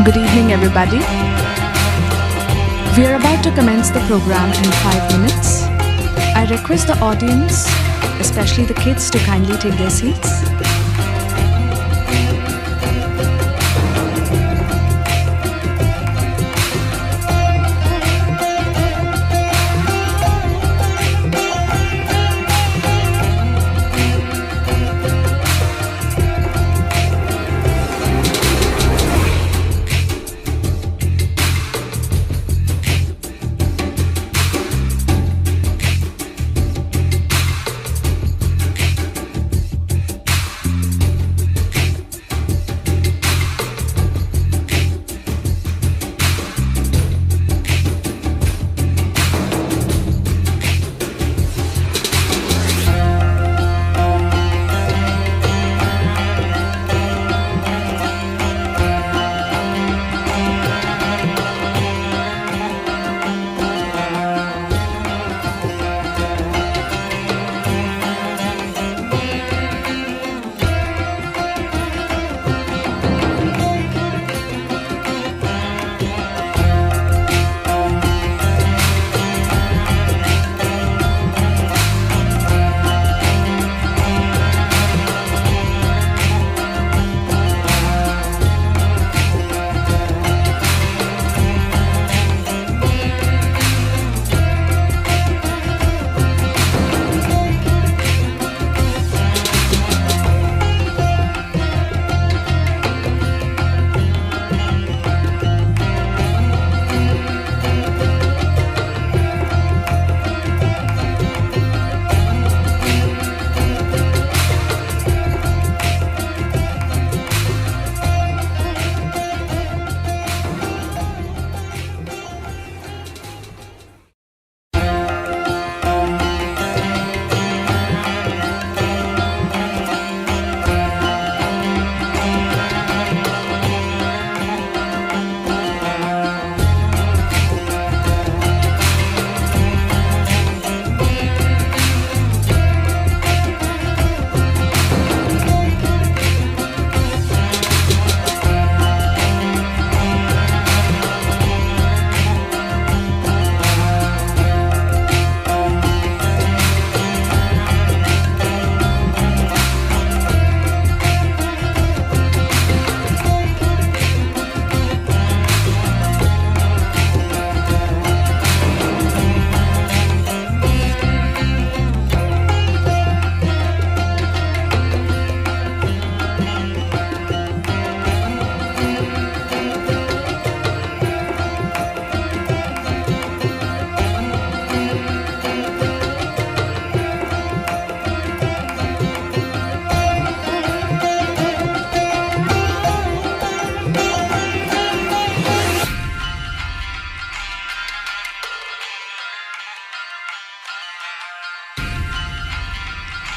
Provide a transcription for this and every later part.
Good evening, everybody. We are about to commence the program in 5 minutes. I request the audience, especially the kids, to kindly take their seats.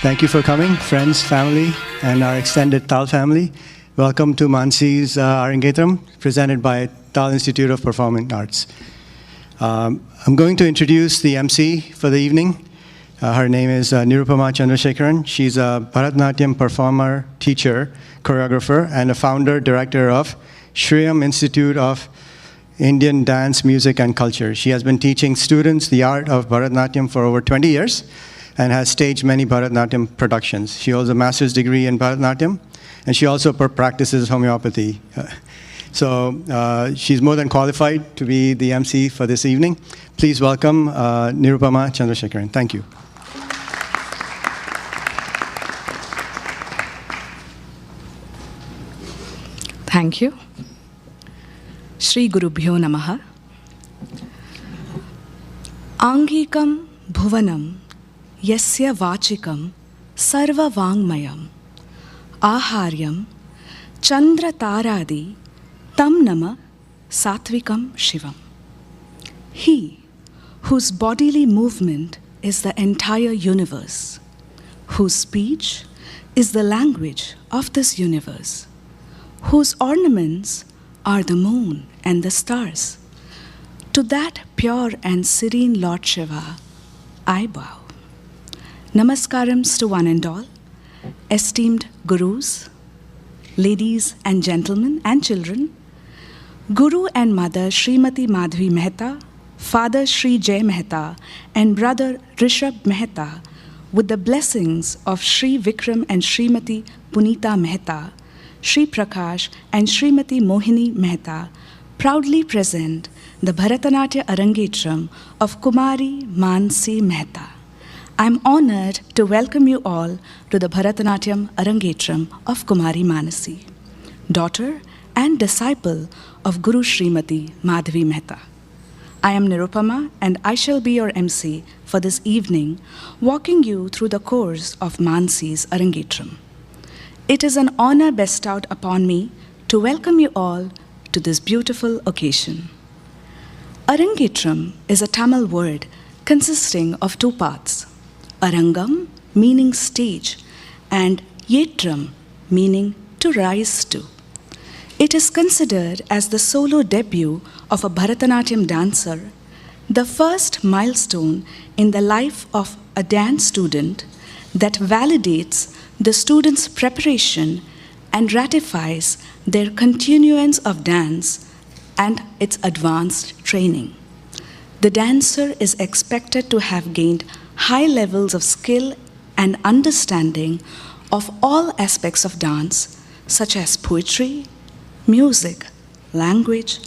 Thank you for coming, friends, family, and our extended Taal family. Welcome to Mansi's Arangetram, presented by Taal Institute of Performing Arts. I'm going to introduce the MC for the evening. Her name is Nirupama Chandrasekharan. She's a Bharatanatyam performer, teacher, choreographer, and a founder, director of Shriyam Institute of Indian Dance, Music, and Culture. She has been teaching students the art of Bharatanatyam for over 20 years and has staged many Bharatanatyam productions. She holds a master's degree in Bharatanatyam, and she also practices homeopathy. So she's more than qualified to be the MC for this evening. Please welcome Nirupama Chandrasekharan. Thank you. Thank you. Shri Gurubhyo Namaha. Angikam Bhuvanam Yasya Vachikam Sarva Vangmayam Aharyam Chandra Taradi Tam Nama Satvikam Shivam. He whose bodily movement is the entire universe, whose speech is the language of this universe, whose ornaments are the moon and the stars. To that pure and serene Lord Shiva, I bow. Namaskarams to one and all, esteemed gurus, ladies and gentlemen and children, Guru and Mother Srimati Madhavi Mehta, Father Sri Jay Mehta, and Brother Rishabh Mehta, with the blessings of Sri Vikram and Srimati Punita Mehta, Sri Prakash and Srimati Mohini Mehta, proudly present the Bharatanatyam Arangetram of Kumari Mansi Mehta. I am honored to welcome you all to the Bharatanatyam Arangetram of Kumari Manasi, daughter and disciple of Guru Srimati Madhavi Mehta. I am Nirupama and I shall be your MC for this evening, walking you through the course of Mansi's Arangetram. It is an honor bestowed upon me to welcome you all to this beautiful occasion. Arangetram is a Tamil word consisting of two parts, Arangam meaning stage and Yetram meaning to rise to. It is considered as the solo debut of a Bharatanatyam dancer, the first milestone in the life of a dance student that validates the student's preparation and ratifies their continuance of dance and its advanced training. The dancer is expected to have gained high levels of skill and understanding of all aspects of dance, such as poetry, music, language,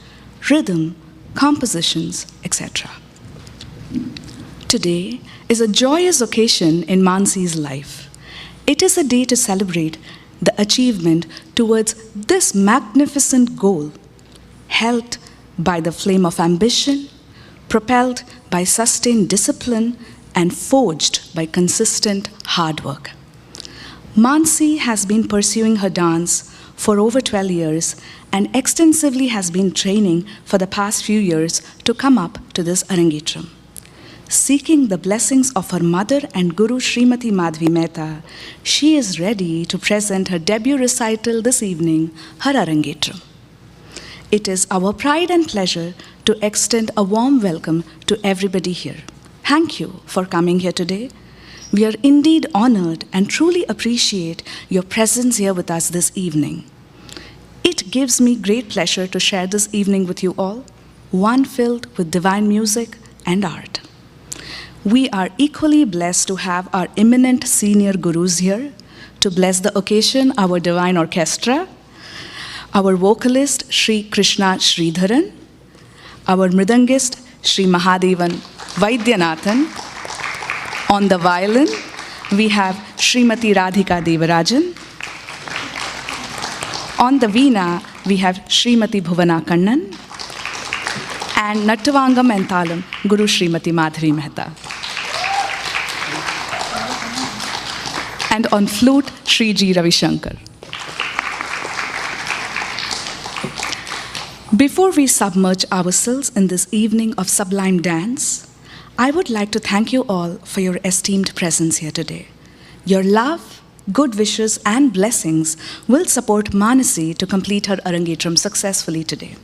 rhythm, compositions, etc. Today is a joyous occasion in Mansi's life. It is a day to celebrate the achievement towards this magnificent goal, helped by the flame of ambition, propelled by sustained discipline, and forged by consistent hard work. Mansi has been pursuing her dance for over 12 years and extensively has been training for the past few years to come up to this Arangetram. Seeking the blessings of her mother and Guru Srimati Madhavi Mehta, she is ready to present her debut recital this evening, her Arangetram. It is our pride and pleasure to extend a warm welcome to everybody here. Thank you for coming here today. We are indeed honored and truly appreciate your presence here with us this evening. It gives me great pleasure to share this evening with you all, one filled with divine music and art. We are equally blessed to have our eminent senior gurus here to bless the occasion, our divine orchestra, our vocalist Sri Krishna Sridharan, our mridangist Sri Mahadevan Vaidyanathan. On the violin, we have Srimati Radhika Devarajan. On the veena, we have Srimati Bhuvana Kannan. And Nattavangam and Taalam, Guru Srimati Madhavi Mehta. And on flute, Sri G. Ravishankar. Before we submerge ourselves in this evening of sublime dance, I would like to thank you all for your esteemed presence here today. Your love, good wishes, and blessings will support Manasi to complete her Arangetram successfully today.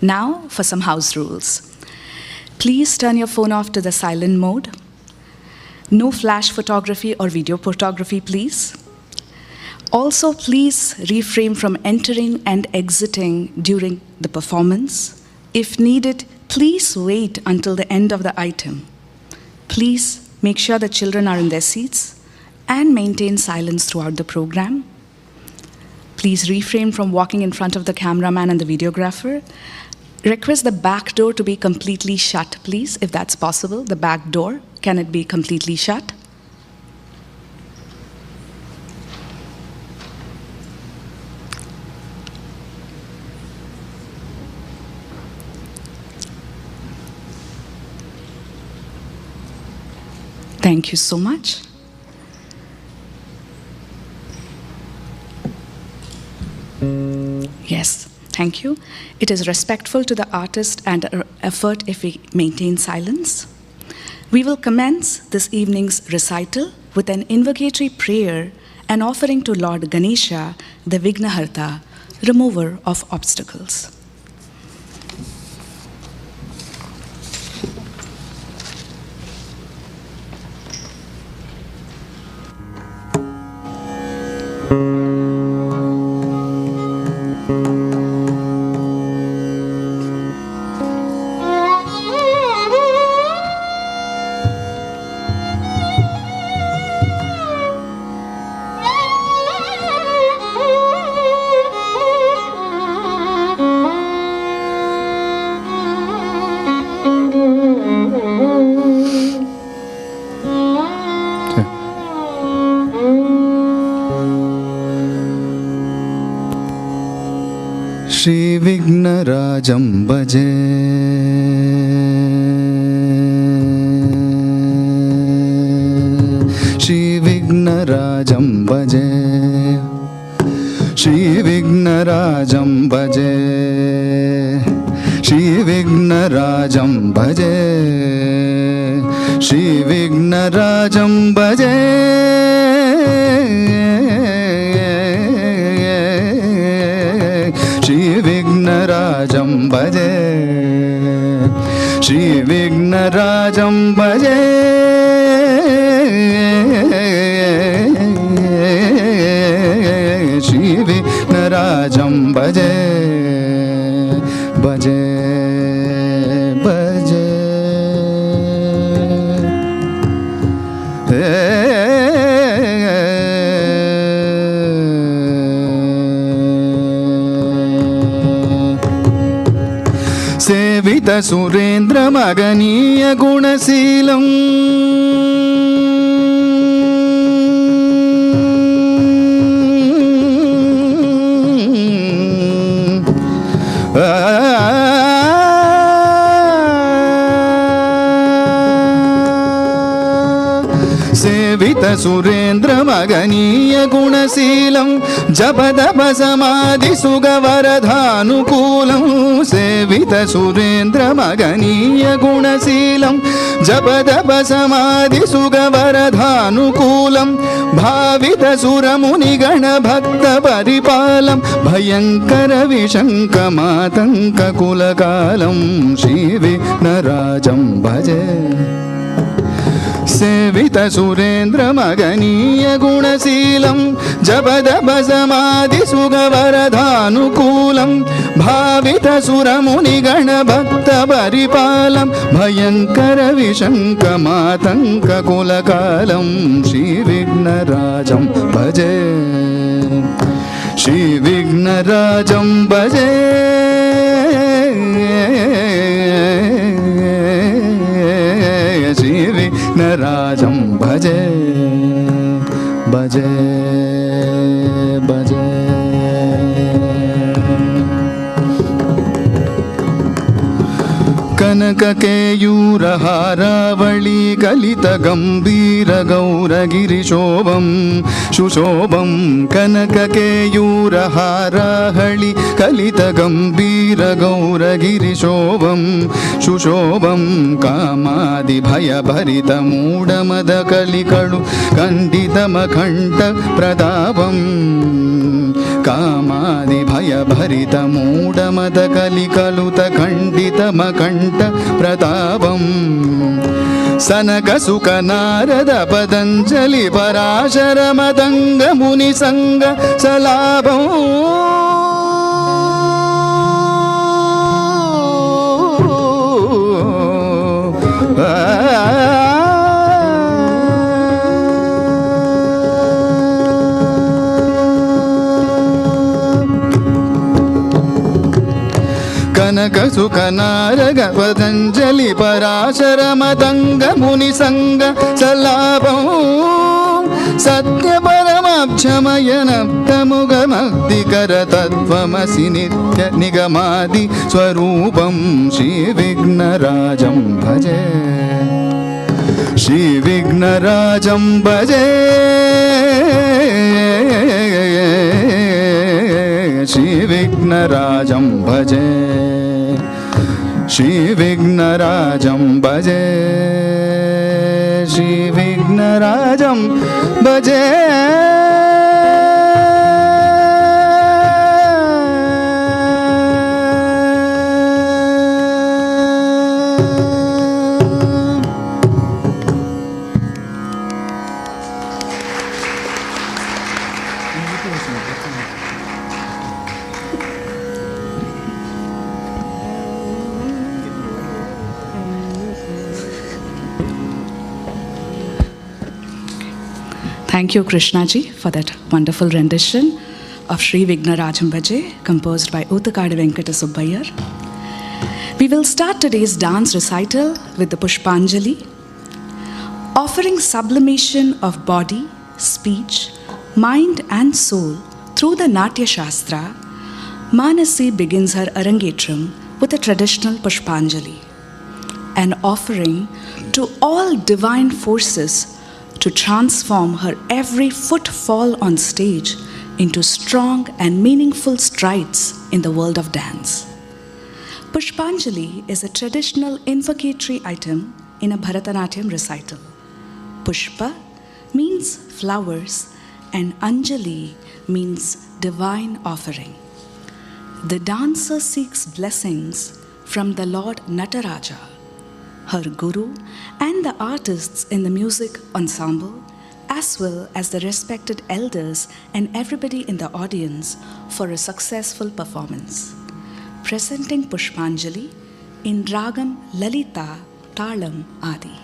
Now for some house rules. Please turn your phone off to the silent mode. No flash photography or video photography, please. Also, please refrain from entering and exiting during the performance. If needed, please wait until the end of the item. Please make sure the children are in their seats and maintain silence throughout the program. Please refrain from walking in front of the cameraman and the videographer. Request the back door to be completely shut, please, if that's possible. The back door, can it be completely shut? Thank you so much. Yes, thank you. It is respectful to the artist and effort if we maintain silence. We will commence this evening's recital with an invocatory prayer and offering to Lord Ganesha, the Vignaharta, remover of obstacles. Shri Vignarajam Bhaje. Shri Vignarajam Bhaje. Shri Vignarajam Bhaje. Shri Vignarajam Bhaje. Shri Vignarajam Bhaje. Shri Vignarajam Bhaje. Shri Vignarajam Bhaje. Shri Vignarajam Bhaje. Bhaje, Bhaje. Sevita Surendra Maganiya Gunasilam. Sevita Surendra Maganiya Gunasilam. Japadapa Samadhi Sugavaradhanukulam. Sevita Surendra Maganiya Gunasilam. Japadapa Samadhi Sugavaradhanukulam. Bhavita Suramuni Gana Bhakta Paripalam. Bhayankara Vishanka Matanka Kulakalam. Shri Vignarajam Bhaje. Sevita Surendra Maganiya Gunasilam. Japadapa Samadhi Sugavaradhanukulam. Bhavita Suramuni Gana Bhakta Paripalam. Bhayankara Vishanka Matanka Kulakalam. Shri Vignarajam Bhaje. Shri Vignarajam Bhaje. Shri Vignarajam Bhaje. Bhaje, Bhaje. Kanaka Keyura Haravali Kalita Gambira Gaura Girishobam Shushobam. Kanaka Keyura Haravali Kalita Gambira Gaura Girishobam Shushobam. Kamadi Bhaya Bharita Muda Madakalikadu Kandita Makhanda Pradabam. Kamadi Bhaya Bharita Muda Madakalikuluta Kandita Makhanda Pradabam. Sanaka Sukha Narada Patanjali Parashara Madanga Muni Sangha Salabam. Kanaka Sukha Narada Patanjali Parashara Madanga Muni Sangha Salabam. Satya Paramabhyamayana Tamugamadikara Tattvamasi Nitya Nigamadi Swarupam. Shri Vignarajam Bhaje. Shri Vignarajam Bhaje. Shri Vignarajam Bhaje. Shri Vignarajam Bhaje. Shri Vignarajam Bhaje. Thank you, Krishnaji, for that wonderful rendition of Shri Vignarajam Bhaje, composed by Uthakadu Venkata Subbayar. We will start today's dance recital with the Pushpanjali, offering sublimation of body, speech, mind and soul through the Natya Shastra Manasi begins her Arangetram with a traditional Pushpanjali, an offering to all divine forces to transform her every footfall on stage into strong and meaningful strides in the world of dance. Pushpanjali is a traditional invocatory item in a Bharatanatyam recital. Pushpa means flowers and Anjali means divine offering. The dancer seeks blessings from the Lord Nataraja, her guru, and the artists in the music ensemble, as well as the respected elders and everybody in the audience for a successful performance. Presenting Pushpanjali in Ragam Lalita Talam Adi.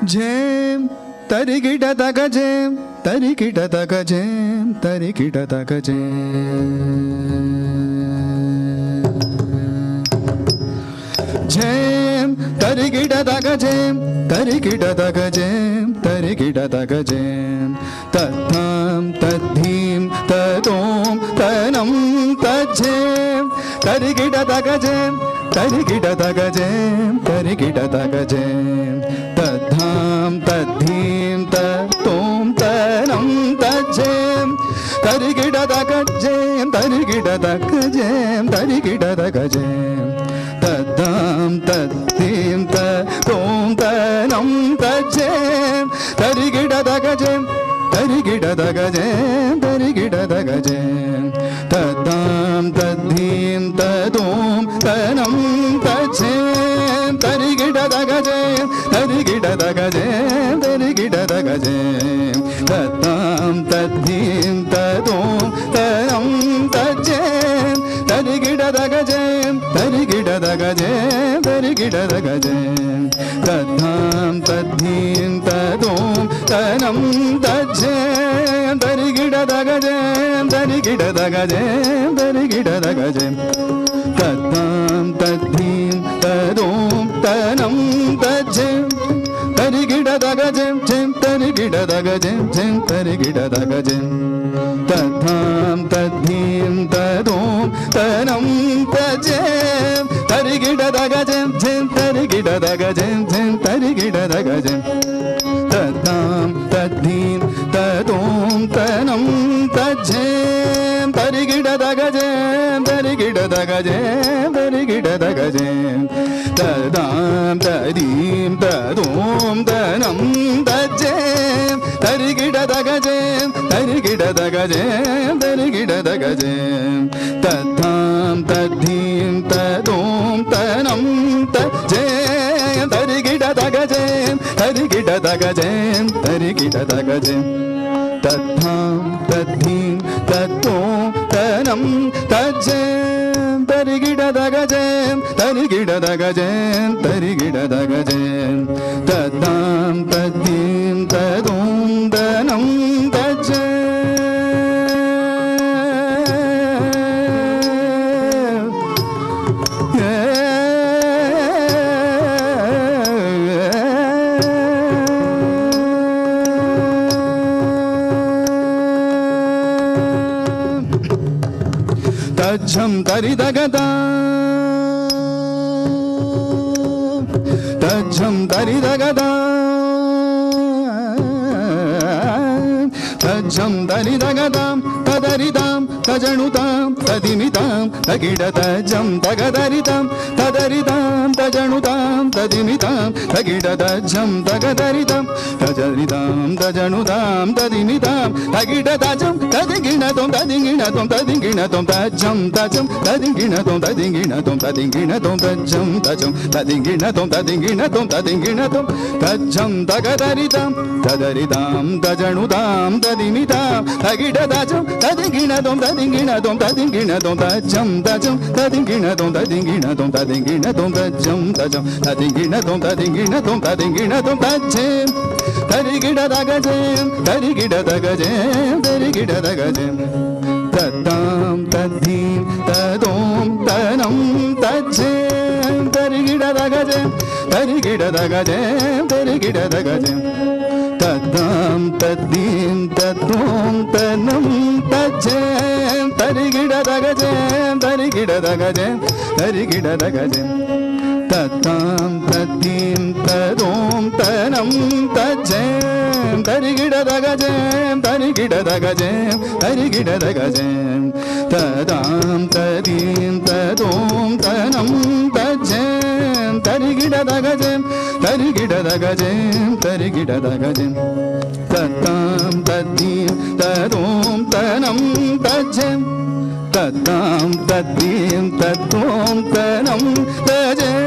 Jam, tarigida daga jam, tarigida daga jam, tarigida daga jam. Jam, tarigida daga jam, tarigida daga jam, tarigida daga jam. Tatham, tadhim, tadom, tanam, tajam, tarigida daga jam, tarigida daga jam, tarigida daga jam. Tadham, tadhim, tatom, tanam, tajam, tarigida daga jam, tarigida daga jam, tarigida daga jam. Tadham, tadhim, tatom, tanam, tajam, tarigida daga jam, tarigida daga jam, tarigida daga jam. Tadham, tadhim, tatom, tanam, tajam, tarigida daga jam, tarigida daga jam, tarigida daga jam. Tadham, tadhim, tatom, tanam, tajam, tarigida daga jam, tarigida daga jam, tarigida daga jam. Tadham, tadhim, tatom, tanam, tajam, tarigida daga jam, tarigida daga jam, tarigida daga jam. Tadham, tadhim, tatom, tanam, tajam, tarigida daga jam, jam, tarigida daga jam, jam, tarigida daga jam. Tadham, tadhim, tatom, tanam, tajam, tarigida daga jam, jam, tarigida daga jam, jam, tarigida daga jam. Tadham, tadhim, tatom, tanam, tajam, tarigida daga jam, tarigida daga jam, tarigida daga jam. Tadham, tadhim, tatom, tanam, tajam, tarigida daga jam, tarigida daga jam, tarigida daga jam. Tadham, tadhim, tatom, tanam, tajam, tarigida daga jam, tarigida daga jam, tarigida daga jam. Tadham, tadhim, tatom, tanam, tajam, tarigida daga jam, tarigida daga jam, tarigida daga jam. Tadham, tadhim, tatom, tanam, tajam. तज्झं तरिदगदा तज्झं तरिदगदा तज्झं तरिदगदां तदरिदां तजनुतां तदिमितां तगिडतज्झं तगदरितां तदरिदां तजनुतां तदिमितां तगिडतज्झं तगदरितां तजरितां तजनुतां तदिमितां तगिडतज्झं तदिगिणतं तदिगिणतं तदिगिणतं तज्झं तज्झं तदिगिणतं तदिगिणतं तदिगिणतं तज्झं तज्झं तदिगिणतं तदिगिणतं तदिगिणतं तज्झं तगदरितां तदरितां तजनुतां तदिमितां तगिडतज्झं तदिगिणतं तदिगिणतं तदिगिणतं तज्झं तज्झं तदिगिणतं तदिगिणतं तदिगिणतं तज्झं तज्झं तदिगिणतं तदिगिणतं तदिगिणतं तज्झं तरिगिडदगजं तरिगिडदगजं तरिगिडदगजं तत्तां तद्धीं तदों तनं तज्झं तरिगिडदगजं तरिगिडदगजं तरिगिडदगजं तद्दां तद्दीं तद्दों तनं तज्झं तरिगिडदगजं तरिगिडदगजं तरिगिडदगजं तत्तां तद्दीं तदों तनं तज्झं तरिगिडदगजं तरिगिडदगजं तरिगिडदगजं तदां तदीं तदों तनं तज्झं तरिगिडदगजं तरिगिडदगजं तरिगिडदगजं तत्तां तद्दीं तदों तनं तज्झं तत्तां तद्दीं तदों तनं तज्झं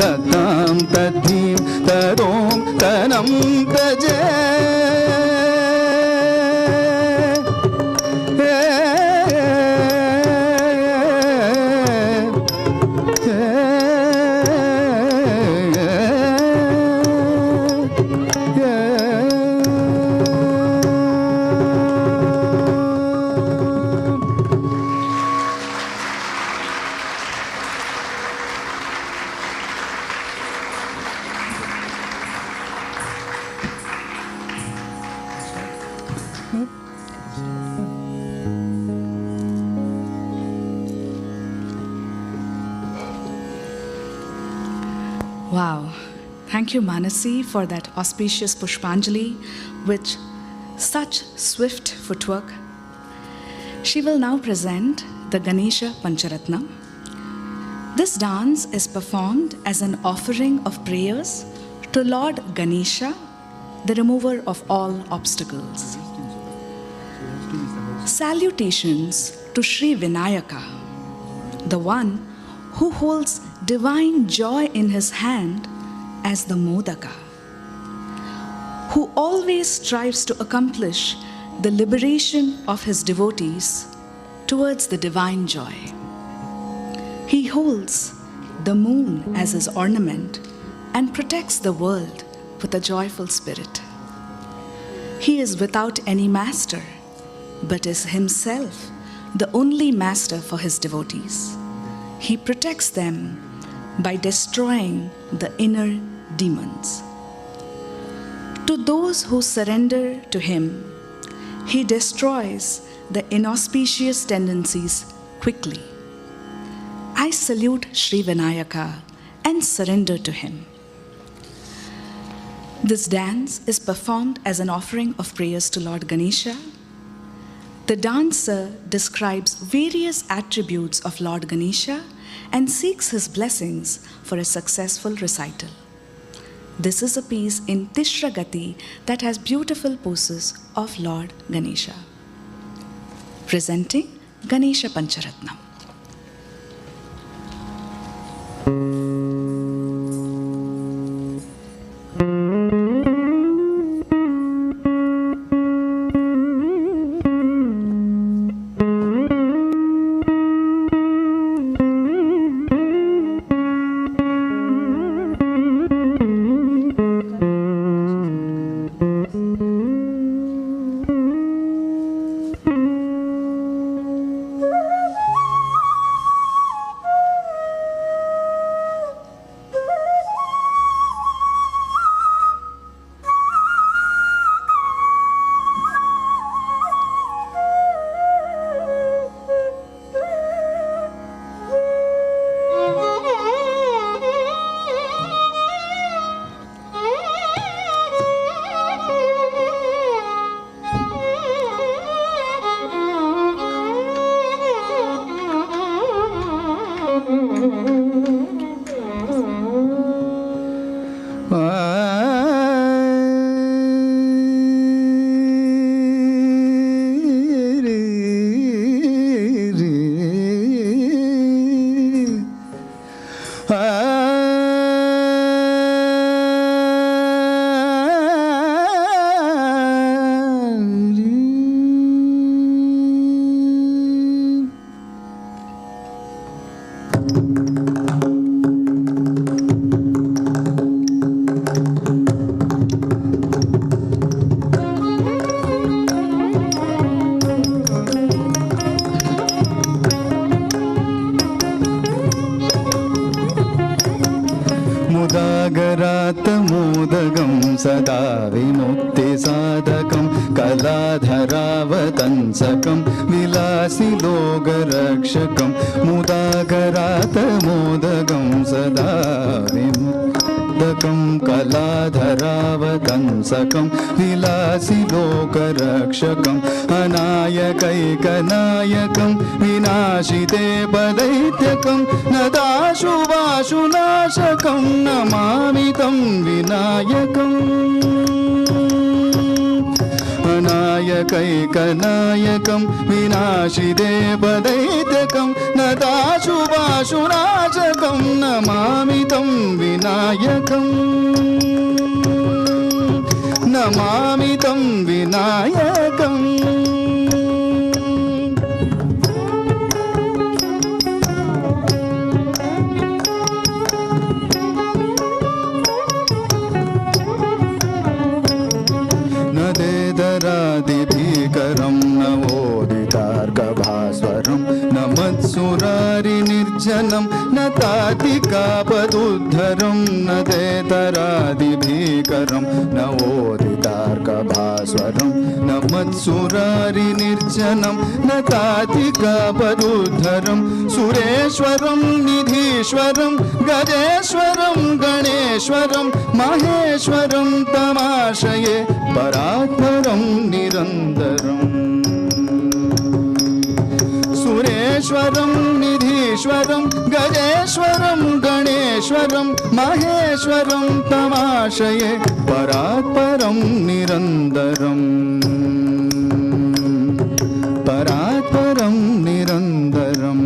तत्तां तद्दीं तदों तनं Wow. Thank you, Manasi, for that auspicious Pushpanjali with such swift footwork. She will now present the Ganesha Pancharatnam. This dance is performed as an offering of prayers to Lord Ganesha, the remover of all obstacles. Salutations to Sri Vinayaka, the one who holds divine joy in his hand as the Modaka, who always strives to accomplish the liberation of his devotees towards the divine joy. He holds the moon as his ornament and protects the world with a joyful spirit. He is without any master, but is himself the only master for his devotees. He protects them by destroying the inner demons. To those who surrender to him, he destroys the inauspicious tendencies quickly. I salute Sri Vinayaka and surrender to him. This dance is performed as an offering of prayers to Lord Ganesha. The dancer describes various attributes of Lord Ganesha and seeks his blessings for a successful recital. This is a piece in Tishra Gati that has beautiful poses of Lord Ganesha. Presenting Ganesha Pancharatnam. विलासि लोकरक्षकं मुदाकरातमोदकं सदा विमुक्तकं कलाधरावतंसकं विलासि लोकरक्षकम् अनायकैकनायकं विनाशिते पदैत्यकं नदाशुभाशुनाशकं नमामि तं विनायकम् अनायकैकनायकं विनाशिते पदैत्यकं नदाशुभाशुनाशकं नमामि तं विनायकम् नमामि तं विनायकम् नदेदरादिभीकरं नवोदितार्कभास्वरं न मत्सुरारिनिर्जनं न तातिकापदुद्धरं नदेतरादिभीकरं नवोदितार्कभास्वरं न मत्सुरारिनिर्जनं न तातिकापदुद्धरं सुरेश्वरं निधीश्वरं गजेश्वरं गणेश्वरं महेश्वरं तमाश्रये परात्परं निरन्तरम् सुरेश्वरं निधीश्वरं गजेश्वरं गणेश्वरं महेश्वरं तमाश्रये परात्परं निरन्तरम् परात्परं निरन्तरम्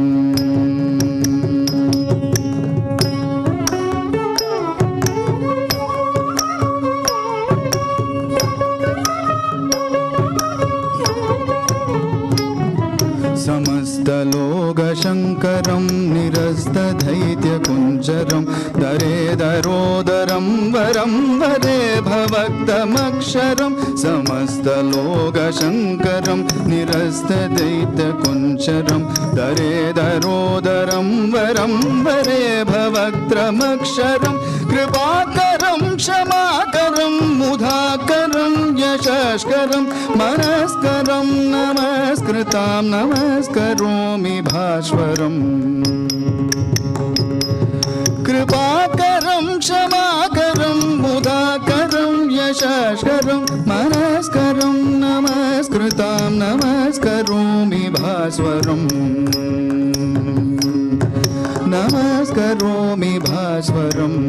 समस्तलोकशङ्करं निरस्तदैत्यकुञ्जरं दरेदरोदरं वरं वरे भवक्तमक्षरं समस्तलोकशङ्करं निरस्तदैत्यकुञ्जरं दरेदरोदरं वरं वरे भवक्त्रमक्षरं कृपाकरं क्षमाकरं मुधाकरं यशस्करं मनस्करं नमस्कृतां नमस्करोमि भास्वरम् कृपाकरं क्षमाकरं मुदाकरं यशस्करं मनस्करं नमस्कृतां नमस्करोमि भास्वरम् नमस्करोमि भास्वरम्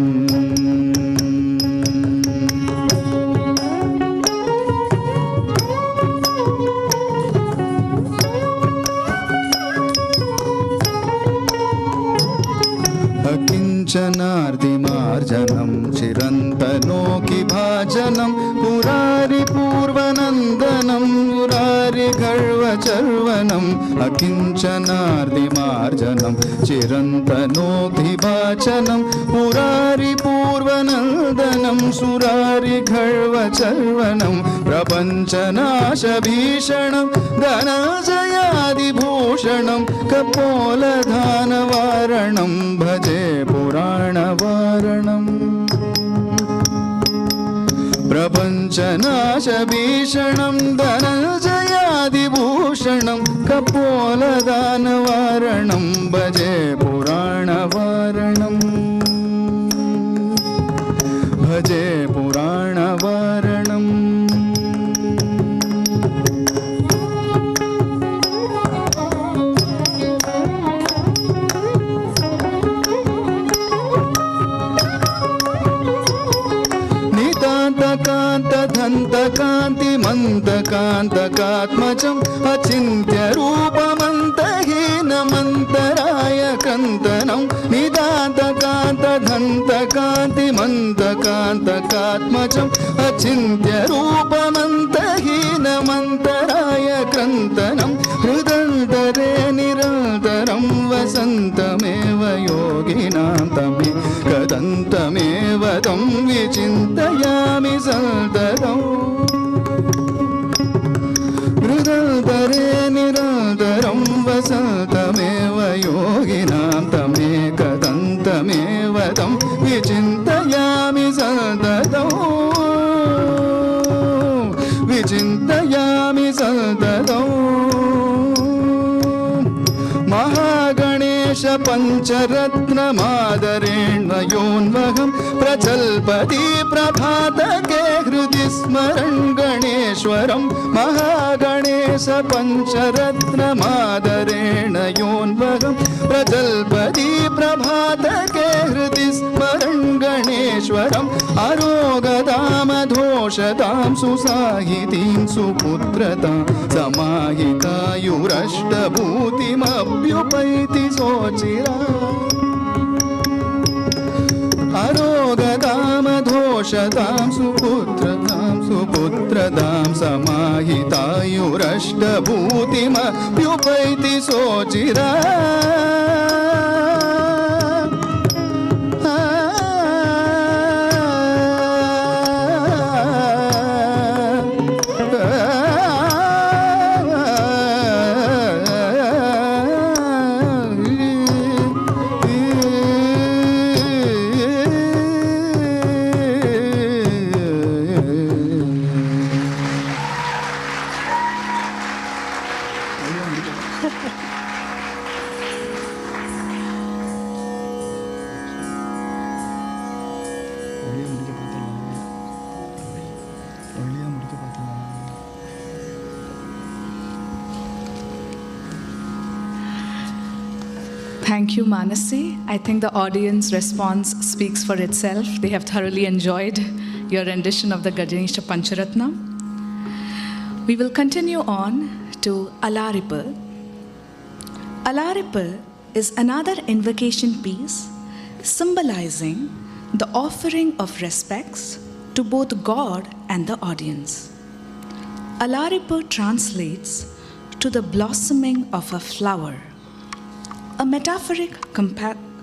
अकिञ्चनार्तिमार्जनं चिरन्तनोकिभाजनं पुरारिपूर्वनन्दनं मुरारिगर्वचर्वनम् अकिञ्चनार्तिमार्जनं चिरन्तनोकिभाजनं पुरारिपूर्वनन्दनं सुरारिगर्वचर्वनं प्रपञ्चनाशभीषणं धनजयादिभूषणं कपोलधानवारणं भजे पुराणवारणम् प्रपञ्चनाशभीषणं धनजयादिभूषणं कपोलदानवारणं भजे पुराणवारणम् भजे पुराणवारणम् कान्तकान्तिमन्तकान्तकात्मजम् अचिन्त्यरूपमन्तहीनमन्तराय कन्तनं निदान्तकान्तधन्तकान्तिमन्तकान्तकात्मजम् अचिन्त्यरूपमन्तहीनमन्तराय कन्तनं हृदन्तरे निरन्तरं वसन्तमेव योगिनां तमे कदन्तमेव तं विचिन्तयामि सन्ततम् हृदन्तरे निरन्तरं वसन्तमेव योगिनां तमेकदन्तमेव तं विचिन्तयामि सन्ततम् विचिन्तयामि सन्ततम् महागणेश पञ्चरत्नमादरेण्मयोन्वहं प्रचल्पति प्रभातके हृदि स्मरन् गणेश्वरं महागणेश पञ्चरत्नमादरेणयोन्वहं प्रचल्पति प्रभातके हृदि स्मरन् गणेश्वरम् आरोगदामधोषतां सुसाहितीं सुपुत्रतां समाहितायुरष्टभूतिमभ्युपैति सोचिरा आरोगदामधोषतां सुपुत्रतां समाहितायुरष्टभूतिमभ्युपैति सोचिरा Thank you, Manasi. I think the audience response speaks for itself. They have thoroughly enjoyed your rendition of the Ganesha Pancharatnam. We will continue on to Alaripal. Alaripal is another invocation piece symbolizing the offering of respects to both God and the audience. Alaripal translates to the blossoming of a flower, a metaphoric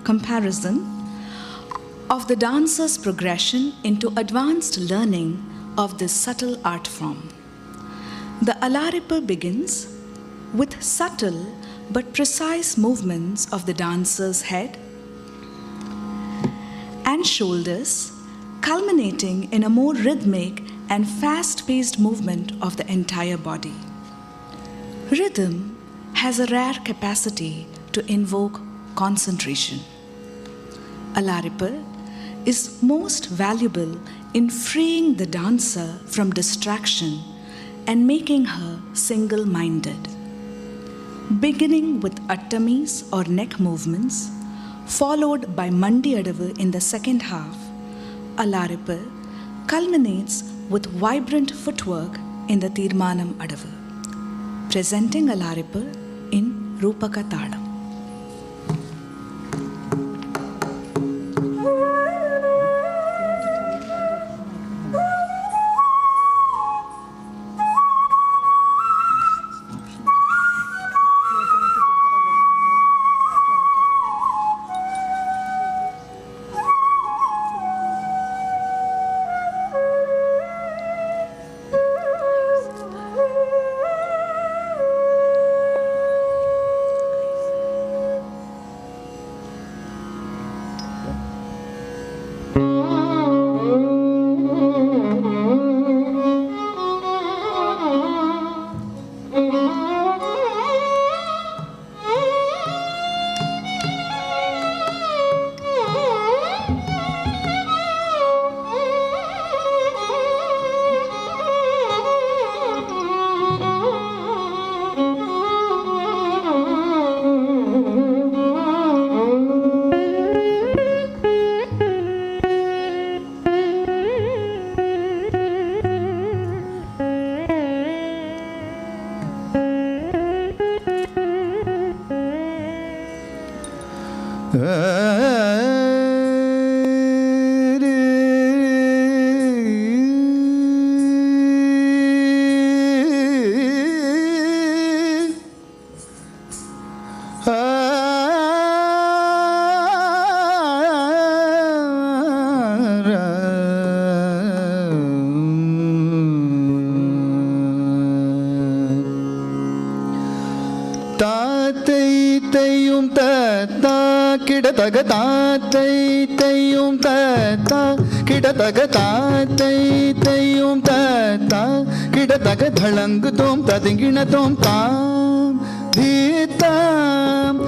comparison of the dancer's progression into advanced learning of this subtle art form. The Alaripal begins with subtle but precise movements of the dancer's head and shoulders, culminating in a more rhythmic and fast-paced movement of the entire body. Rhythm has a rare capacity to invoke concentration. Alaripal is most valuable in freeing the dancer from distraction and making her single-minded. Beginning with attamis or neck movements, followed by Mandi Adavu in the second half, Alaripal culminates with vibrant footwork in the Tirmanam Adavu, presenting Alaripal in Rupaka Talam. Kidatagataatayum tata kidatagataatayum tata kidatagatalang tom tadinginatom tam dhitam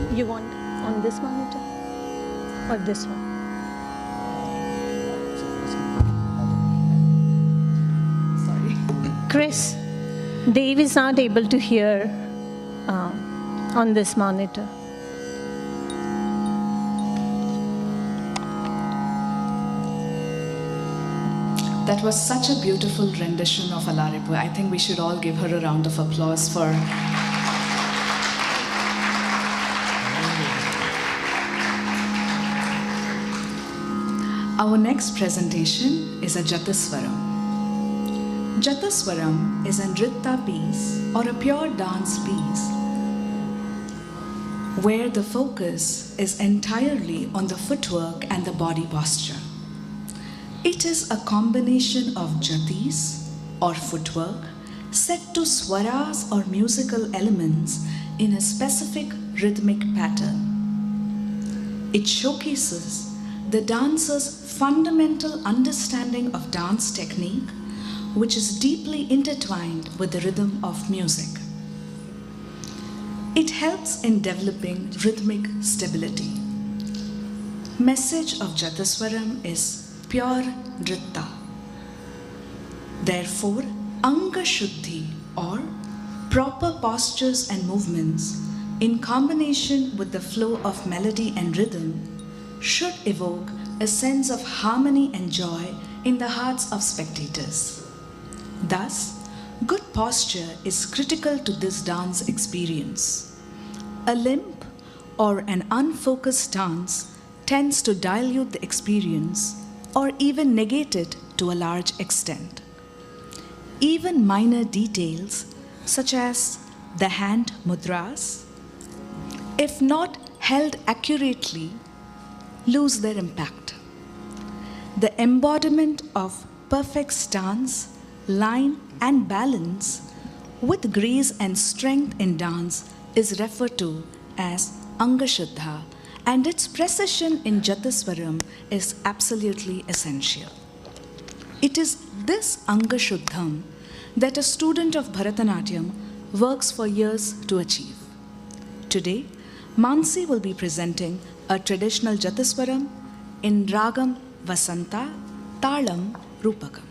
You want on this monitor or this one? Sorry. Chris, Dave is not able to hear on this monitor. That was such a beautiful rendition of Alaripu. I think we should all give her a round of applause for. Our next presentation is a Jataswaram. Jataswaram is a nritta piece or a pure dance piece where the focus is entirely on the footwork and the body posture. It is a combination of jatis or footwork set to swaras or musical elements in a specific rhythmic pattern. It showcases the dancer's fundamental understanding of dance technique, which is deeply intertwined with the rhythm of music. It helps in developing rhythmic stability. Message of Jataswaram is pure nritta. Therefore, Anga Shuddhi or proper postures and movements in combination with the flow of melody and rhythm should evoke a sense of harmony and joy in the hearts of spectators. Thus, good posture is critical to this dance experience. A limp or an unfocused dance tends to dilute the experience or even negate it to a large extent. Even minor details, such as the hand mudras, if not held accurately, lose their impact. The embodiment of perfect stance, line, and balance with grace and strength in dance is referred to as Anga Shuddha, and its precision in Jataswaram is absolutely essential. It is this Anga Shuddham that a student of Bharatanatyam works for years to achieve. Today, Mansi will be presenting a traditional Jataswaram in Ragam Vasanta Talam Rupakam.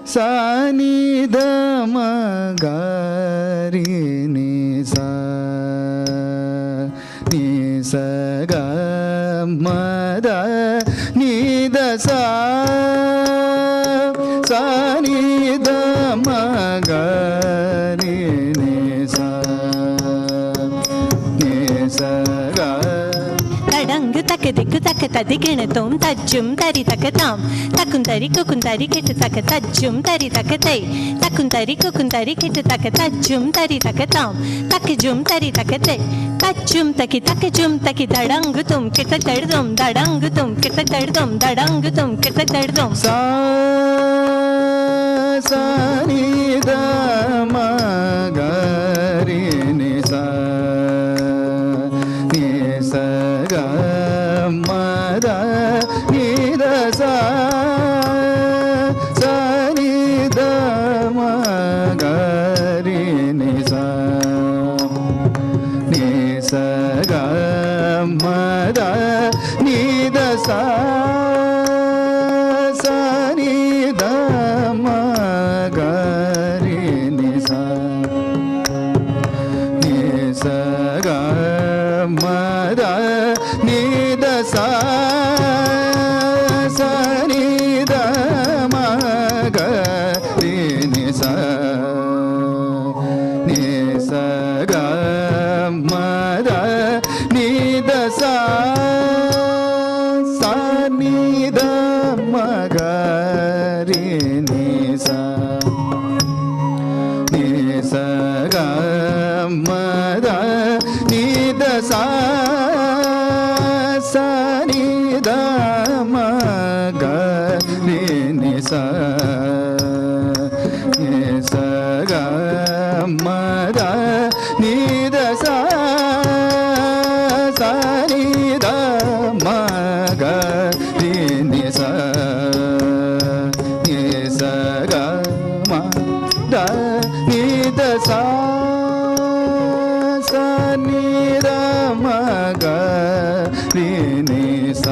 sa ni da ma ga ri ni sa ga ma da ni da sa ni da ma ga ri ni sa ga தடங்கு தக்க திக்கு தக்க ததி கிணத்தும் தஜ்ஜும் தரி தக்கதாம் தக்குந்தரி குக்குந்தரி கெட்டு தக்க தஜ்ஜும் தரி தக்கத்தை தக்குந்தரி குக்குந்தரி கெட்டு தக்க தஜ்ஜும் தரி தக்கதாம் தக்கஜும் தரி தக்கத்தை தஜ்ஜும் தக்கி தக்கஜும் தக்கி தடங்கு தும் கிட்ட தழுதும் தடங்கு தும் கிட்ட தழுதும் தடங்கு தும் கிட்ட தழுதும் sa ni da ma ga ri ni sa மத நீத சா சனித மக ரி ச நி ச க மத நீத சா சனித மக ரி நி ச நி ச க மத நீத சா சனித மக ரி நி ச நி ச க மத நீத சா சனித மக ரி நி ச நி ச க மத நீத சா சனித மக ரி நி ச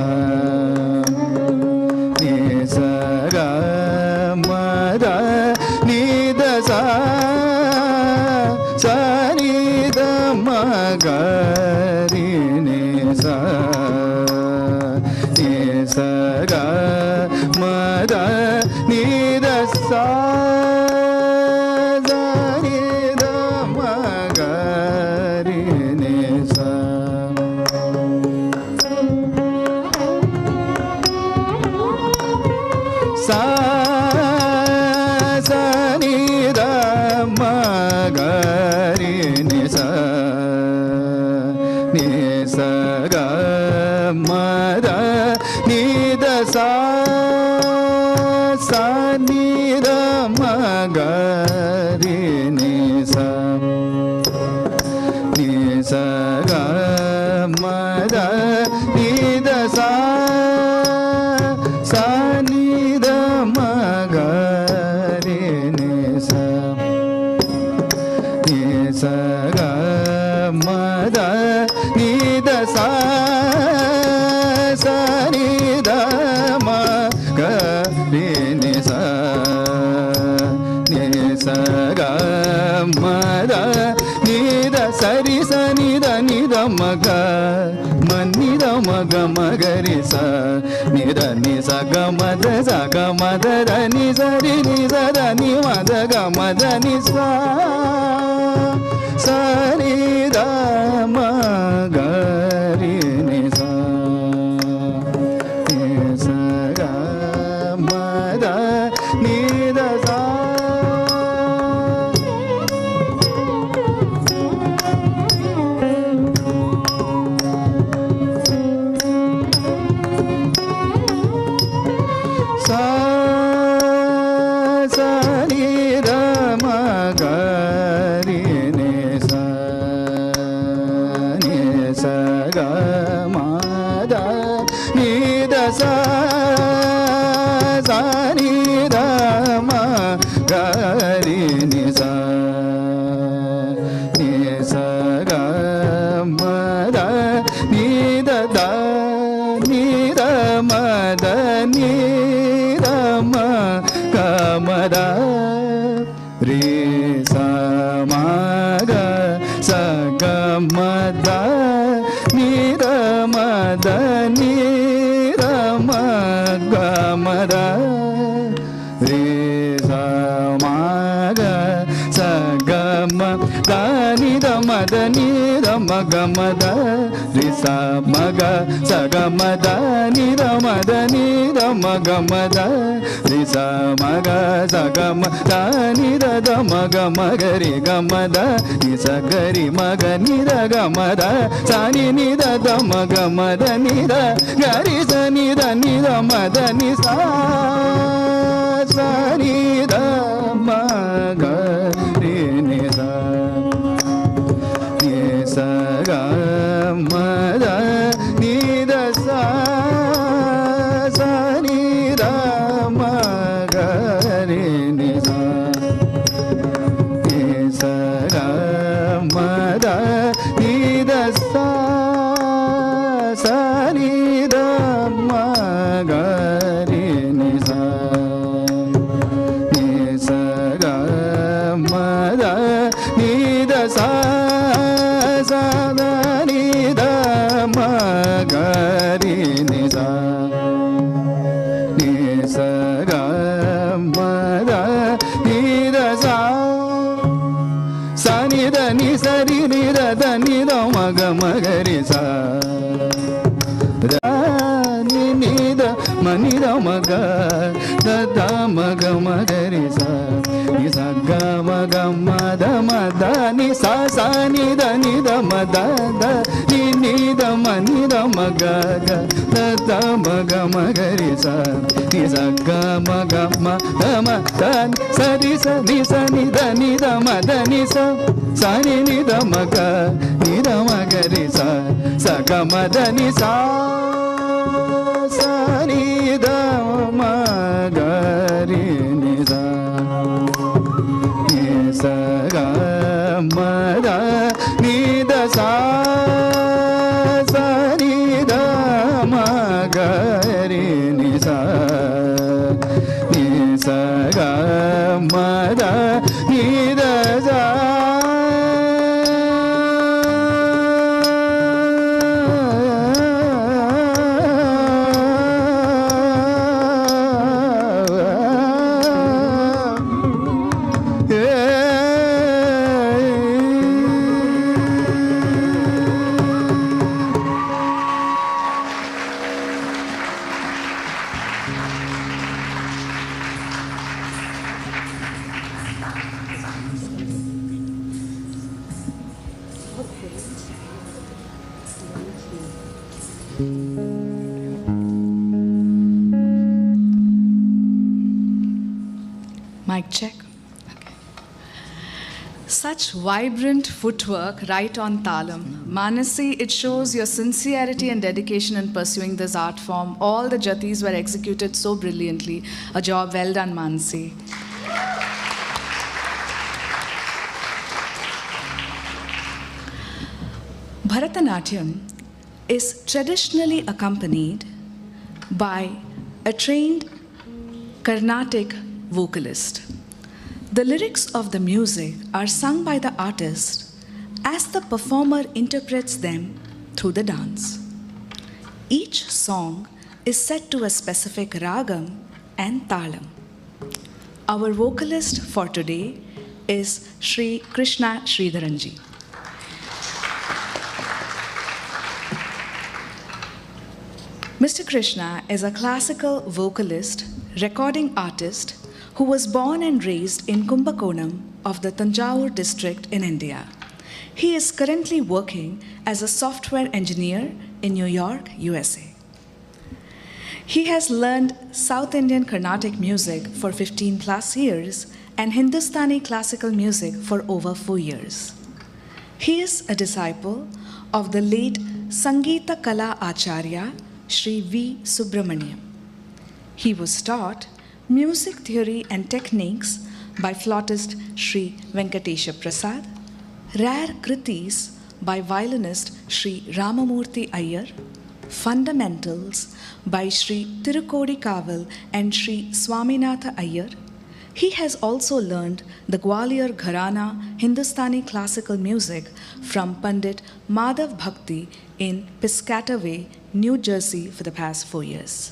நி ச க மத நீத சா சனித மக ரி நி ச நி ச க மத நீத சா சனித மக ரி நி ச சா சனித மக ரி நி ச நி ச க மத நீத சா சனித மக ரி நி ச நி ச க மத நீத சா சனித மக ரி நி ச நி ச க மத நீத சா சனித மக ரி நி ச நி ச க மத நீத சரி சனித நித மக மன்னித மக மக ரி ச நித நி ச க மத ச க மத ர நி ச ரி நி ச த நி மத க மத நி ச சனித மக ரி நி ச நி ச க மத நீத சா சா சனித மக ரி நி ச நி ச க மத நீத சா சனித மக ரி நி ச நி ச க மத நீத த நீத மத நீத மக மத ரி ச மக ச க மத நீத மத நீத மக மத ரி ச மக ச க மத நீத மத நீத மக மத ரி ச மக ச க மத நீத மத நீத மக மத ரி ச மக ச க மத நீத த மக மக ரி க மத ரி ச க ரி மக நீத க மத ச நி நீத த மக மத நீத க ரி ச நீத நீத மத நி ச ச நீத மக ரி நி ச நி ச க மத நீத சா சனித மக ரி நி ச நி ச க மத நீத சா சனித மக ரி நி ச நி ச க மத நீத சா சத நீத ದ ಮಗ ಮಗರಿ ಸ ನಿದ ಮನಿದ ಮಗ ದ ಮಗ ಮಗರಿ ಸ ನಿ ಸ ಗ ಮಗ ಮದ ಮದ ನಿ ಸ ಸ ನಿದ ನಿದ ಮದ ದ ನಿ ನಿದ ಮನಿದ ಮಗ ಗ ದ ಮಗ ಮಗರಿ ಸ ನಿ ಸ ಗ ಮಗ ಮದ ಮದ ಸ ನಿ ಸ ನಿ ಸ ನಿದ ನಿದ ಮದ ನಿ ಸ ಸ ನಿ ನಿದ ಮಗ ನಿದ ಮಗರಿ ಸ ಸ ಗ ಮದ ನಿ ಸ ಸ ನಿದ ಮಗರಿ ನಿ ಸ ನಿ ಸ ಗ ಮದ ನಿದ ಸ ಸ ನಿದ ಮಗರಿ ನಿ ಸ ನಿ ಸ ಗ ಮದ ನಿದ ಸ Mic check. Okay. Such vibrant footwork right on Talam. Manasi, it shows your sincerity and dedication in pursuing this art form. All the jatis were executed so brilliantly. A job well done, Mansi. Bharatanatyam is traditionally accompanied by a trained Carnatic vocalist. The lyrics of the music are sung by the artist as the performer interprets them through the dance. Each song is set to a specific ragam and talam. Our vocalist for today is Sri Krishna Sridharanji. Mr. Krishna is a classical vocalist, recording artist who was born and raised in Kumbakonam of the Tanjavur district in India. He is currently working as a software engineer in New York, USA. He has learned South Indian Carnatic music for 15 plus years and Hindustani classical music for over 4 years. He is a disciple of the late Sangeeta Kala Acharya, Sri V. Subramaniam. He was taught music theory and techniques by flautist Sri Venkatesha Prasad, rare kritis by violinist Sri Ramamurthy Iyer, fundamentals by Sri Tirukodi Kaval and Sri Swaminatha Iyer. He has also learned the Gwalior Gharana Hindustani classical music from Pandit Madhav Bhakti in Piscataway, New Jersey for the past 4 years.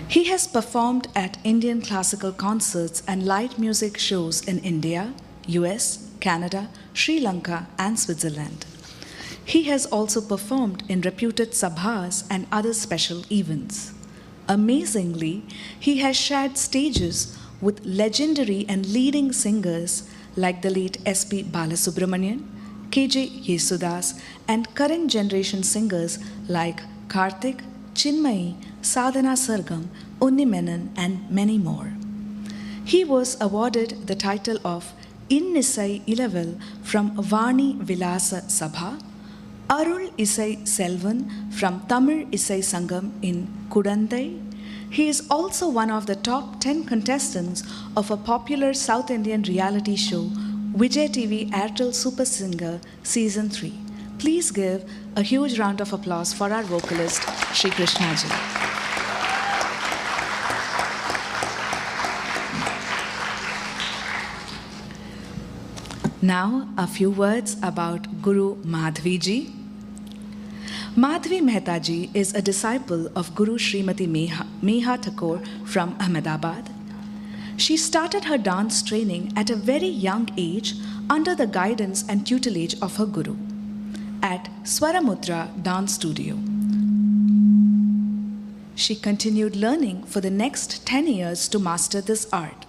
He has performed at Indian classical concerts and light music shows in India, US, Canada, Sri Lanka, and Switzerland. He has also performed in reputed sabhas and other special events. Amazingly, he has shared stages with legendary and leading singers like the late S.P. Balasubramanian, K.J. Yesudas, and current generation singers like Karthik, Chinmayi, Sadhana Sargam, Unni Menon, and many more. He was awarded the title of Innisai Ilaval from Vani Vilasa Sabha, Arul Isai Selvan from Tamil Isai Sangam in Kudandai. He is also one of the top 10 contestants of a popular South Indian reality show, Vijay TV Airtel Super Singer Season 3. Please give a huge round of applause for our vocalist, Sri Krishna Ji. Now, a few words about Guru Madhavi Ji. Madhavi Mehta Ji is a disciple of Guru Srimati Meha Thakur from Ahmedabad. She started her dance training at a very young age under the guidance and tutelage of her guru at Swaramudra Dance Studio. She continued learning for the next 10 years to master this art.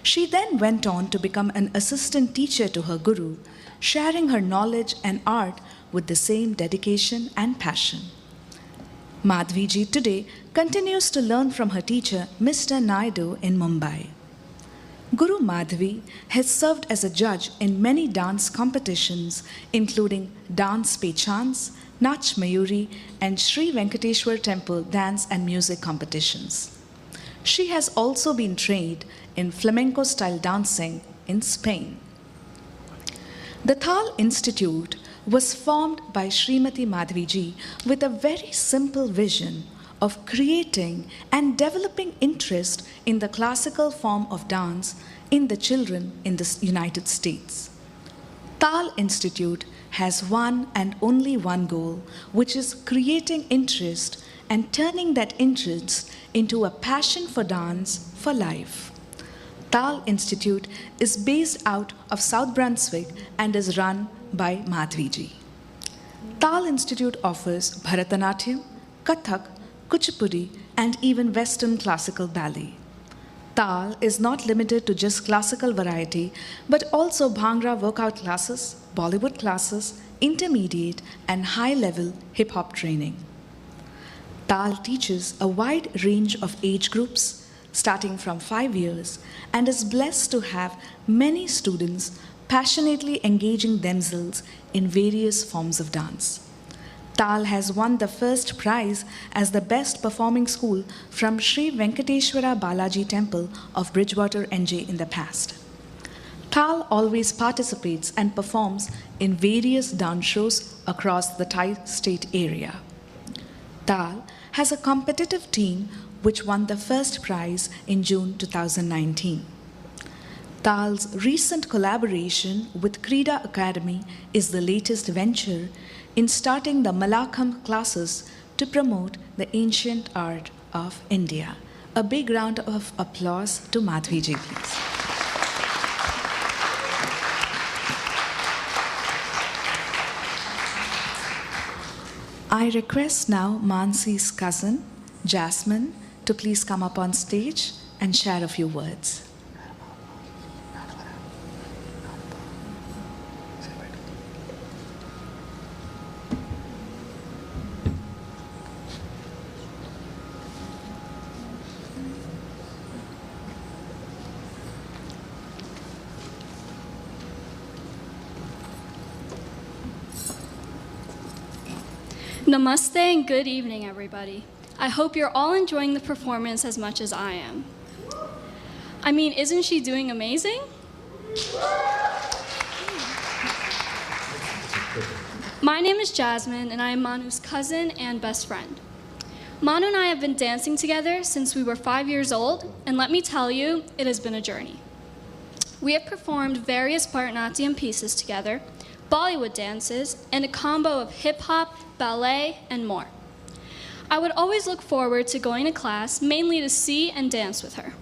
She then went on to become an assistant teacher to her guru, sharing her knowledge and art with the same dedication and passion. Madhavi ji today continues to learn from her teacher, Mr. Naidu, in Mumbai. Guru Madhavi has served as a judge in many dance competitions, including Dance Pechans, Nach Mayuri, and Sri Venkateshwar Temple dance and music competitions. She has also been trained in flamenco style dancing in Spain. The Taal Institute was formed by Srimati Madhavi ji with a very simple vision of creating and developing interest in the classical form of dance in the children in the United States. Taal Institute has one and only one goal, which is creating interest and turning that interest into a passion for dance for life. Taal Institute is based out of South Brunswick and is run by Madhavi ji. Taal Institute offers Bharatanatyam, Kathak, Kuchipudi, and even Western classical ballet. Taal is not limited to just classical variety, but also Bhangra workout classes, Bollywood classes, intermediate and high-level hip-hop training. Taal teaches a wide range of age groups, starting from 5 years, and is blessed to have many students passionately engaging themselves in various forms of dance. Taal has won the first prize as the best performing school from Sri Venkateshwara Balaji Temple of Bridgewater, NJ in the past. Taal always participates and performs in various dance shows across the tri-state area. Taal has a competitive team which won the first prize in June 2019. Taal's recent collaboration with Krida Academy is the latest venture in starting the Malakam classes to promote the ancient art of India. A big round of applause to Madhavi ji, please. I request now Mansi's cousin, Jasmine, to please come up on stage and share a few words. Namaste and good evening, everybody. I hope you're all enjoying the performance as much as I am. I mean, isn't she doing amazing? My name is Jasmine, and I am Manu's cousin and best friend. Manu and I have been dancing together since we were 5 years old, and let me tell you, it has been a journey. We have performed various Bharatanatyam pieces together, Bollywood dances, and a combo of hip-hop, ballet, and more. I would always look forward to going to class, mainly to see and dance with her.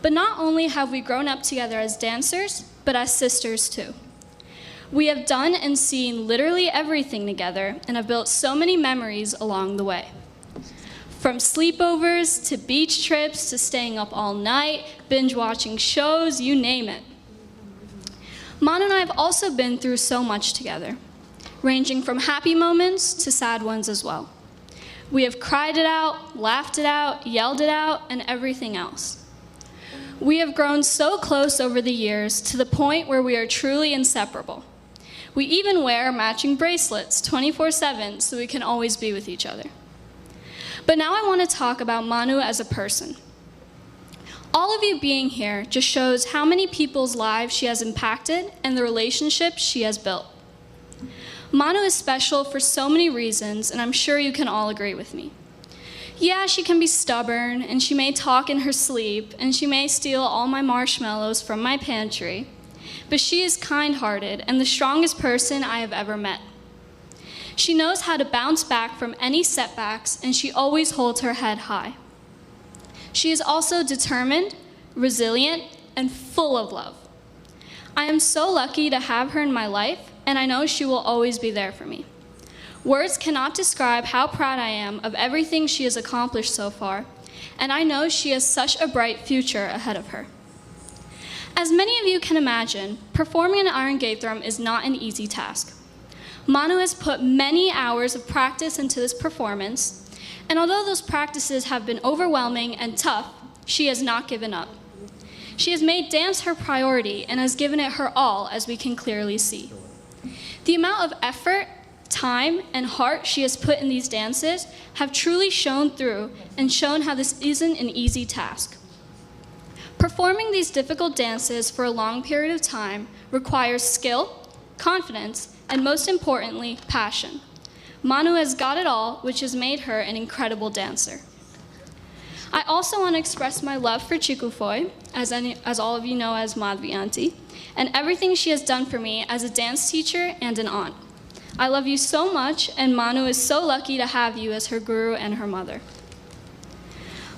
But not only have we grown up together as dancers, but as sisters too. We have done and seen literally everything together and have built so many memories along the way. From sleepovers to beach trips to staying up all night, binge watching shows, you name it. Manu and I have also been through so much together, ranging from happy moments to sad ones as well. We have cried it out, laughed it out, yelled it out, and everything else. We have grown so close over the years to the point where we are truly inseparable. We even wear matching bracelets 24/7 so we can always be with each other. But now I want to talk about Manu as a person. All of you being here just shows how many people's lives she has impacted and the relationships she has built. Manu is special for so many reasons, and I'm sure you can all agree with me. Yeah, she can be stubborn, and she may talk in her sleep, and she may steal all my marshmallows from my pantry, but she is kind-hearted and the strongest person I have ever met. She knows how to bounce back from any setbacks, and she always holds her head high. She is also determined, resilient, and full of love. I am so lucky to have her in my life, and I know she will always be there for me. Words cannot describe how proud I am of everything she has accomplished so far, and I know she has such a bright future ahead of her. As many of you can imagine, performing in Arangetram is not an easy task. Manu has put many hours of practice into this performance, and although those practices have been overwhelming and tough, she has not given up. She has made dance her priority and has given it her all, as we can clearly see. The amount of effort, time, and heart she has put in these dances have truly shown through and shown how this isn't an easy task. Performing these difficult dances for a long period of time requires skill, confidence, and most importantly, passion. Manu has got it all, which has made her an incredible dancer. I also want to express my love for Chikufoy, as all of you know as Madhavi Auntie, and everything she has done for me as a dance teacher and an aunt. I love you so much, and Manu is so lucky to have you as her guru and her mother.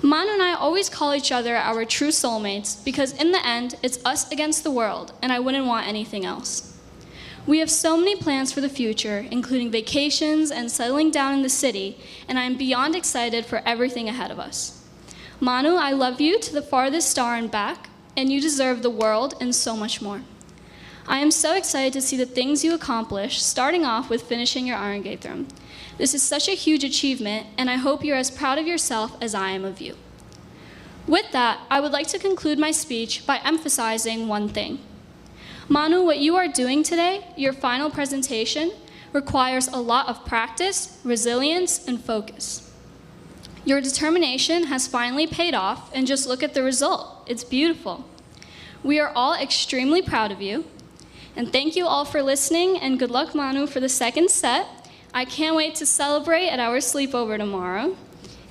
Manu and I always call each other our true soulmates because in the end, it's us against the world, and I wouldn't want anything else. We have so many plans for the future, including vacations and settling down in the city, and I am beyond excited for everything ahead of us. Manu, I love you to the farthest star and back, and you deserve the world and so much more. I am so excited to see the things you accomplish, starting off with finishing your Arangetram. This is such a huge achievement, and I hope you're as proud of yourself as I am of you. With that, I would like to conclude my speech by emphasizing one thing. Manu, what you are doing today, your final presentation, requires a lot of practice, resilience, and focus. Your determination has finally paid off, and just look at the result. It's beautiful. We are all extremely proud of you. And thank you all for listening, and good luck, Manu, for the second set. I can't wait to celebrate at our sleepover tomorrow.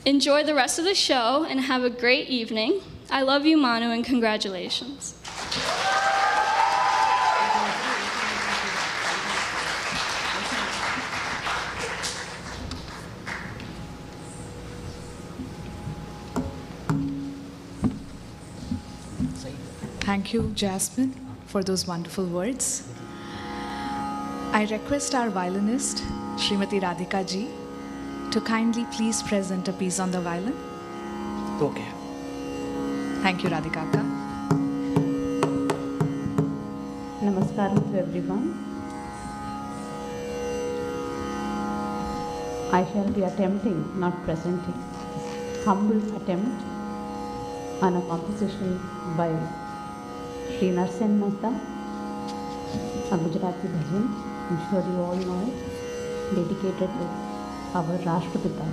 Enjoy the rest of the show, and have a great evening. I love you, Manu, and congratulations. Thank you, Jasmine, for those wonderful words. I request our violinist, Srimati Radhika ji, to kindly please present a piece on the violin. Okay. Thank you, Radhika Akka. Namaskaram to everyone. I shall be attempting, not presenting, humble attempt on a composition by Sri Mansi Mehta, a Gujarati bhajan. I'm sure you all know it, dedicated to our Rashtrapita.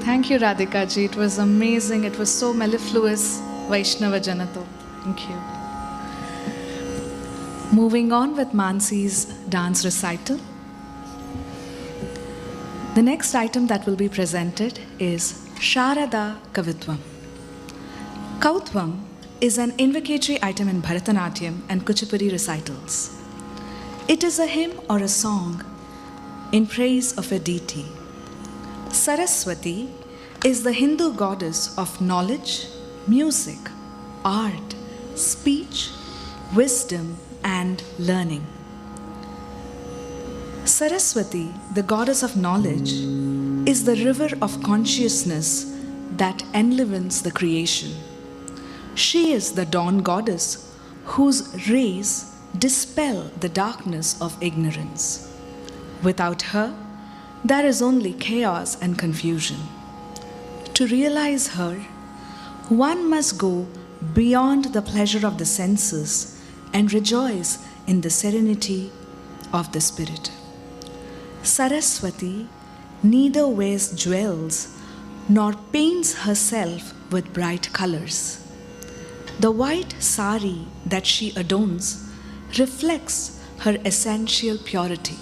Thank you, Radhika ji. It was amazing. It was so mellifluous. Vaishnava Janato. Thank you. Moving on with Mansi's dance recital. The next item that will be presented is Sharada Kavitvam. Kautvam is an invocatory item in Bharatanatyam and Kuchipudi recitals. It is a hymn or a song in praise of a deity. Saraswati is the Hindu goddess of knowledge, music, art, speech, wisdom, and learning. Saraswati, the goddess of knowledge, is the river of consciousness that enlivens the creation. She is the dawn goddess whose rays dispel the darkness of ignorance. Without her, there is only chaos and confusion. To realize her, one must go beyond the pleasure of the senses and rejoice in the serenity of the spirit. Saraswati neither wears jewels nor paints herself with bright colors. The white sari that she adorns reflects her essential purity,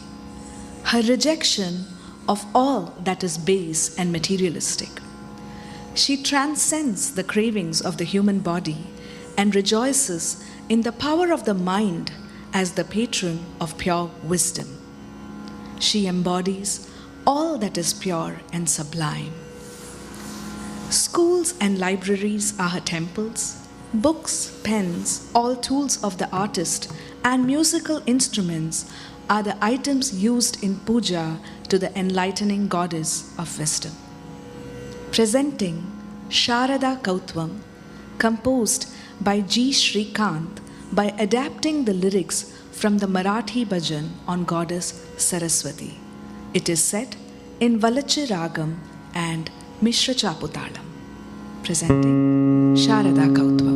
her rejection of all that is base and materialistic. She transcends the cravings of the human body and rejoices in the power of the mind as the patron of pure wisdom. She embodies all that is pure and sublime. Schools and libraries are her temples. Books, pens, all tools of the artist, and musical instruments are the items used in puja to the enlightening goddess of wisdom. Presenting Sharada Kautvam, composed by G. Shrikant by adapting the lyrics from the Marathi bhajan on goddess Saraswati. It is set in Valachi Ragam and Mishra Chaputalam. Presenting Sharada Kautvam.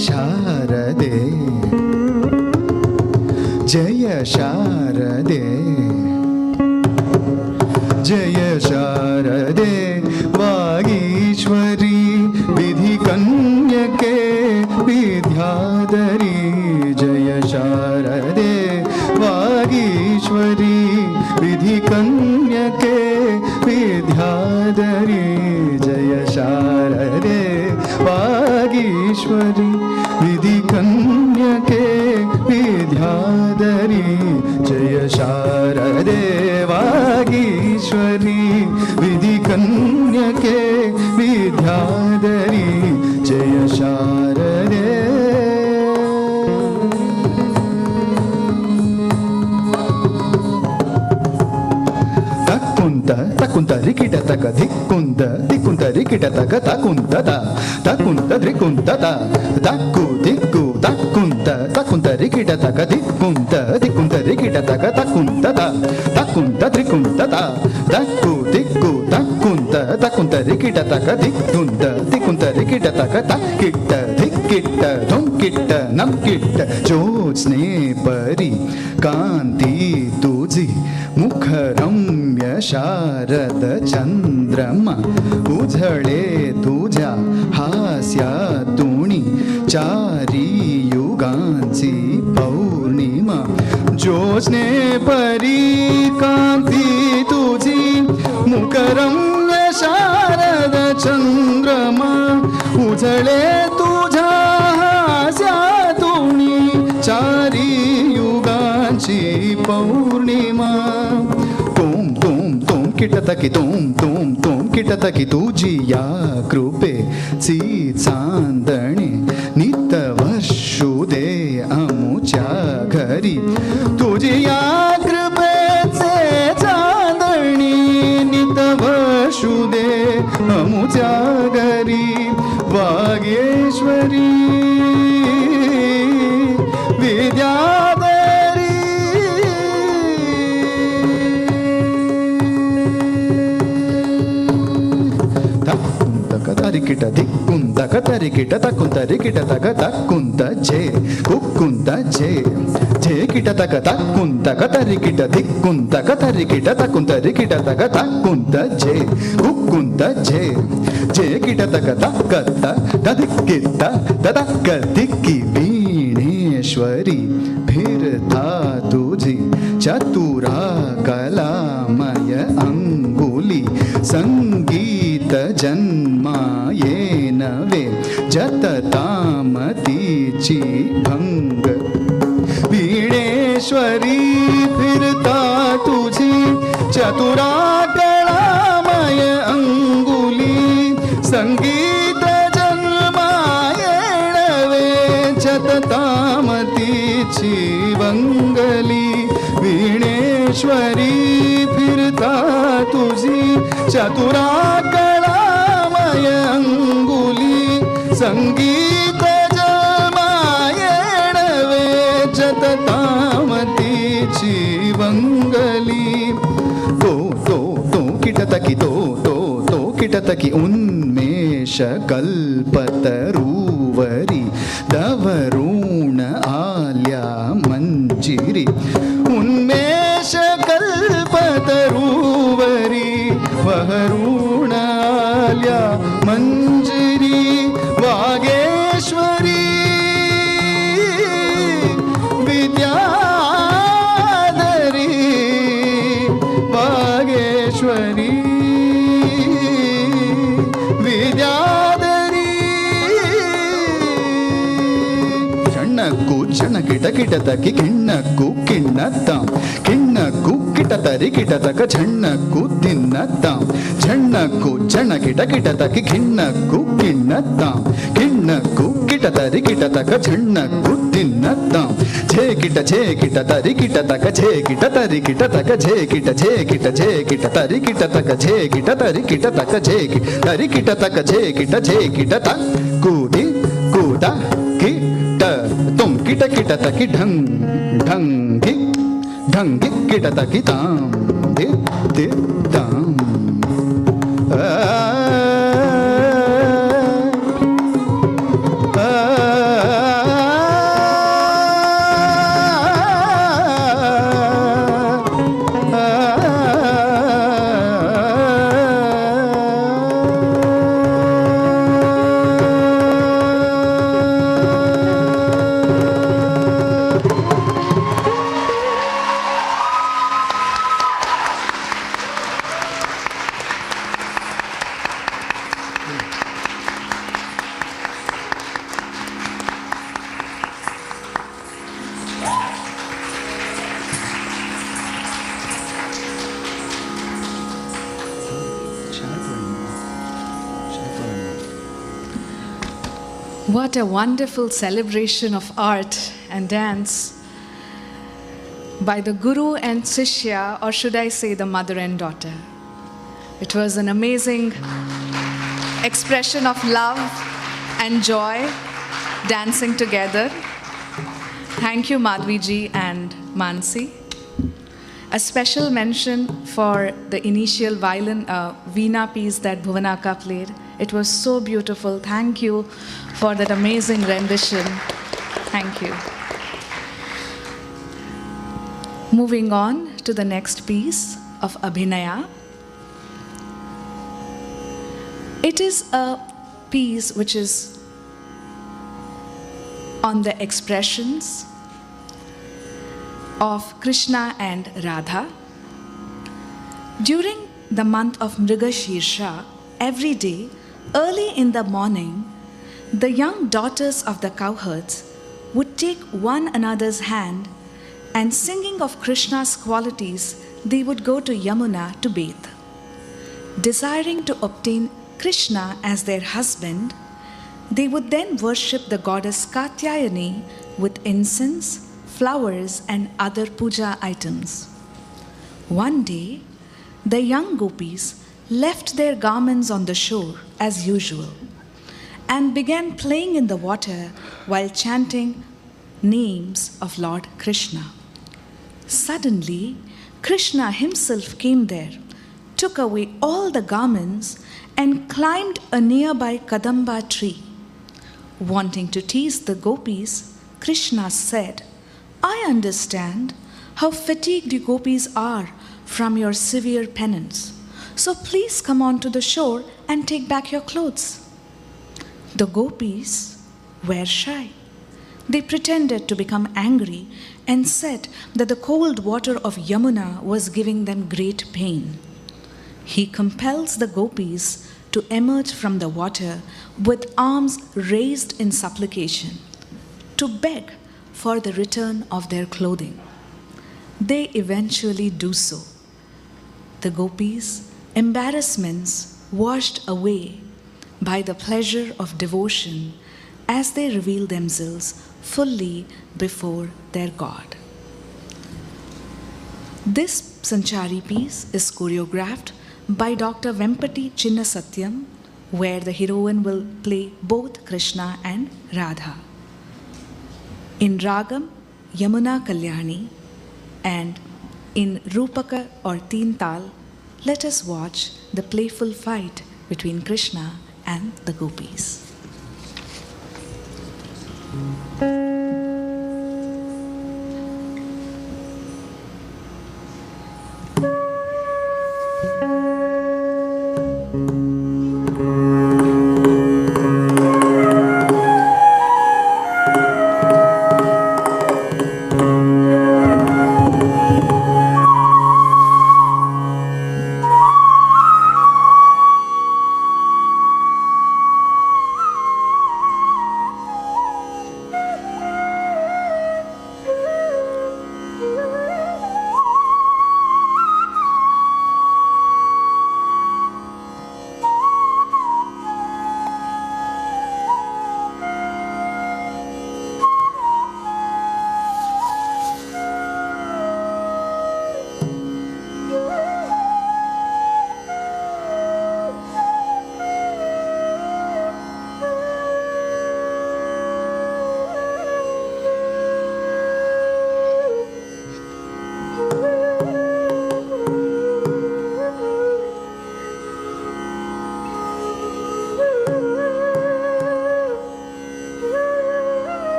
शारदे जय शारदे जय शारदे वागीश्वरी विधि कन्यके विद्याधरी जय शारदे वागीश्वरी विधि कन्यके विद्याधरी जय शारदे वागीश्वरी विद्याधरी जय शारदे वागीश्वरी विधिकन्यके विद्याधरी जय शारदे तकुंत रिकिट तक धिक्कुंत दिक्कुंत रिकिट तक तकुंत तकुंत ध्रिकुंत तक्कु दिक्कु तकुंत तकुंत रिकिट तक दिक्कुंत दिक्कुंत रिकिट तक तकुंत तकुंत ध्रिकुंत तक्कु दिक्कु तकुंत तकुंत रिकिट तक दिक्कुंत दिक्कुंत रिकिट तक तक्किट्ट धिक्किट्ट धुंकिट्ट नक्किट्ट ज्योत्स्ने परी कांती तुझी मुखरम्य शारद चंद्रमा उझळे तुझ्या हास्यातुणी चारी युगांची पौर्णिमा ज्योत्स्ने परी कांती तुझी मुखरम्य शारद चंद्रमा उझळे तुझ्या हास्यातुणी चारी युगांची पौर्णिमा किटतकी तोम किटतकी तुझी या कृपेची चांदणे नित वर्षू दे अमुच्या घरी तुझी या कृपेचे चांदणी नित वर्षू दे अमुच्या घरी वागेश्वरी विद्याधरी तरिकिट दिक्कुंत कतरिकिट तकुंत रिकिट तक तकुंत जे कुक्कुंत जे जे किट तक तकुंत कतरिकिट दिक्कुंत कतरिकिट तकुंत रिकिट तक तकुंत जे कुक्कुंत जे जे किट तक तक्कत तदिक्किट तदक्क दिक्कि वीणेश्वरी फिरता तुझी चतुरा कलामय अंगुली संगीत जन्माये नवे जततामतीची भंग वीणेश्वरी फिरता तुझी चतुरा कलामय अंगुली संगीत जन्माये नवे जततामतीची भंगली वीणेश्वरी फिरता तुझी चतुरा कलामय अंगुली संगीत जन्माये नवे जततामतीची वंगली तो किटतकी तो किटतकी उन्मेष कल्पतरुवरी दवरुण आल्या मंजिरी उन्मेष कल्पतरुवरी वहरुण आल्या मंजिरी वागेश्वरी विद्याधरी वागेश्वरी विद्याधरी चण्णक्कु चण किट किटतकी किण्णक्कु किण्णत्तां किण्णक्कु किटतरि किटतक झण्णक्कु तिन्नत्तां झण्णक्कु चण किट किटतकी किण्णक्कु किण्णत्तां किण्णक्कु किटतरि किटतक झण्णक्कु तिन्नत्तां झे किट तरि किटतक झे किटतरि किटतक झे किट तरि किटतक झे किटतरि किटतक झे तरि किटतक झे किट तक्कुदि कुदा किट तुम किट किटतकी ढंग ढंगी ढंगी किटतकी ताम दे ताम What a wonderful celebration of art and dance by the Guru and Shishya, or should I say the mother and daughter. It was an amazing expression of love and joy dancing together. Thank you, Madhavi ji and Mansi. A special mention for the initial violin veena piece that Bhuvanaka played. It was so beautiful. Thank you for that amazing rendition. Thank you. Moving on to the next piece of Abhinaya. It is a piece which is on the expressions of Krishna and Radha. During the month of Mrigashirsha, every day, early in the morning, the young daughters of the cowherds would take one another's hand, and singing of Krishna's qualities, they would go to Yamuna to bathe. Desiring to obtain Krishna as their husband, they would then worship the goddess Katyayani with incense, flowers, and other puja items. One day, the young gopis left their garments on the shore as usual and began playing in the water while chanting names of Lord Krishna. Suddenly, Krishna himself came there, took away all the garments, and climbed a nearby Kadamba tree. Wanting to tease the gopis, Krishna said, "I understand how fatigued you gopis are from your severe penance. So please come on to the shore and take back your clothes." The gopis were shy. They pretended to become angry and said that the cold water of Yamuna was giving them great pain. He compels the gopis to emerge from the water with arms raised in supplication, to beg for the return of their clothing. They eventually do so. The gopis' embarrassments washed away by the pleasure of devotion as they reveal themselves fully before their God. This Sanchari piece is choreographed by Dr. Vempati Chinnasatyam, where the heroine will play both Krishna and Radha. In Ragam, Yamuna Kalyani, and in Rupaka or Teen Taal, let us watch the playful fight between Krishna and the gopis.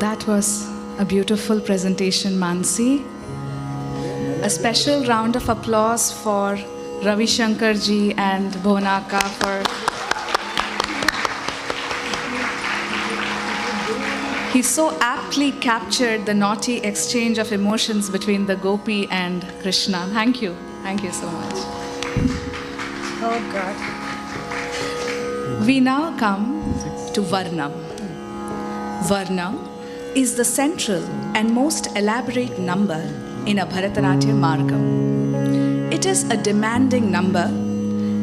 That was a beautiful presentation, Mansi. A special round of applause for Ravi Shankar ji and Bhonaka for he so aptly captured the naughty exchange of emotions between the Gopi and Krishna. Thank you. Thank you so much. Oh God. We now come to Varnam. Varnam is the central and most elaborate number in a Bharatanatyam margam. It is a demanding number,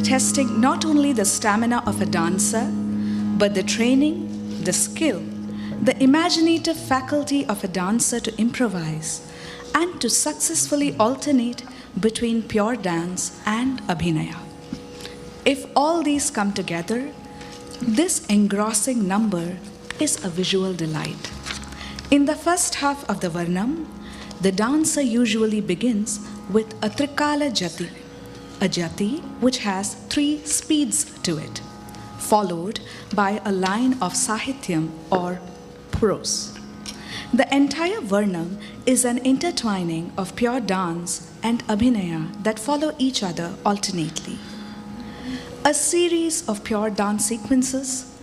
testing not only the stamina of a dancer, but the training, the skill, the imaginative faculty of a dancer to improvise and to successfully alternate between pure dance and abhinaya. If all these come together, this engrossing number is a visual delight. In the first half of the Varnam, the dancer usually begins with a Trikala Jati, a Jati which has 3 speeds to it, followed by a line of Sahityam or prose. The entire Varnam is an intertwining of pure dance and abhinaya that follow each other alternately. A series of pure dance sequences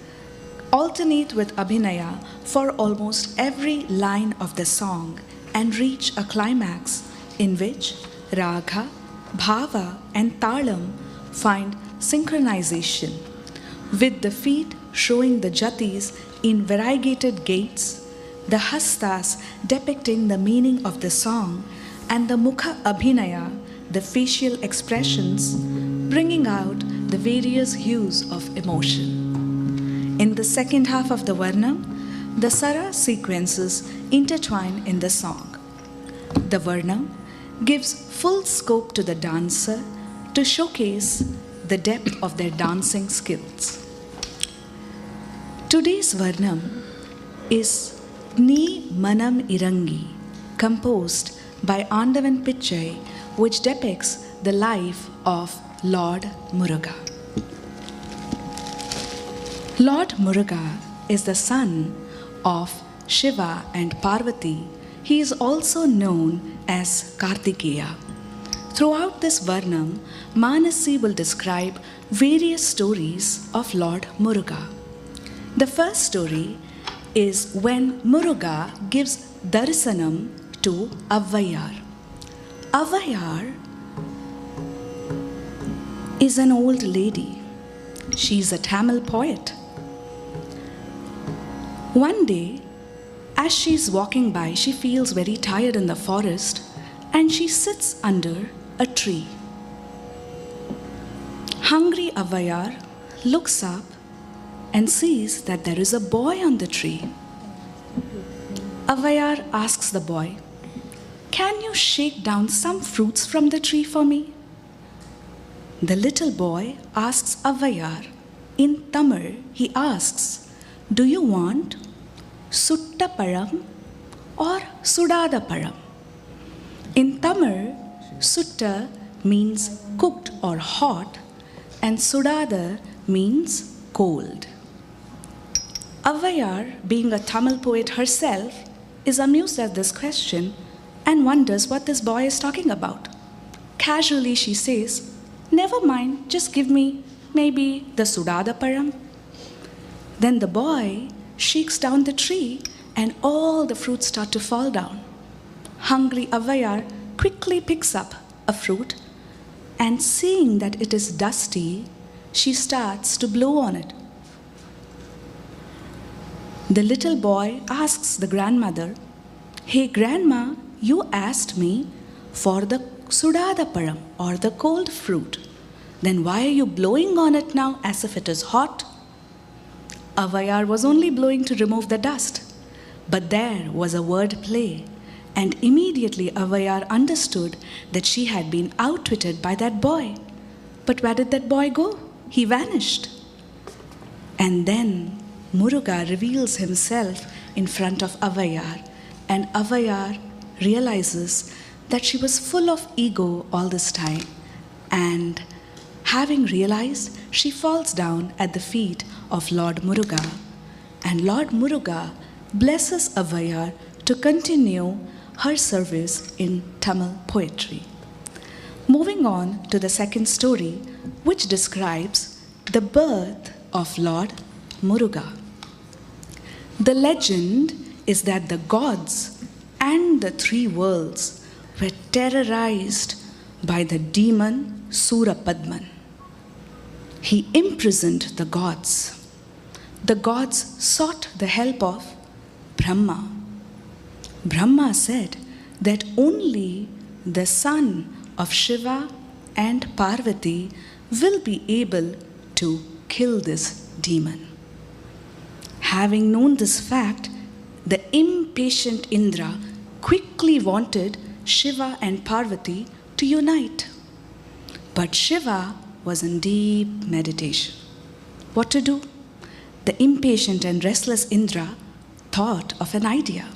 alternate with abhinaya for almost every line of the song and reach a climax in which Raga, Bhava and Talam find synchronization, with the feet showing the jatis in variegated gaits, the hastas depicting the meaning of the song, and the mukha abhinaya, the facial expressions, bringing out the various hues of emotion. In the second half of the Varnam, the Sara sequences intertwine in the song. The Varnam gives full scope to the dancer to showcase the depth of their dancing skills. Today's Varnam is Ni Manam Irangi, composed by Andavan Pichai, which depicts the life of Lord Muruga. Lord Muruga is the son of Shiva and Parvati. He is also known as Kartikeya. Throughout this Varnam, Manasi will describe various stories of Lord Muruga. The first story is when Muruga gives Darsanam to Avvayar. Avvayar is an old lady. She is a Tamil poet. One day, as she is walking by, she feels very tired in the forest and she sits under a tree. Hungry Avvayar looks up and sees that there is a boy on the tree. Avvayar asks the boy, "Can you shake down some fruits from the tree for me?" The little boy asks Avvayar. In Tamil, he asks, "Do you want Sutta Param or Sudada Param?" In Tamil, Sutta means cooked or hot and Sudada means cold. Avvayar, being a Tamil poet herself, is amused at this question and wonders what this boy is talking about. Casually she says, "Never mind, just give me maybe the Sudada Param." Then the boy shakes down the tree and all the fruits start to fall down. Hungry Avvayar quickly picks up a fruit and seeing that it is dusty, she starts to blow on it. The little boy asks the grandmother, "Hey grandma, you asked me for the Sudada Param or the cold fruit. Then why are you blowing on it now as if it is hot?" Avvayar was only blowing to remove the dust. But there was a word play, and immediately Avvayar understood that she had been outwitted by that boy. But where did that boy go? He vanished. And then Muruga reveals himself in front of Avvayar, and Avvayar realizes that she was full of ego all this time. And having realized, she falls down at the feet of Lord Muruga. And Lord Muruga blesses Avvayar to continue her service in Tamil poetry. Moving on to the second story, which describes the birth of Lord Muruga. The legend is that the gods and the 3 worlds were terrorized by the demon Surapadman. He imprisoned the gods. The gods sought the help of Brahma. Brahma said that only the son of Shiva and Parvati will be able to kill this demon. Having known this fact, the impatient Indra quickly wanted Shiva and Parvati to unite. But Shiva was in deep meditation. What to do? The impatient and restless Indra thought of an idea.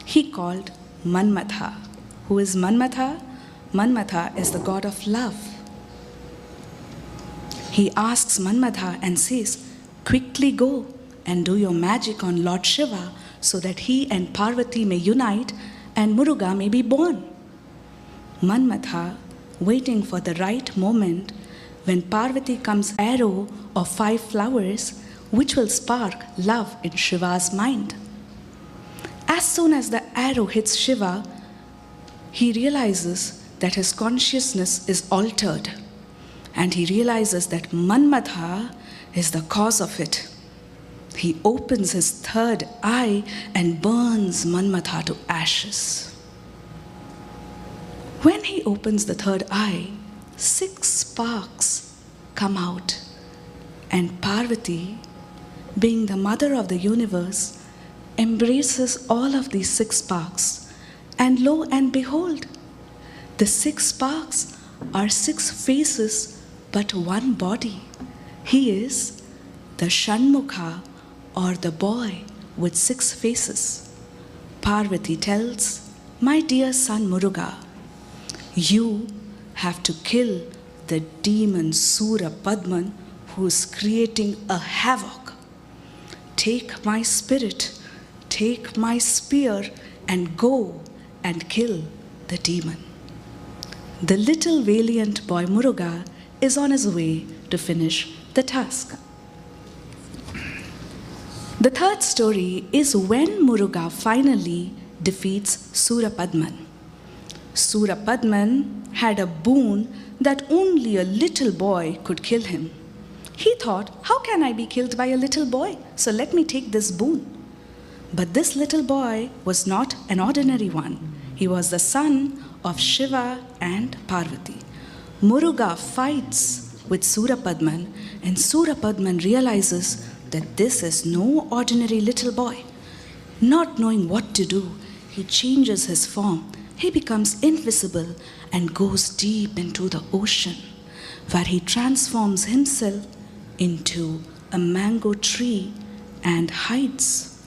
He called Manmatha. Who is Manmatha? Manmatha is the god of love. He asks Manmatha and says, quickly go and do your magic on Lord Shiva so that he and Parvati may unite and Muruga may be born. Manmatha, waiting for the right moment when Parvati comes arrow of 5 flowers, which will spark love in Shiva's mind. As soon as the arrow hits Shiva, he realizes that his consciousness is altered, and he realizes that Manmatha is the cause of it. He opens his third eye and burns Manmatha to ashes. When he opens the third eye, 6 sparks come out, and Parvati, being the mother of the universe, embraces all of these 6 sparks. And lo and behold, the 6 sparks are 6 faces but one body. He is the Shanmukha, or the boy with 6 faces. Parvati tells, my dear son Muruga, you have to kill the demon Sura Padman who is creating a havoc. Take my spirit, take my spear, and go and kill the demon. The little valiant boy Muruga is on his way to finish the task. The third story is when Muruga finally defeats Sura Padman. Sura Padman had a boon that only a little boy could kill him. He thought, how can I be killed by a little boy? So let me take this boon. But this little boy was not an ordinary one. He was the son of Shiva and Parvati. Muruga fights with Sura Padman, and Sura Padman realizes that this is no ordinary little boy. Not knowing what to do, he changes his form. He becomes invisible and goes deep into the ocean, where he transforms himself into a mango tree and hides.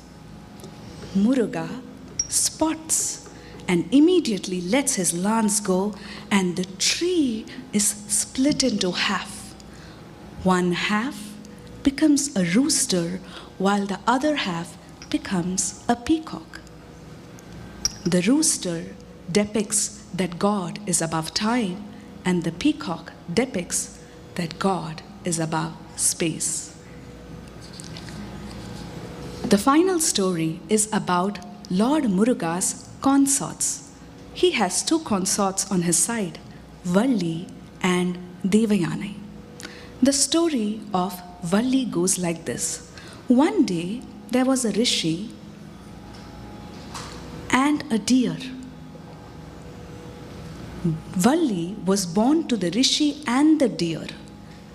Muruga spots and immediately lets his lance go, and the tree is split into half. One half becomes a rooster, while the other half becomes a peacock. The rooster depicts that God is above time, and the peacock depicts that God is above space. The final story is about Lord Muruga's consorts. He has 2 consorts on his side, Valli and Devayani. The story of Valli goes like this. One day there was a rishi and a deer. Valli was born to the rishi and the deer.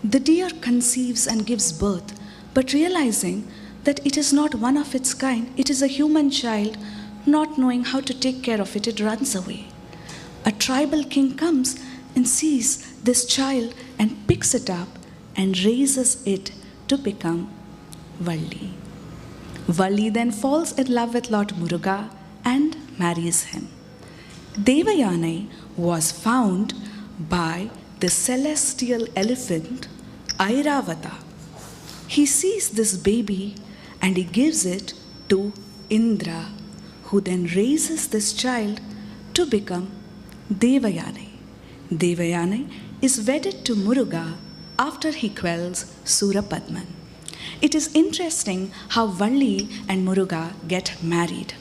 The deer conceives and gives birth, but realizing that it is not one of its kind, it is a human child, not knowing how to take care of it, it runs away. A tribal king comes and sees this child and picks it up and raises it to become Valli. Valli then falls in love with Lord Muruga and marries him. Devayani was found by the celestial elephant Airavata. He sees this baby and he gives it to Indra, who then raises this child to become Devayani. Devayani is wedded to Muruga after he quells Sura Padman. It is interesting how Valli and Muruga get married.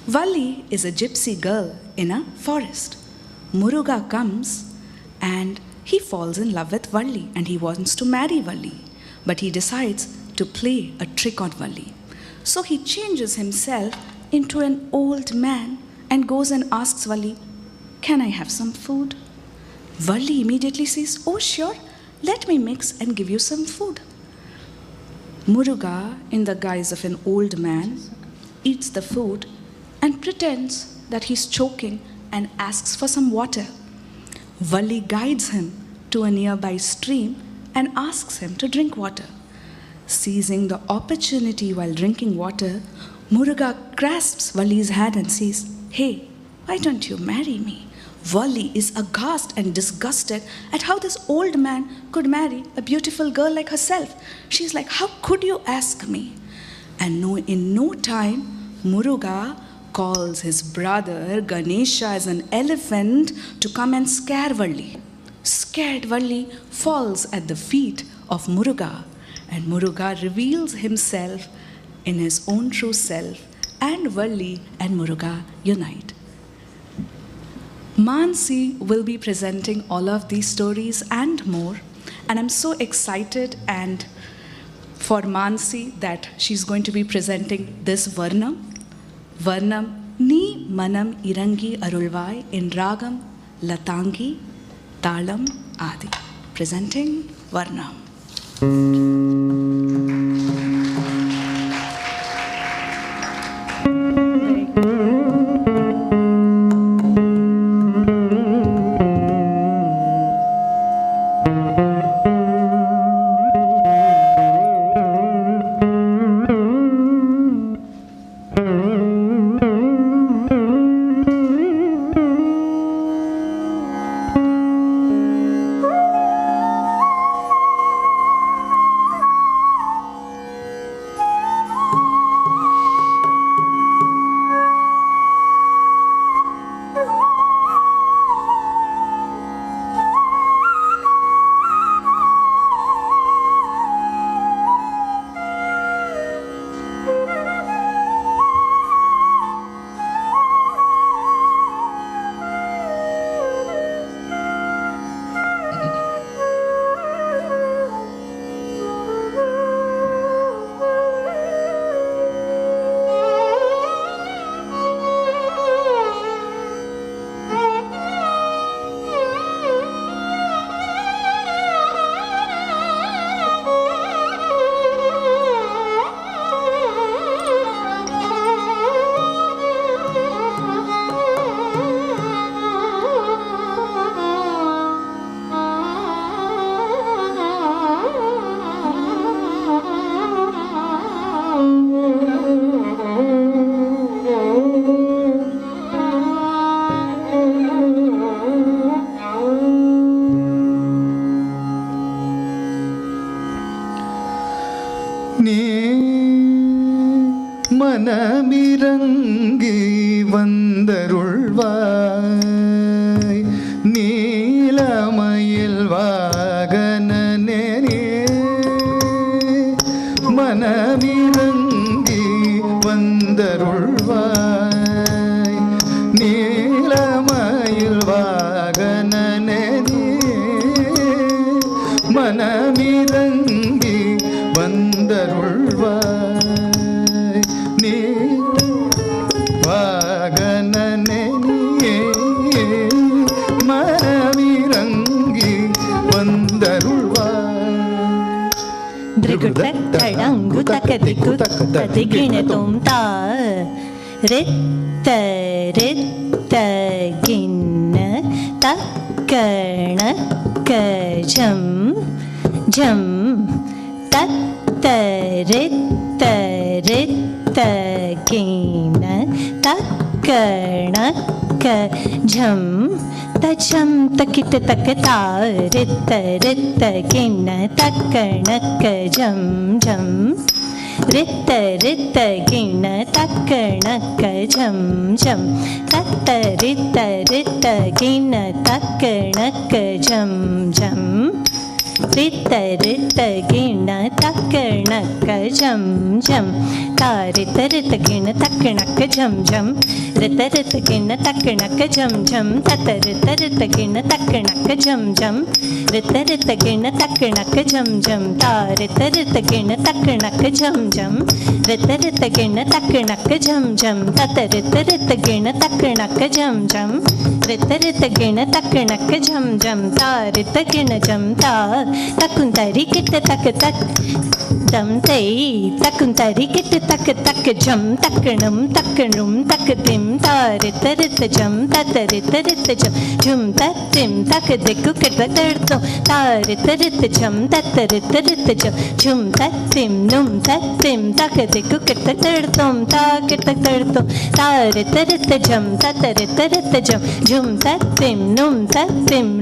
Valli is a gypsy girl in a forest. Muruga comes and he falls in love with Valli and he wants to marry Valli, but he decides to play a trick on Valli. So he changes himself into an old man and goes and asks Valli, "Can I have some food?" Valli immediately says, "Oh, sure, let me mix and give you some food." Muruga, in the guise of an old man, eats the food and pretends that he's choking and asks for some water. Valli guides him to a nearby stream and asks him to drink water. Seizing the opportunity while drinking water, Muruga grasps Valli's hand and says, "Hey, why don't you marry me?" Valli is aghast and disgusted at how this old man could marry a beautiful girl like herself. She's like, "How could you ask me?" And in no time, Muruga calls his brother Ganesha as an elephant to come and scare Valli. Scared Valli falls at the feet of Muruga, and Muruga reveals himself in his own true self, and Valli and Muruga unite. Mansi will be presenting all of these stories and more, and I'm so excited and for Mansi that she's going to be presenting this Varnam. Varnam Ni Manam Irangi Arulvai in Ragam Latangi Talam Adi. Presenting Varnam. மனமிரங்கி வந்தருள்வாய் நீலமயில் வாகனனே மனமிரங்கி வந்தருள்வாய் நீலமயில் வாகனனே மனமிரங்கி வந்தருள்வாய் வாகனனே மனமிரங்கி வந்தருள்வாய் Drigutakkadangu takadiku tadiginetum ta ritta ritta ginna takkanakka jam jam tatta ritta ritta ginna takkanakka jam Tacham takita takata ritta ritta kinna takkanakka jam jam ritta ritta kinna takkanakka jam jam tatta ritta ritta kinna takkanakka jam jam ரித்த ரித்த கிண தக்கணக்க ஜம் ஜம் தாரித்த ரித்த கிண தக்கணக்க ஜம் ஜம் ரித்த ரித்த கிண தக்கணக்க ஜம் ஜம் தத்த ரித்த ரித்த கிண தக்கணக்க ஜம் ஜம் ரித்த ரித்த கிண தக்கணக்க ஜம் ஜம் தாரித்த ரித்த கிண தக்கணக்க ஜம் ஜம் ரித்த ரித்த கிண தக்கணக்க ஜம் ஜம் தத்த ரித்த ரித்த கிண தக்கணக்க ஜம் ஜம் ரித்த ரித்த கிண தக்கணக்க ஜம் ஜம் தாரித்த கிண ஜம் தா தக்குந்தரி கிட்ட தக்கு தக் தம் தை தக்குந்தரி கிட்ட தக்கு தக்கு ஜம் தக்கணும் தக்கணும் தக்கு திம் தாரித்த ரித்த ஜம் தத்த ரித்த ரித்த ஜம் ஜும் தத்திம் தக்கு திக்கு கிட்ட தடுத்தோம் தாரித்த ரித்த ஜம் தத்த ரித்த ரித்த ஜம் ஜும் தத்திம் நும் தத்திம் தக்கு திக்கு கிட்ட தடுத்தோம் தா கிட்ட தடுத்தோம் தாரித்த ரித்த ஜம் தத்த ரித்த ரித்த ஜம் ஜும் தத்திம் நும் தத்திம்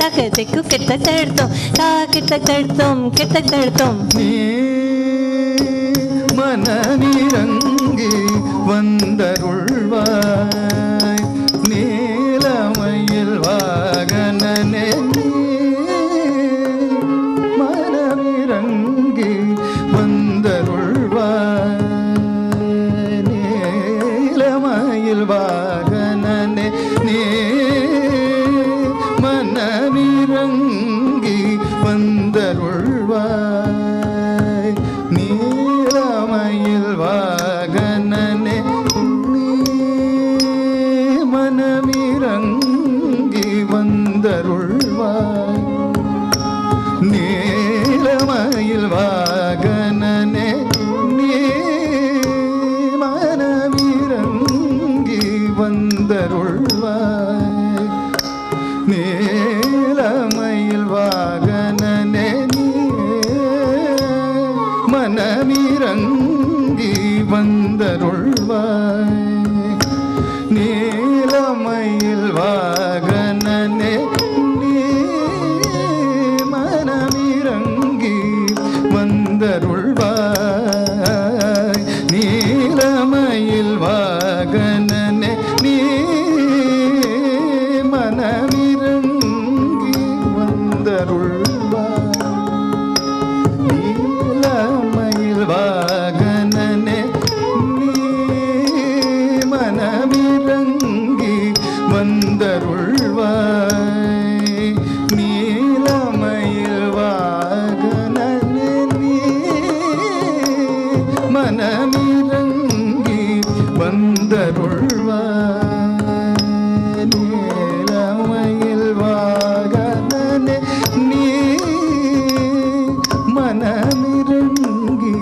தக்கு திக்கு கிட்ட தடுத்தோம் தா கிட்ட தடுத்தோம் கிட்ட தடுத்தோம் நீ மனமிரங்கி வந்தருள்வாய் நீலமயில் வாகனனே மனமிரங்கி வந்தருள்வாய் நீலமயில் வாகனனே நீ மனமிரங்கி வந்தருள்வாய் நீலமயில் வாகனனே நீ மனமிரங்கி வந்தருள்வாய் நீலமயில் வாகனனே நீ மனமிரங்கி வந்தருள்வாய் நீலமயில் வாகனனே நீ மனமிரங்கி வந்தருள்வாய் நீலமயில் வாகனனே நீ மனமிரங்கி வந்தருள்வாய் நீலமயில் வாகனனே நீ மனமிரங்கி வந்தருள்வாய் நீலமயில் வாகனனே நீ மனமிரங்கி வந்தருள்வாய் நீலமயில் வாகனனே நீ மனமிரங்கி வந்தருள்வாய் நீலமயில் வாகனனே நீ மனமிரங்கி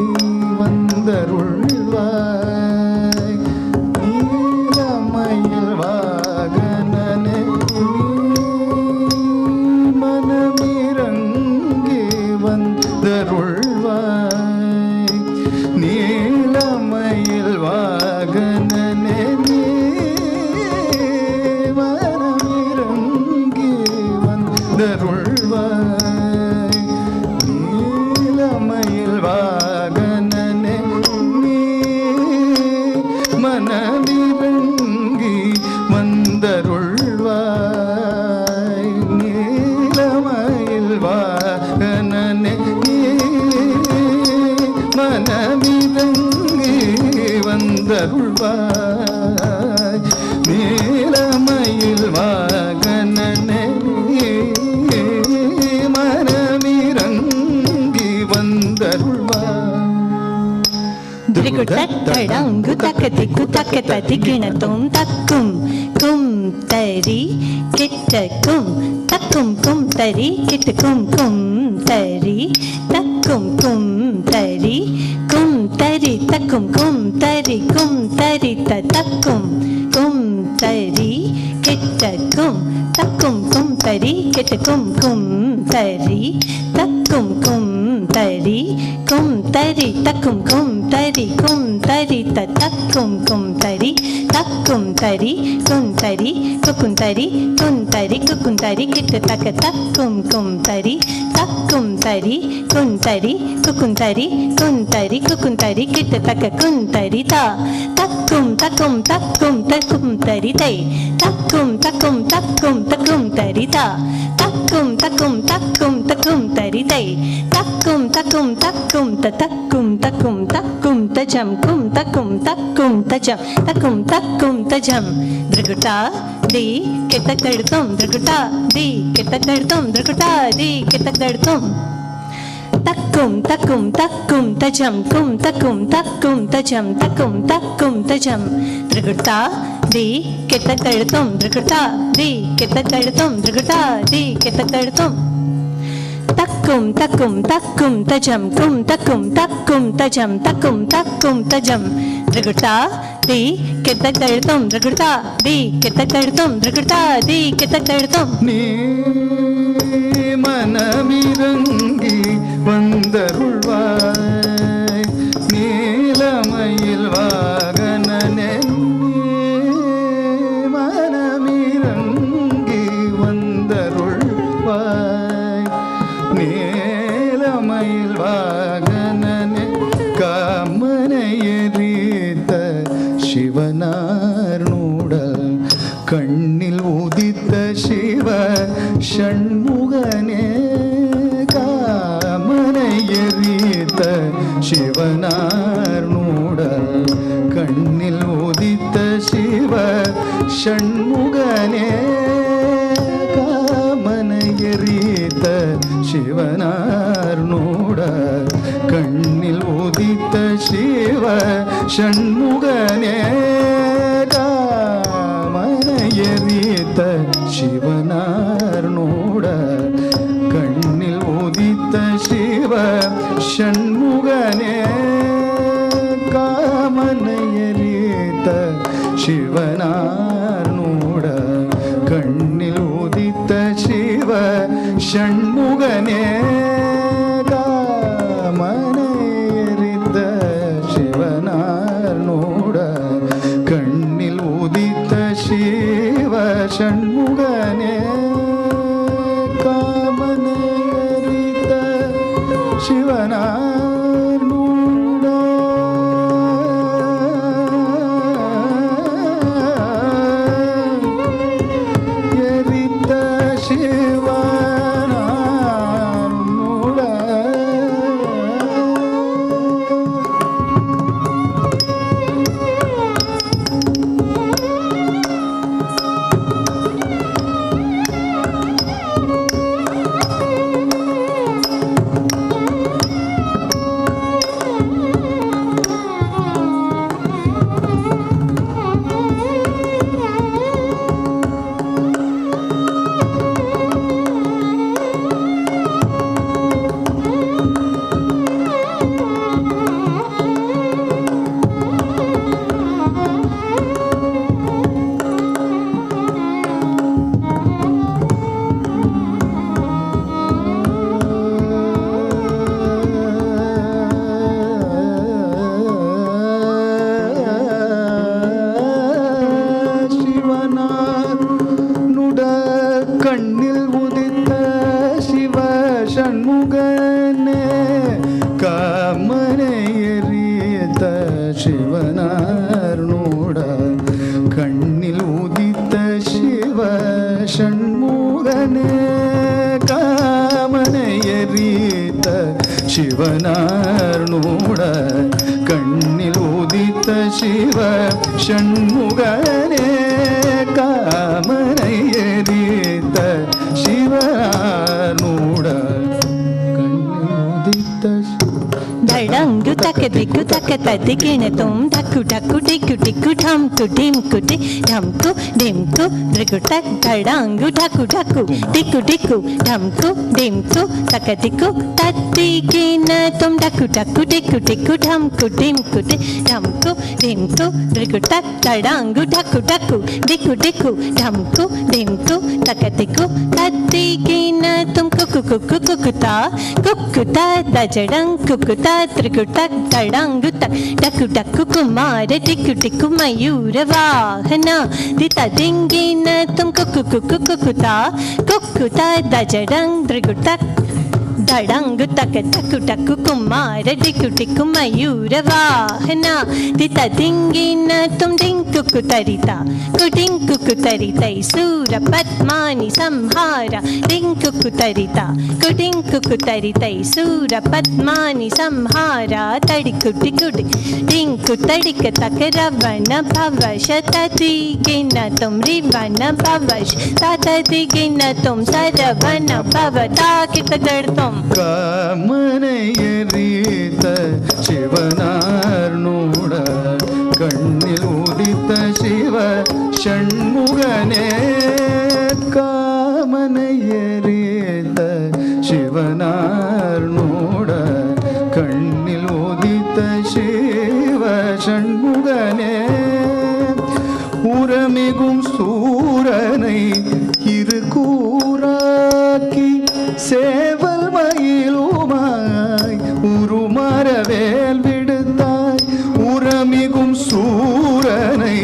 வந்தருள்வாய் நீலமயில் வாகனனே மனமிரங்கி வந்தருள்வாய் நீலமயில் வாகனனே நீ மனமிரங்கி வந்தருள்வாய் நீலமயில் வாகனனே நீ மனமிரங்கி வந்தருள்வாய் நீலமயில் வாகனனே நீ மனமிரங்கி வந்தருள்வாய் நீலமயில் வாகனனே நீ மனமிரங்கி வந்தருள்வாய் திரிகுட்டடங்கு தக்கதிக்கு தக்கதி கிணத்தும் தக்கும் கும் தரி கிட்டக்கும் தக்கும் கும் தரி கிட்டக்கும் கும் தரி தக்கும் கும் தரி தக்கும் கும் தரி தக்கும் கும் தரி கிட்டக்கும் தக்கும் கும் தரி கிட்டக்கும் கும் தரி தக்கும் கும் தரி தக்கும் கும் தரி தக்கும் கும் தரி தக்கும் தரி குக்கும் தரி குக்கும் தரி கிட்ட தக்க தக்கும் கும் தரி தக்கும் தரி குக்கும் தரி குக்கும் தரி கிட்ட தக்க குன் தரி தா தக்கும் தரி தை தக்கும் தரி தா தக்கும் தக்கும் தக்கும் தக்கும் தரிதை தக்கும் தக்கும் தக்கும் தக்கும் தக்கும் தக்கும் தஜம் கும் தக்கும் தக்கும் தஜம் தக்கும் தக்கும் தஜம் திரகுட்டா தி கெட்டக்கெடுத்தும் திரகுட்டா தி கெட்டக்கெடுத்தும் திரகுட்டா தி கெட்டக்கெடுத்தும் தக்கும் தக்கும் தக்கும் தஜம் கும் தக்கும் தக்கும் தஜம் தக்கும் தக்கும் தஜம் திரகுட்டா தி கெட்டக்கெடுத்தும் திரகுட்டா தி கெட்டக்கெடுத்தும் திரகுட்டா தி கெட்டக்கெடுத்தும் தக்கும் தக்கும் தக்கும் தஜம் கும் தக்கும் தக்கும் தஜம் தக்கும் தக்கும் தஜம் திரகுட்டா தி கெட்டக்கெடுத்தும் திரகுட்டா தி கெட்டக்கெடுத்தும் திரகுட்டா தி கெட்டக்கெடுத்தும் நீ மனமிரங்கி வந்தருள்வாய் நீலமயில் வாகனனே மனமிரங்கி வந்தருள்வாய் நீலமயில் வாகனனே காமனை எரித்த சிவனார் நூடல் கண்ணில் உதித்த சிவ ஷண்முகனே காமனை எரித்த சிவனார் நூடல் கண்ணில் உதித்த சிவ ஷண்முகனே காமனை எரித்த சிவனார் நூடல் கண்ணில் உதித்த சிவ ஷண்முகனே எரித்த சிவனார் நோட கண்ணில் உதித்த சிவ ஷண்முகனே காமனை எரித்த சிவனார் நோட கண்ணில் உதித்த சிவ ஷண்முகனே காமனை எரித்த சிவனார் நோட கண்ணில் உதித்த சிவ ஷண்முகனே காமனை எரித்த சிவனார் நூட எரித்த சிவனார் நூட கண்ணில் உதித்த சிவ ஷண்முகனே காமனை எரித்த சிவனார் நோட கண்ணில் உதித்த சிவ ஷண்முகனே காமனை எரித்த சிவனார் நோட கண்ணில் உதித்த சிவ ஷண்முகனே காமனை எரித்த சிவனார் நோட கண்ணில் உதித்த धड़ंगु तक दिक्कु तक तदिकिण तुम धक्कु धक्कु टिक्कु टिक्कु ढमकु ढिमकु ढमकु ढिमकु द्रिकुटक धड़ंगु ढक्कु ढक्कु टिक्कु टिक्कु ढमकु ढिमकु तक दिक्कु तदिकिण तुम धक्कु धक्कु टिक्कु टिक्कु ढमकु ढिमकु ढमकु ढिमकु द्रिकुटक धड़ंगु ढक्कु ढक्कु टिक्कु टिक्कु ढमकु ढिमकु तक दिक्कु तदिकिण तुम कुकु कुकु कुकुता कुकुता दजड़ंग कुकुता त्रिकुटक तड़ंगुतक डकु डकु कुमार टिकु टिकु मयूर वाहन दिता दिंगिन तुम कुकु कुकु कुकुता कुकुता दजड़ंग त्रिकुटक தடங்கு தக்க டக்கு டக்கு குமார டிக்கு டிக்கு மயூர வாகனா தித திங்கின தும் டிங்குக்கு தரிதா குடிங்குக்கு தரிதை சூர பத்மானி சம்ஹார டிங்குக்கு தரிதா குடிங்குக்கு தரிதை சூர பத்மானி சம்ஹார தடிக்குட்டி குடி டிங்கு தடிக்க தக்க ரவண பவஷ ததிகின தும் ரிவண பவஷ ததிகின தும் சரவண பவதா கிட்ட தடுத்தோம் காமனை எரித்த சிவனார்நூட கண்ணில் உதித்த சிவ ஷண்முகனே காமனை எரித்த சிவனார்நூட கண்ணில் உதித்த சிவ ஷண்முகனே உரமிகும் சூரனை இரு கூறாக்கி சேவல் மயிலுமாய் உருமரவேல் விடுத்தாய் உரமிகும் சூரனை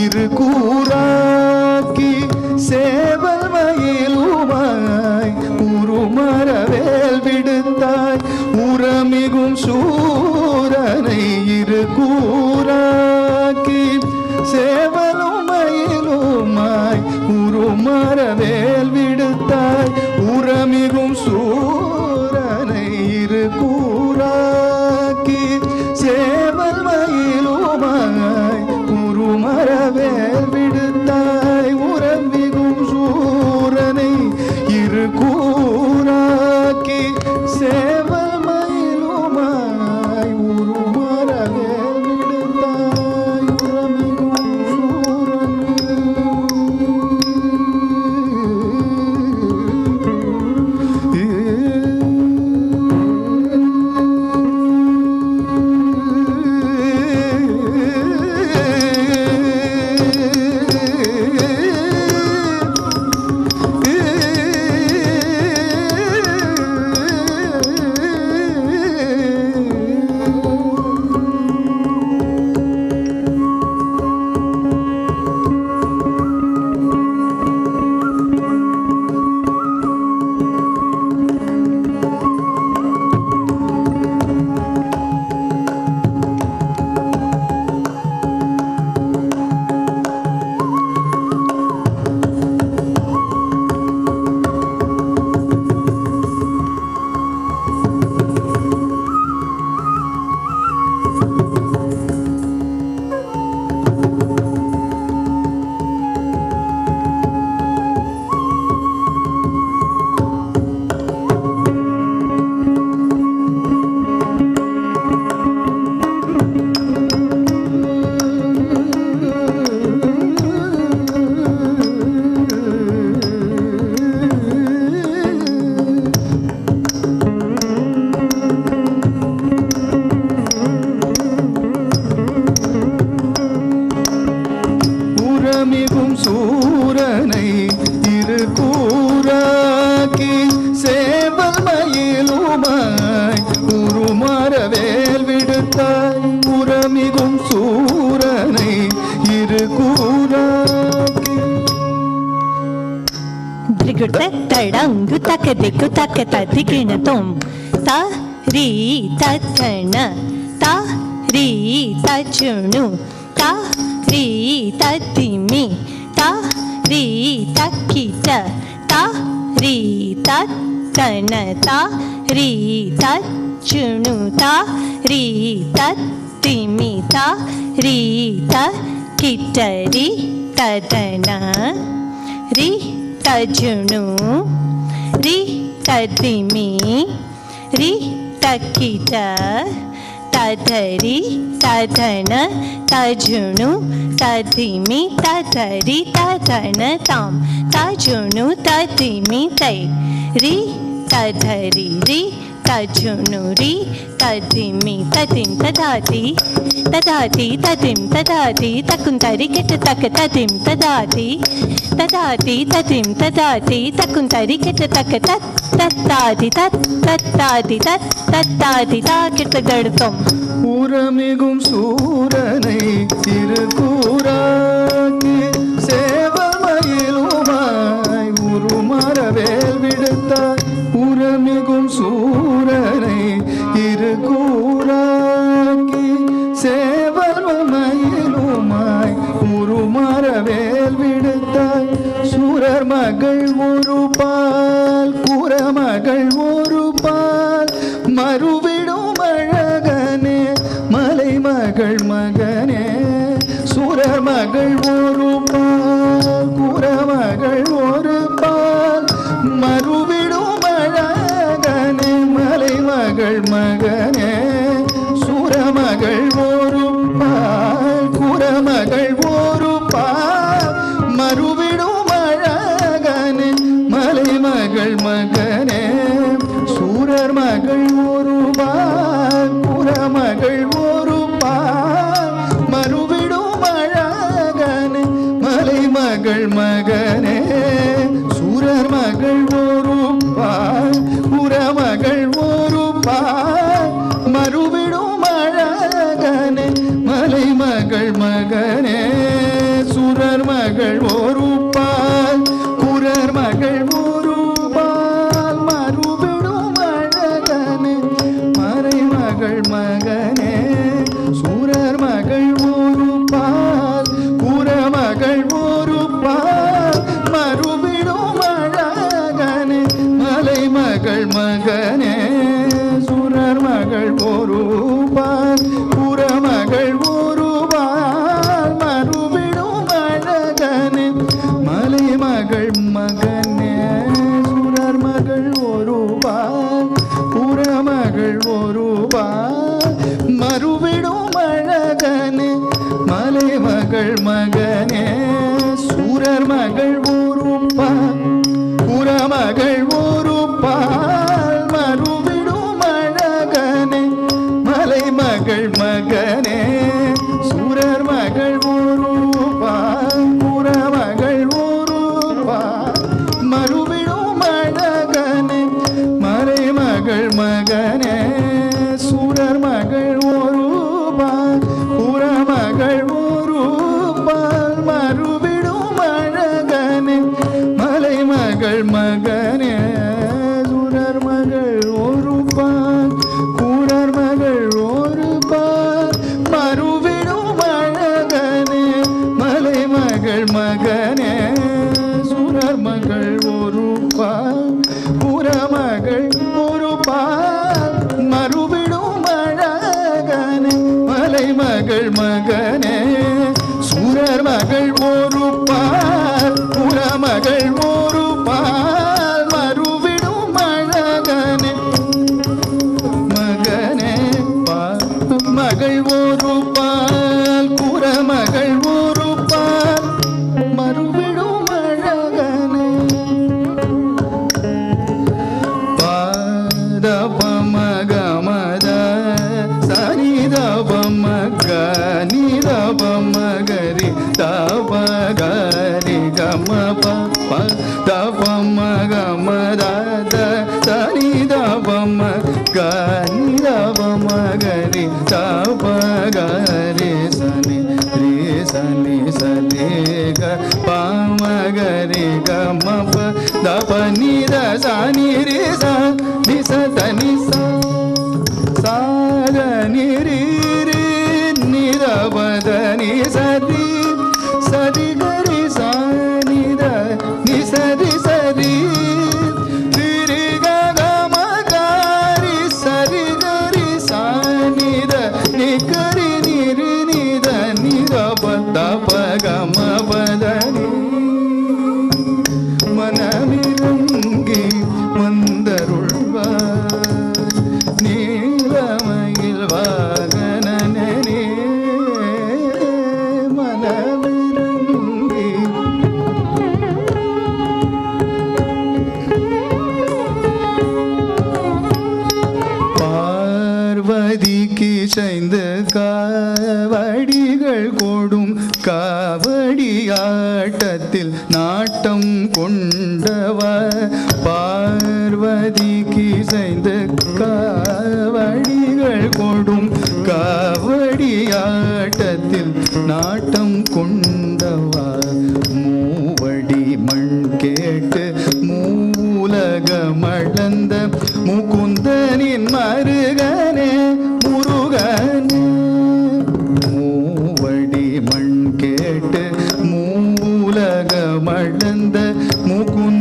இரு கூறாக்கி சேவல் மயிலுமாய் உருமரவேல் விடுத்தாய் உரமிகும் சூரனை இரு கூறாக்கி சேவலும் மயிலுமாய் உருமரவேல் விடுத்தாய் உரமிகும் சூரனை இரு கூறாக்கி சேவல் மயிலுமாய் உருமரவேல் விடுத்தாய் உரமிகும் சூரனை இரு கூறாக்கி சேவல் மயிலுமாய் உருமரவேல் விடுத்தாய் உரமிகும் உரமிகும் சூரனை இரு கூறாக்கி சேவல் மயிலுமாய் உருமரவேல் விடுத்தாய் உரமிகும் சூரனை இரு கூறாக்கி திரிகுட்ட தடங்கு தக்க திக்கு தக்க ததிகின தும் த ரி தத்தன த ரி தச்சுணு த ரி தத்திமி த ரி தக்கிட்ட த ரி தத்தன த ரி தச்சுணு த ரி தத்திமி த ரி தக்கிட்ட ரி ததன ரி தஜுணு ரி ததிமி ரி தக்கிட்ட ததரி ததன தஜுணு ததிமி ததரி ததன தாம் தஜுணு ததிமி தை ரி ததரி ரி தஜுணு ரி ததிமி ததிம் ததாதி ததாதி ததிம் ததாதி தக்குந்தரி கெட்ட தக்க ததிம் ததாதி ததாதி ததிம் ததாதி தக்குந்தரி கெட்ட தக்க தத் தத்தாதி தத் தத்தாதி தத் தத்தாதி தா கெட்ட தடுத்தோம் உரமிகும் சூரனை இரு கூறாக்கி சேவல் மயிலுமாய் உருமரவேல் விடுத்தாய் உரமிகும் சூரனை மகள் ஒரு பால் குறமகள் ஒரு பால் மறுவிடும் அழகனே மலைமகள் மகனே சுரர் மகள் ஒரு பால் குறமகள் ஒரு பால் மறுவிடும் அழகனே மலைமகள் மகனே சுரமகள் ஒரு பால் குறமகள் ஒரு பால் மறுவிடும் அழகனே மலைமகள் மகனே சூரர் மகள் ஒரு பால் குறமகள் ஒரு பால் மறுவிடும் அழகனே மலைமகள் மகனே சூரர் மகள் ஒரு பால் குறமகள் ஒரு பால் மறுவிடும் அழகனே மலைமகள் மகனே சுரர் மகள் ஒரு பால் குரர் மகள் ஒரு பால் மறுவிடும் அழகனே மறைமகள் மகனே சூரர் மகள் ஒரு பால் குறமகள் ஒரு பால் மறுவிடும் அழகனே மலைமகள் மகனே சுரர் மகள் ஒரு பால் குறமகள் ஒரு பால் மறுவிடும் அழகனே மலைமகள் மகனே சுரர் மகள் ஒரு பால் குறமகள் ஒரு பால் மறுவிடும் அழகனே மலைமகள் மகனே சூரர் மகள் ஒரு பால் குறமகள் ஒரு பால் மறுவிடும் அழகனே மலைமகள் மகனே சூரர் மகள் ஒரு பால் குறமகள் ஒரு பால் மறுவிடும் அழகனே மலைமகள் மகனே சூரர் மகள் ஒரு பால் குறமகள் ஒரு பால் மறுவிடும் அழகனே மலைமகள் மகனே சூரர் மகள் ஒரு பால் குரர் மகள் ஒரு பால் மறுவிடும் அழகனே மலைமகள் மகனே சூரர் மகள் ஒரு பால் குறமகள் ஒரு பால் மறுவிடும் அழகனே மலைமகள் மகனே சூரர் மகள் ஒரு பால் குறமகள் ஒரு பால் மறுவிடும் அழகனே மகனே மகள் ஒரு பால் குறமகள் ஒரு பால் மறுவிடும் அழகனே பாதபமகமத சனிதபமகனிதபமகரி தபகரி கமப தபமகமத சனிதபமகனிதபமகரி தபகரி சனி ரே சனி சதே க பமகரி கமப தபனித சனி ரே சனி சதனி சாதனி ரே நிரவதனி சதி சதி கரி சானித நிசரி சரி திரி கமகாரி சரி கரி சானித நிகரி நிரி நித நிரபத பகமபதனி மனமிருங்கி வந்தருள்வார் நீலமயில் வாகனனே மனமிருங்கி பார்வதிக்கு செய்த காவடிகள் கொடும் காவடியாட்டத்தில் நாட்டம் கொண்டவர் பார்வதிக்கு செய்த காவடிகள் கொடும் காவடியாட்டத்தில் நாட்டம் கொண்டவர் மூவடி மண் கேட்டு மூலகமளந்த முகுந்தனின் மருகனே முருகனே மூவடி மண் கேட்டு மூலகமளந்த முகுந்த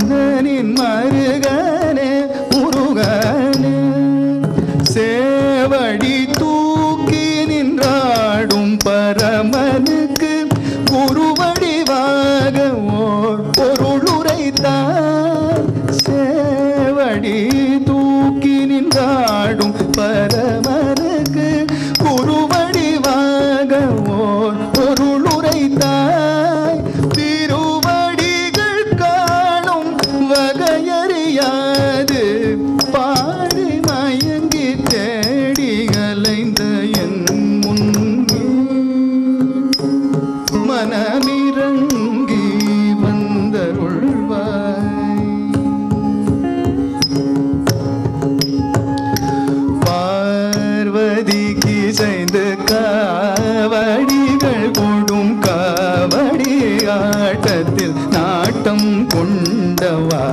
மூலகமளந்தவா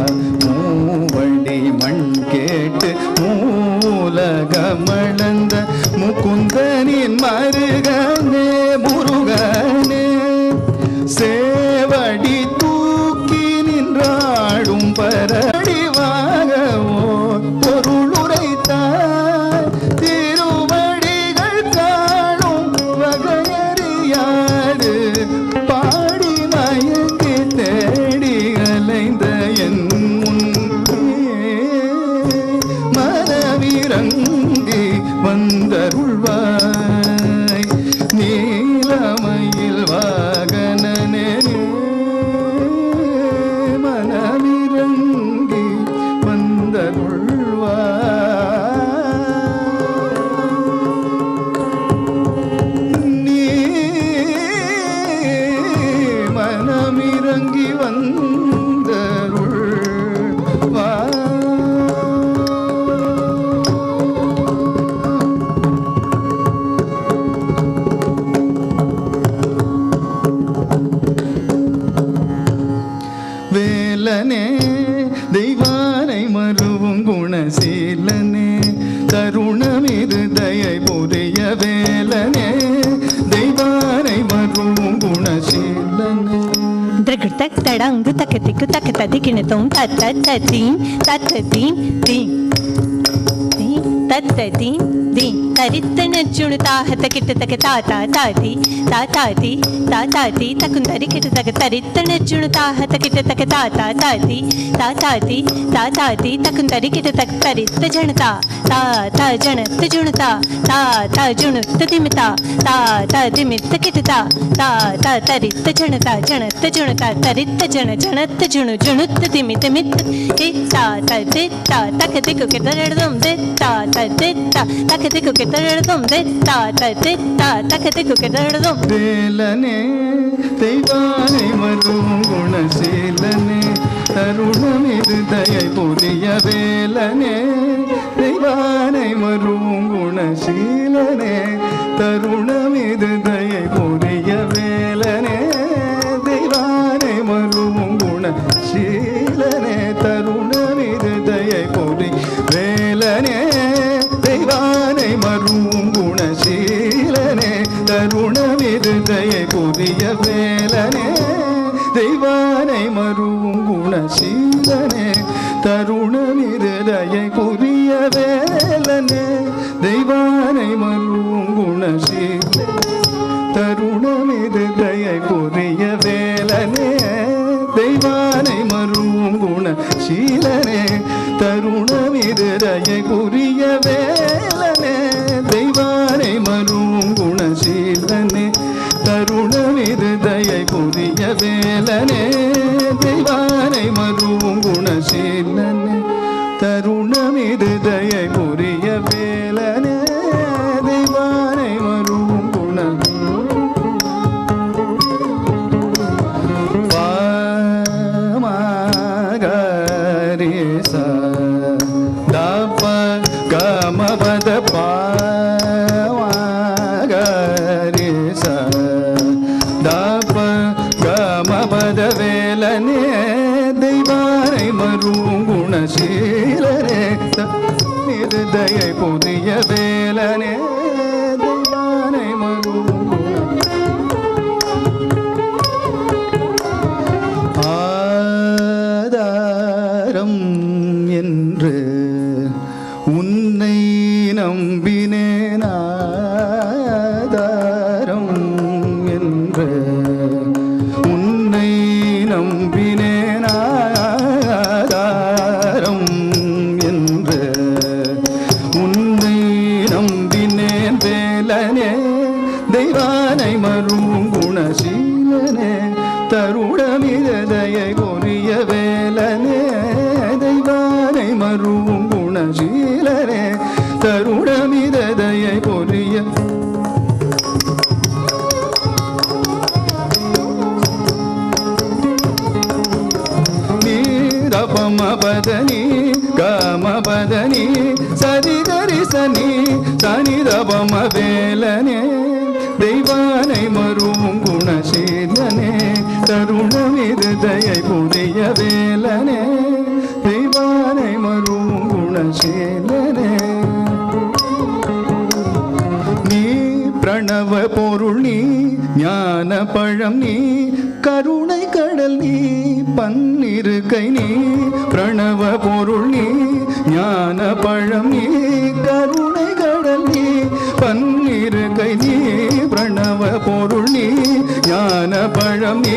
மூவடி மண் கேட்டு மூலகமளந்த முகுந்தனின் மருகனே முருகனே சேவடி தூக்கி நின்றாடும் பரடிவாகவோ பொருளுரைத்தார் திருவடிகள் காணும் வகையறியாது பாடி மயங்கி தேடி அலைந்த என் முன்னே மனவிரங்கி வந்தருள்வாய் நீலமயில் வாகனனே மனவிரங்கி வந்தருள்வாய் நீ மனமிரங்கி வந்தருள்வாய் வேலனே தெய்வானை மருவும் குணசீலனே தருணமிது தயை புரிய வேலனே Deivanai மருவும் குணசீலனே Dragurtak tadangu takatiku takatadikinatong tatatin tatatin din tatatin din tarittana junta hatakita takatata tati tatati tatati takundari kita takatarittana junta hatakita takatata tati tatati tatati takundari kita takataritta janata ta janata junta ta junutta dimita ta dimitta kita ta taritta janata janata junta taritta janata junutta dimita mitta itta taditta takatiku kitaradum ditta taditta takatiku kitaradum ditta taditta takatiku kitaradum வேலனே Deivanai மரும் குணசீலனே தருணமிது தயை புரிய வேலனே தெய்வானை மரும் குணசீலனே தருணமிது தயை புரிய வேலனே தெய்வானை மரும் குணசீலனே தருணமிது தயை புரி வேலனே தெய்வானை மரும் குணசீலனே தருணமிது தயை புரிய வேலனே தெய்வானை மரும் குணசீலனே தருணமிது தயை புரிய வேலனே தெய்வானை மரும் குணசீலனே தருணமிது தயை புரிய வேலனே தெய்வானை மரும் குணசீலனே தருணமிது தயை புரிய வேலனே தெய்வானை மரும் குணசீலனே தருணமிது தயை புரிய வேலனே தெய்வானை மரும் குணசீலனே தருணமிது தயை புரிய வேலனே தெய்வானை மரும் குண பாமகரிச தப கமபத பாமகரிச தப கமபத வேலனே தெய்வானை மரும் குணசீலனே இது தயை புதிய வேலனே தெய்வானை மரும் ஆதாரம் என்று உன்னை நம்பினேன் ஆதாரம் என்று உன்னை நம்பினேன் ஆதாரம் என்று உன்னை நம்பினேன் வேலனே தெய்வானை மரும் குணசீலனே தருணமிது தயை புரிய வேலனே தெய்வானை மரும் குணசீலனே தருணமிது தயை புரிய நீரபமபதனி கமபதனி சரிகரி சனி சனிரபம வேலனே தெய்வானை மரும் குணசீலனே தருணமிது தயை புரிய வேலனே பிரணவ பொருள் நீ ஞான பழம் நீ கருணை கடல் நீ பன்னிருக்கை நீ பிரணவ பொருள் நீ ஞான பழம் நீ கருணை கடல் நீ பன்னிருக்கை நீ பிரணவ பொருள் நீ ஞான பழம் நீ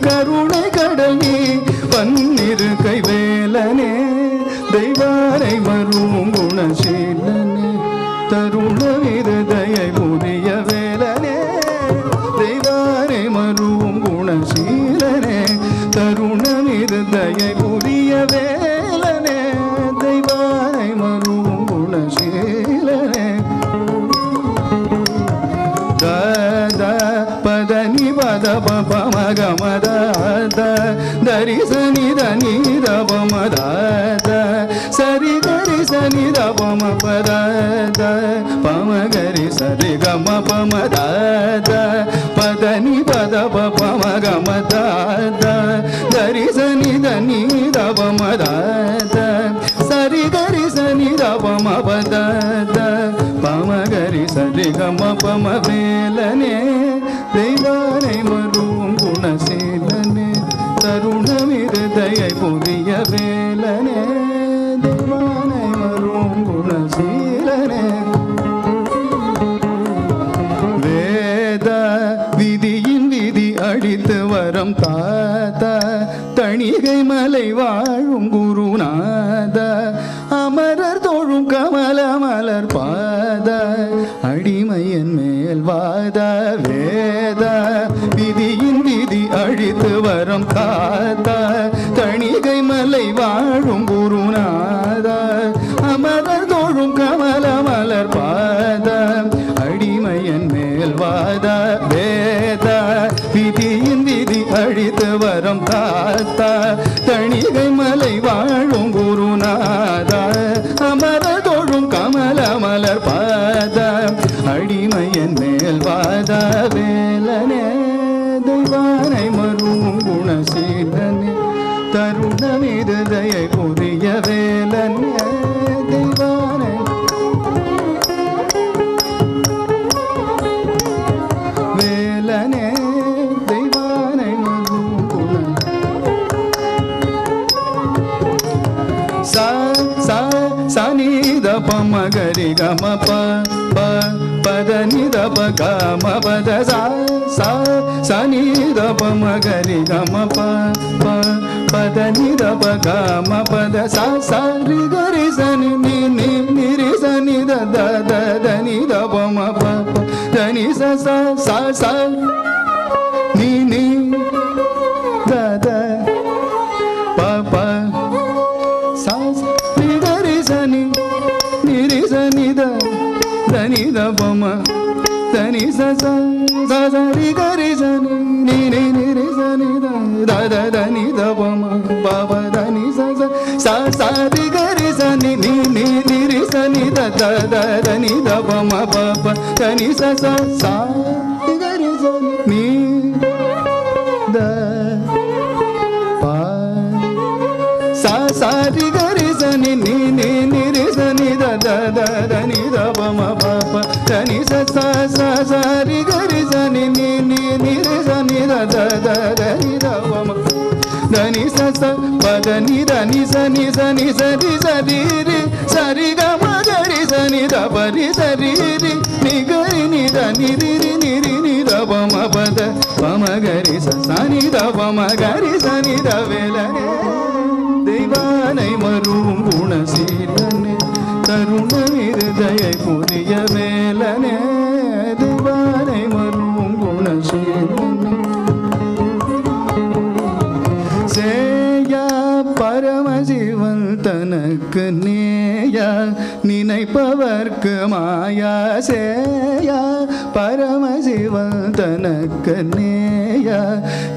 கருணை கடல் நீ பன்னிருக்கை வேலனே தெய்வானை வரும் குணசீலனே தருண விருதையை புரிய வேலனே தெய்வானை மருவும் குணசீலனே தருண விருதையை புரிய வேலனே தெய்வானை மருவும் குணசீலனே பதனி பத பம கமத தரி சனி தனி ரபமத சரி கரி சனி ரபம பத பம கரி சரி கம பமத பதனி பத பம கமத தரி சனி தனி ரபமத சரி கரி சனி ரபம பத பம கரி சரி கம பம வேலனே தெய்வானை மருவும் குணசீலனே தருணமிருதையை புரிய வேலனே தெய்வானை மருவும் குணசீலனே வேத விதியின் விதி அடித்து வரம் தாத்தா தணிகை மலை வாழும் குருநாத அமரர் தோழும் கமல மலர் பாத அடிமையன் மேல் வாத வேத விதியின் விதி அழித்து வரம் காத்த தணிகை மலை வாழும் குருநாத அமரர் தோழும் கமல மலர் பாத அடிமையன் மேல் வாத வேத விதியின் விதி அழித்து வரம் காத்த தணிகை மலை வாழும் குருநாத அமரர் தோழும் கமல மலர் பாத அடிமையன் மேல் வாத வேலனே தெய்வானை மருவும் குணசீலனே தருணமிருதையை புரிய வேலனே தெய்வானை வேலனே தெய்வானை மருவும் குண சனி தப மகரி கம பத நிதப கம பத சனி தப மகரி கம பத நிதப கம பத சரி கரி சனி நிரி சனி దని దప మ ప దని స ని ద ప ప స రి గరి సని నిరి సని దని దప మ దని స రి గరి సని నిరి సని దని దప మ ప ప దని స రి గరి సని నిరి సని దని దప మ ప ప దని స రి గరి సని ని ద ప స రి గరి సని నిరి సని దని దప మ ప ప దని స రి గరి సని నిరి సని దని దప మ దని స పద ని సని సరి సరి గ మ గరి సని ద పరి సరి ని గరి ని ద నిరి ద ప మ పద ప మ గరి స సని ద ప మ గరి సని ద వేలనే தெய்வானை மருவும் குணசீலனே தருண இருதயை புரிய வேலனே தெய்வானை மருவும் குணசீலனே சேயா பரமசிவன் தனக்கு நேயா நினைப்பவர்க்கு மாயா சேயா பரமசிவன் தனக்கு நேயா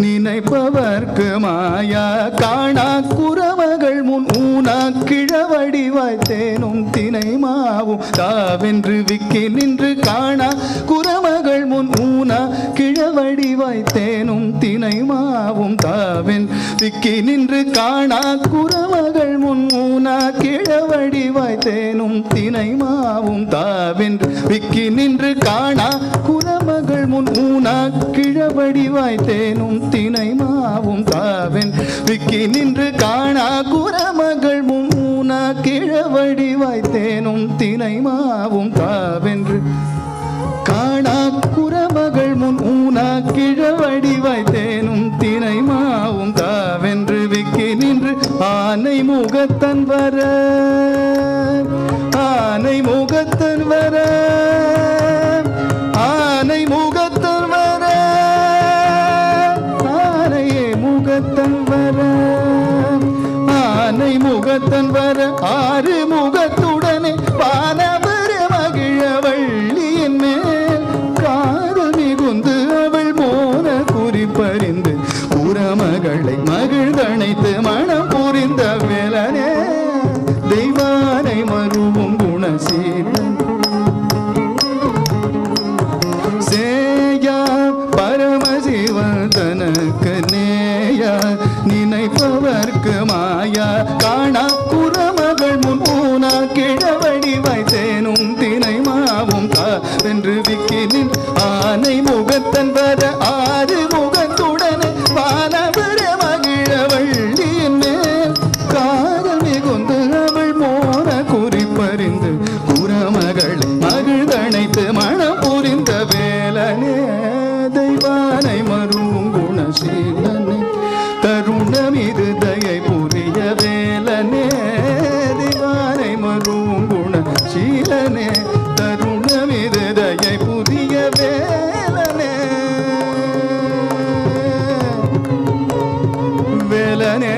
நினைப்பவர்க்கு மாயா காணா குரமகள் முன் ஊனா கிழவடிவாய் தேனும் தினை மாவும் தாவென்று விக்கி நின்று காணா குரமகள் முன் ஊனா கிழவடிவாய் தேனும் தினை மாவும் தாவென் விக்கி நின்று காணா குரமகள் குரமகள் முன்னா கிழவடி வாய்த்தேனும் தினை மாவும் தாவென்று விக்கி நின்று காணா குரமகள் முன்னா கிழவடி வாய்த்தேனும் தினை மாவும் தாவென் விக்கி நின்று காணா குரமகள் முன்னா கிழவடி வாய்த்தேனும் தினை மாவும் தாவென்று காணா குரமகள் முன் ஊனா கிழவடி வைத்தேனும் தினை மாவும் தாவென்று விக்கி நின்று ஆனை முகத்தன் வர ஆனை முகத்தன் வர ஆனை முகத்தன் வர ஆனையே முகத்தன் வர ஆனை முகத்தன் வர ஆறு முகத்துடனே வானவர மகிழ வள்ளியின் மேல் காதல் மிகுந்து அவள் மோன குறிப்பறிந்து புறமகளை மகிழ்ந்தணைத்து மனம் புரிந்த வேலனே தெய்வானை மருவும் குணசீலன் சேயா பரமசிவன் தனக்கு நேயா நினைப்பவர்க்கு மாயா காணா குரமகள் முன் ஊனா கிழவடி வைத்தேனும் தினை மாவும் வென்று விக்கினின் ஆனை முகத்தன் வர ஆறு முகத்துடனே வானவர மகிழ வள்ளியின் மேல் காதல் மிகுந்து அவள் மோன குறிப்பறிந்து குரமகளை மகிழ்ந்தணைத்து மனம் புரிந்த வேலனே தெய்வானை மருவும் குணசீலனே தருணம் இது தயை புரிய வேலனே தெய்வானை மருவும் குணசீலனே தருணம் இது தயை புரிய வேலனே வேலனே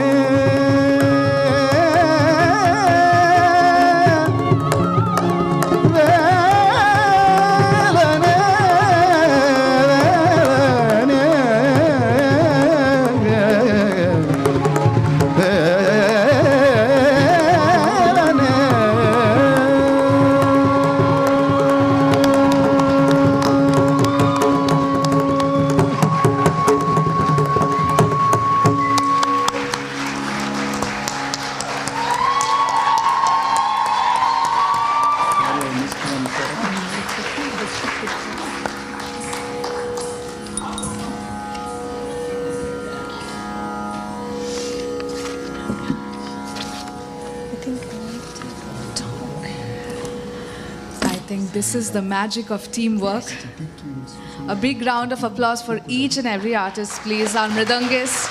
This is the magic of teamwork. A big round of applause for each and every artist, please. Our mridangist,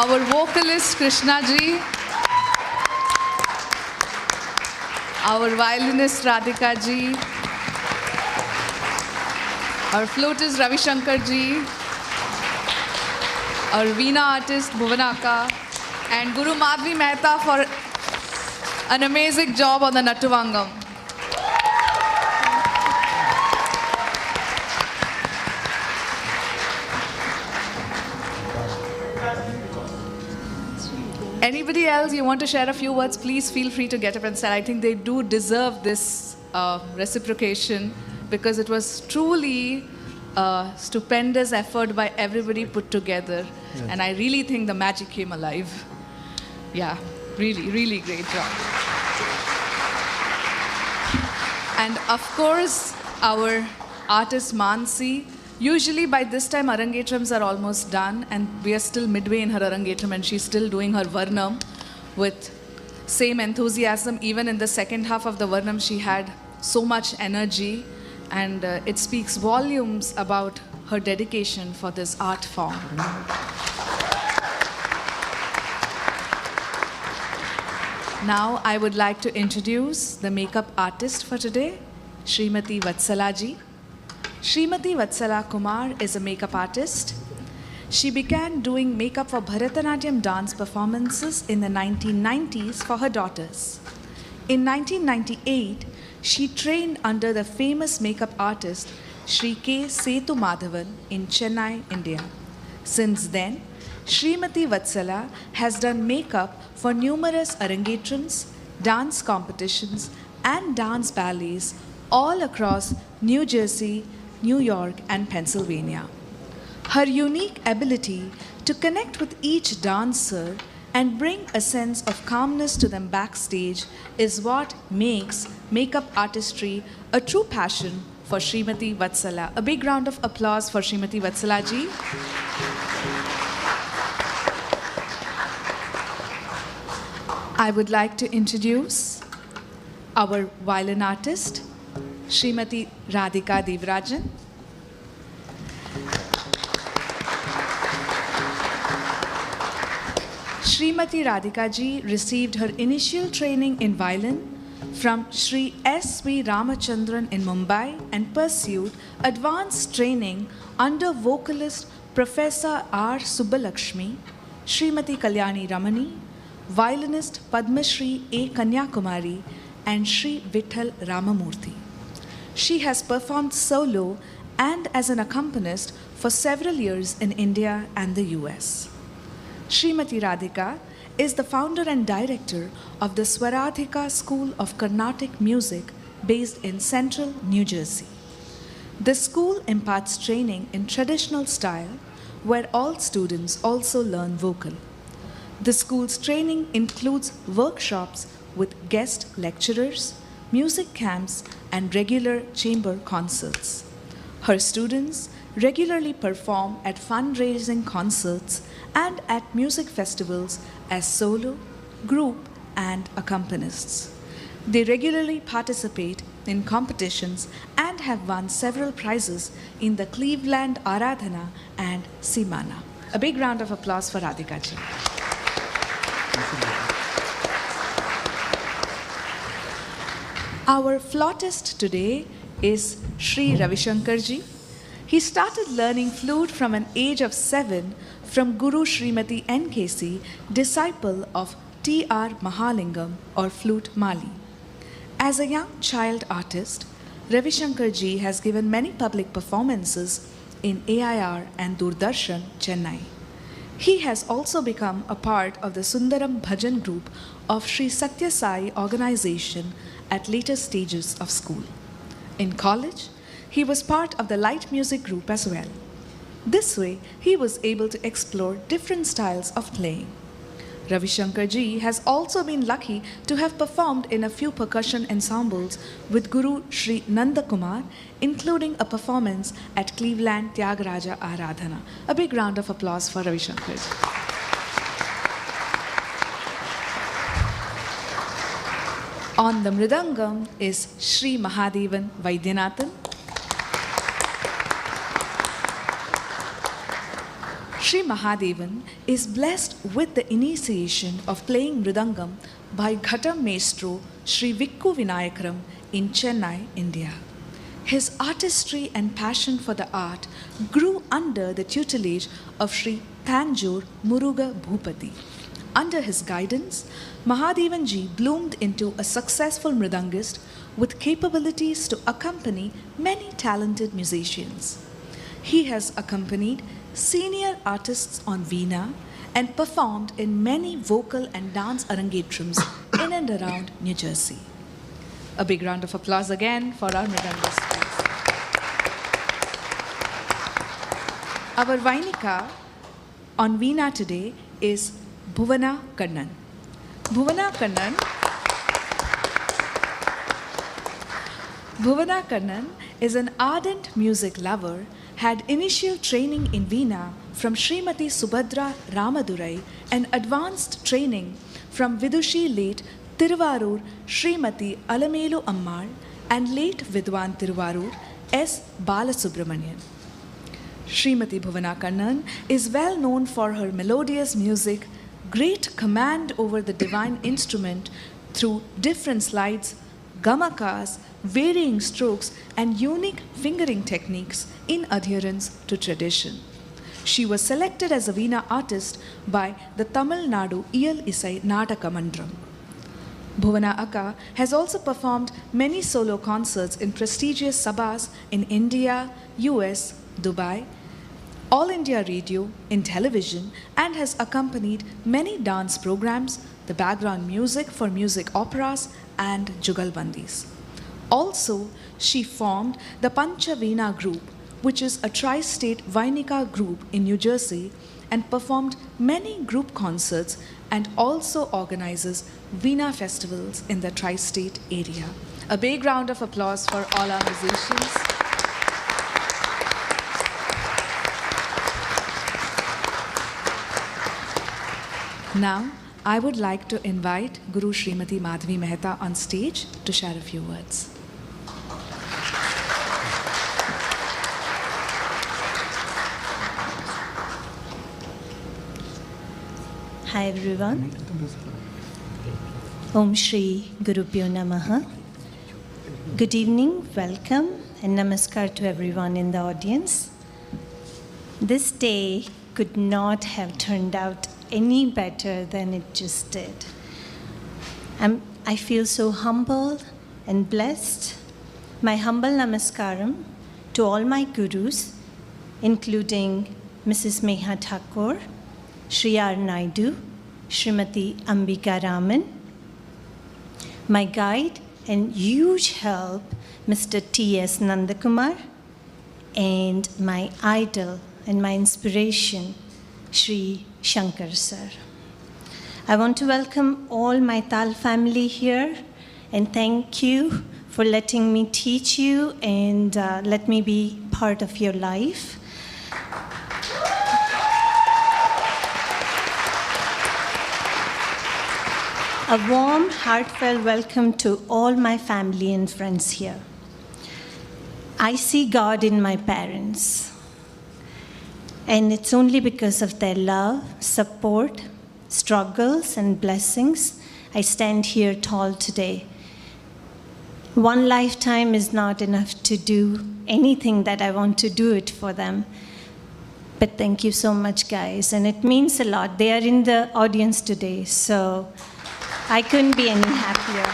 our vocalist Krishna ji, our violinist Radhika ji, our flutist Ravi Shankar ji, our veena artist Bhuvanaka, and Guru Mansi Mehta for an amazing job on the Nattuvangam. Anybody else, you want to share a few words, please feel free to get up and say. I think they do deserve this reciprocation because it was truly a stupendous effort by everybody put together. Yes. And I really think the magic came alive. Yeah, really, really great job. And of course, our artist Mansi. Usually by this time, Arangetrams are almost done, and we are still midway in her Arangetram, and she's still doing her Varnam with same enthusiasm. Even in the second half of the Varnam, she had so much energy, and it speaks volumes about her dedication for this art form. Now, I would like to introduce the makeup artist for today, Srimati Vatsala ji. Srimati Vatsala Kumar is a makeup artist. She began doing makeup for Bharatanatyam dance performances in the 1990s for her daughters. In 1998, she trained under the famous makeup artist Sri K. Sethu Madhavan in Chennai, India. Since then, Srimati Vatsala has done makeup for numerous Arangetrams, dance competitions, and dance ballets all across New Jersey, New York, and Pennsylvania. Her unique ability To connect with each dancer and bring a sense of calmness to them backstage is what makes makeup artistry a true passion for Srimati Vatsala. A big round of applause for Srimati Vatsala ji. I would like to introduce our violin artist, Srimati Radhika Devarajan. Srimati Radhika ji received her initial training in violin from Sri S.V. Ramachandran in Mumbai and pursued advanced training under vocalist Professor R. Subbalakshmi, Srimati Kalyani Ramani, violinist Padma Shri A. Kanyakumari, and Sri Vitthal Ramamurthy. She has performed solo and as an accompanist for several years in India and the US. Srimati Radhika is the founder and director of the Swaradhika School of Carnatic Music based in central New Jersey. The school imparts training in traditional style where all students also learn vocal. The school's training includes workshops with guest lecturers, music camps, and regular chamber concerts. Her students regularly perform at fundraising concerts and at music festivals as solo, group, and accompanists. They regularly participate in competitions and have won several prizes in the Cleveland Aradhana and Simana. A big round of applause for Radhika ji. Our flautist today is Sri Ravishankar ji. He started learning flute from an age of 7 from Guru Srimati N.K.C., disciple of T.R. Mahalingam or Flute Mali. As a young child artist, Ravishankar ji has given many public performances in AIR and Doordarshan, Chennai. He has also become a part of the Sundaram Bhajan group of Sri Satya Sai organization at later stages of school. In college, he was part of the light music group as well. This way, he was able to explore different styles of playing. Ravishankar ji has also been lucky to have performed in a few percussion ensembles with Guru Sri Nanda Kumar, including a performance at Cleveland Tyagaraja Aradhana. A big round of applause for Ravishankar ji. On the mridangam is Sri Mahadevan Vaidyanathan. Sri Mahadevan is blessed with the initiation of playing mridangam by Ghatam Maestro Sri Vikku Vinayakaram in Chennai, India. His artistry and passion for the art grew under the tutelage of Sri Tanjore Muruga Bhupati. Under his guidance, Mahadevan ji bloomed into a successful mridangist with capabilities to accompany many talented musicians. He has accompanied senior artists on veena and performed in many vocal and dance Arangetrams in and around New Jersey. A big round of applause again for our mridangist. Our Vainika on veena today is Bhuvana Kannan. Bhuvana Kannan is an ardent music lover, had initial training in veena from Srimati Subhadra Ramadurai and advanced training from Vidushi late Tiruvarur Srimati Alamelu Ammal and late Vidwan Tiruvarur S. Balasubramanian. Srimati Bhuvana Kannan is well known for her melodious music, great command over the divine instrument through different slides, gamakas, varying strokes, and unique fingering techniques in adherence to tradition. She was selected as a veena artist by the Tamil Nadu Iyal Isai Nataka Mandram. Bhuvana Akka has also performed many solo concerts in prestigious sabhas in India, US, Dubai, All India Radio, in television, and has accompanied many dance programs, the background music for music operas, and jugalbandis. Also, she formed the Pancha Veena group, which is a tri-state Vainika group in New Jersey, and performed many group concerts and also organizes Veena festivals in the tri-state area. A big round of applause for all our musicians. Now, I would like to invite Guru Srimati Madhavi Mehta on stage to share a few words. Hi everyone. Om Shri Gurubhyo Namaha. Good evening, welcome, and namaskar to everyone in the audience. This day could not have turned out any better than it just did. I feel so humble and blessed. My humble namaskaram to all my gurus, including Mrs. Meha Thakur, Shri R. Naidu, Srimati Ambika Raman, my guide and huge help, Mr. T.S. Nandakumar, and my idol and my inspiration, Shri Shankar Sir. I want to welcome all my Taal family here and thank you for letting me teach you and let me be part of your life. A warm, heartfelt welcome to all my family and friends here. I see God in my parents, and it's only because of their love, support, struggles, and blessings I stand here tall today. One lifetime is not enough to do anything that I want to do it for them. But thank you so much, guys, and it means a lot. They are in the audience today, so I couldn't be any happier.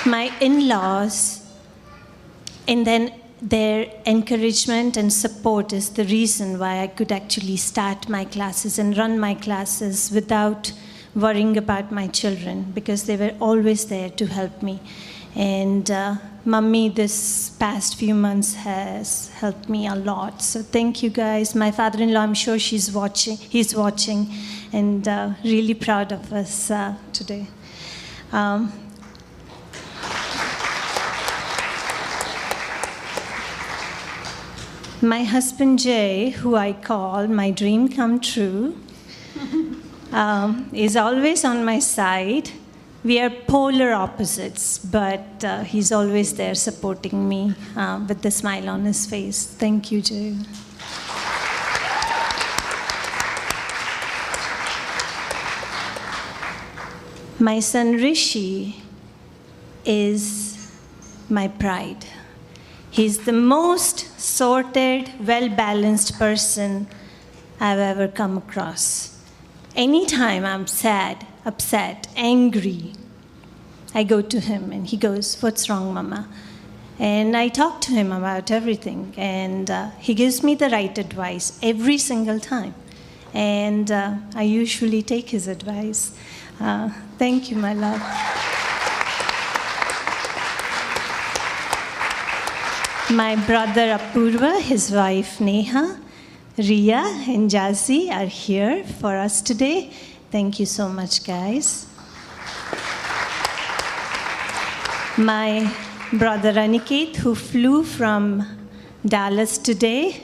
My in-laws, and then their encouragement and support is the reason why I could actually start my classes and run my classes without worrying about my children, because they were always there to help me. And Mummy, this past few months has helped me a lot. So thank you guys. My father-in-law, I'm sure he's watching, and really proud of us today. My husband Jay, who I call my dream come true, is always on my side. We are polar opposites, but he's always there supporting me with the smile on his face. Thank you, Jay. My son Rishi is my pride. He's the most sorted, well-balanced person I've ever come across. Anytime I'm sad, upset, angry, I go to him and he goes, "What's wrong, Mama?" And I talk to him about everything, and he gives me the right advice every single time. And I usually take his advice. Thank you, my love. My brother Apurva, his wife Neha, Ria and Jazzy are here for us today. Thank you so much, guys. My brother Aniket, who flew from Dallas today.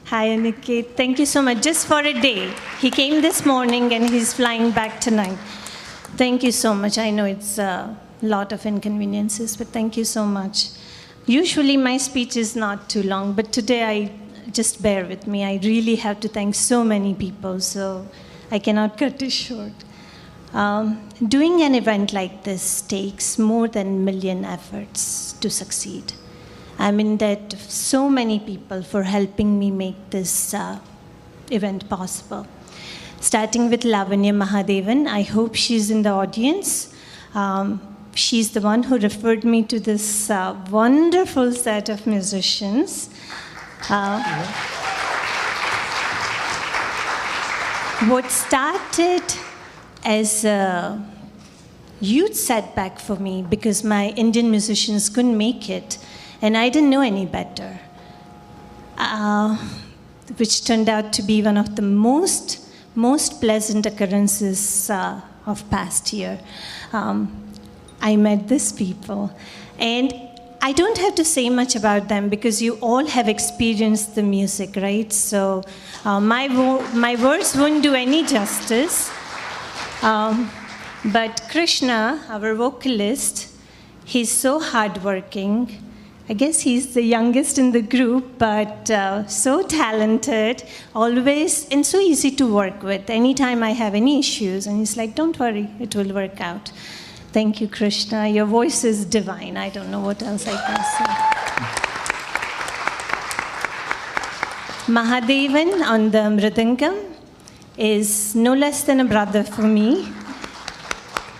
Hi, Aniket. Thank you so much. Just for a day. He came this morning and he's flying back tonight. Thank you so much. I know it's a lot of inconveniences, but thank you so much. Usually my speech is not too long, but today just bear with me. I really have to thank so many people, so I cannot cut it short. Doing an event like this takes more than a million efforts to succeed. I'm in debt to so many people for helping me make this event possible. Starting with Lavanya Mahadevan, I hope she's in the audience. She's the one who referred me to this wonderful set of musicians. What started as a huge setback for me because my Indian musicians couldn't make it, and I didn't know any better. which turned out to be one of the most pleasant occurrences of past year. I met these people, and I don't have to say much about them because you all have experienced the music, right? So my words won't do any justice. But Krishna, our vocalist, he's so hardworking. I guess he's the youngest in the group, but so talented, always, and so easy to work with. Anytime I have any issues, and he's like, don't worry, it will work out. Thank you, Krishna. Your voice is divine. I don't know what else I can say. Mahadevan on the Mridangam is no less than a brother for me.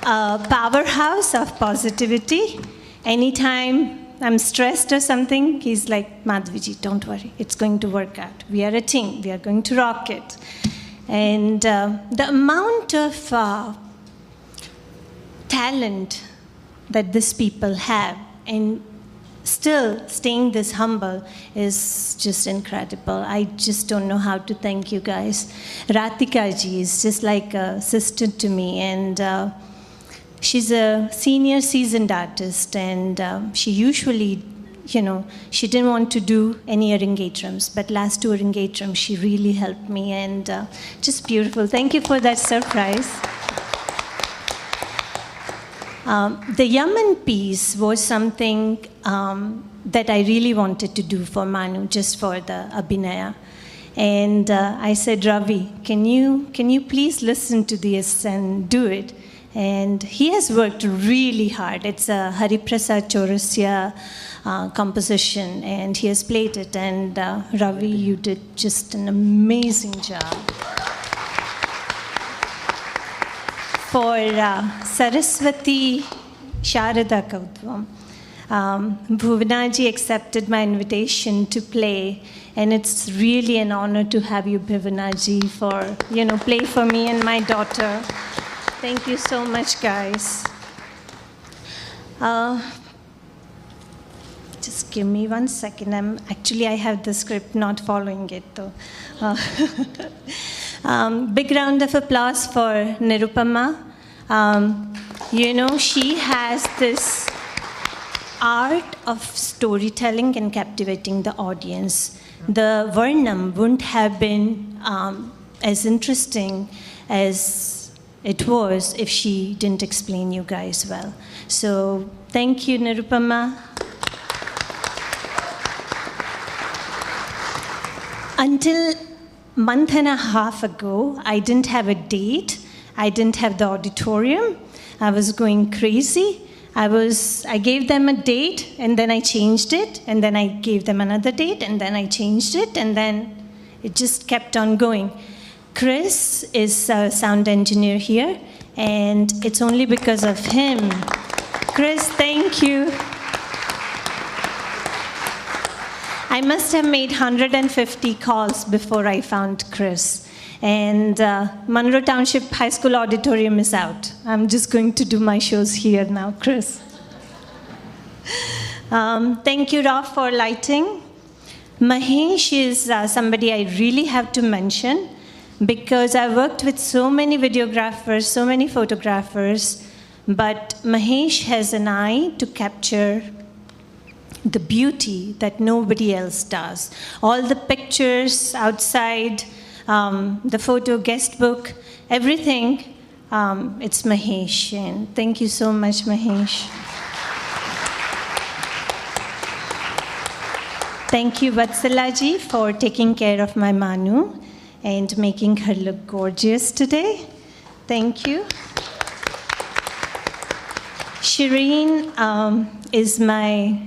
A powerhouse of positivity. Anytime I'm stressed or something, he's like, Madhaviji, don't worry, it's going to work out. We are a team, we are going to rock it. And the amount of talent that these people have and still staying this humble is just incredible. I just don't know how to thank you guys. Ratika ji is just like a sister to me, and she's a senior seasoned artist, and she usually, she didn't want to do any Arangetrams, but last 2 Arangetrams, she really helped me, and just beautiful. Thank you for that surprise. The Yaman piece was something that I really wanted to do for Manu, just for the Abhinaya. And I said, Ravi, can you please listen to this and do it? And he has worked really hard. It's a Hariprasad Chaurasya composition, and he has played it. And Ravi, you did just an amazing job. For Saraswati Sharada Kaudvam, Bhuvanaji accepted my invitation to play, and it's really an honor to have you, Bhuvanaji, for play for me and my daughter. Thank you so much, guys. Just give me 1 second. I have the script, not following it though. Big round of applause for Nirupama. She has this art of storytelling and captivating the audience. The Varnam wouldn't have been as interesting as it was if she didn't explain you guys well. So thank you, Nirupama. Until a month and a half ago, I didn't have a date. I didn't have the auditorium. I was going crazy. I gave them a date, and then I changed it, and then I gave them another date, and then I changed it, and then it just kept on going. Chris is a sound engineer here, and it's only because of him. Chris, thank you. I must have made 150 calls before I found Chris. And Monroe Township High School auditorium is out. I'm just going to do my shows here now, Chris. Thank you, Rob, for lighting. Mahesh is somebody I really have to mention, because I worked with so many videographers, so many photographers, but Mahesh has an eye to capture the beauty that nobody else does. All the pictures outside, the photo guest book, everything, it's Mahesh. And thank you so much, Mahesh. Thank you, Vatsalaji, for taking care of my Manu and making her look gorgeous today. Thank you. Shireen is my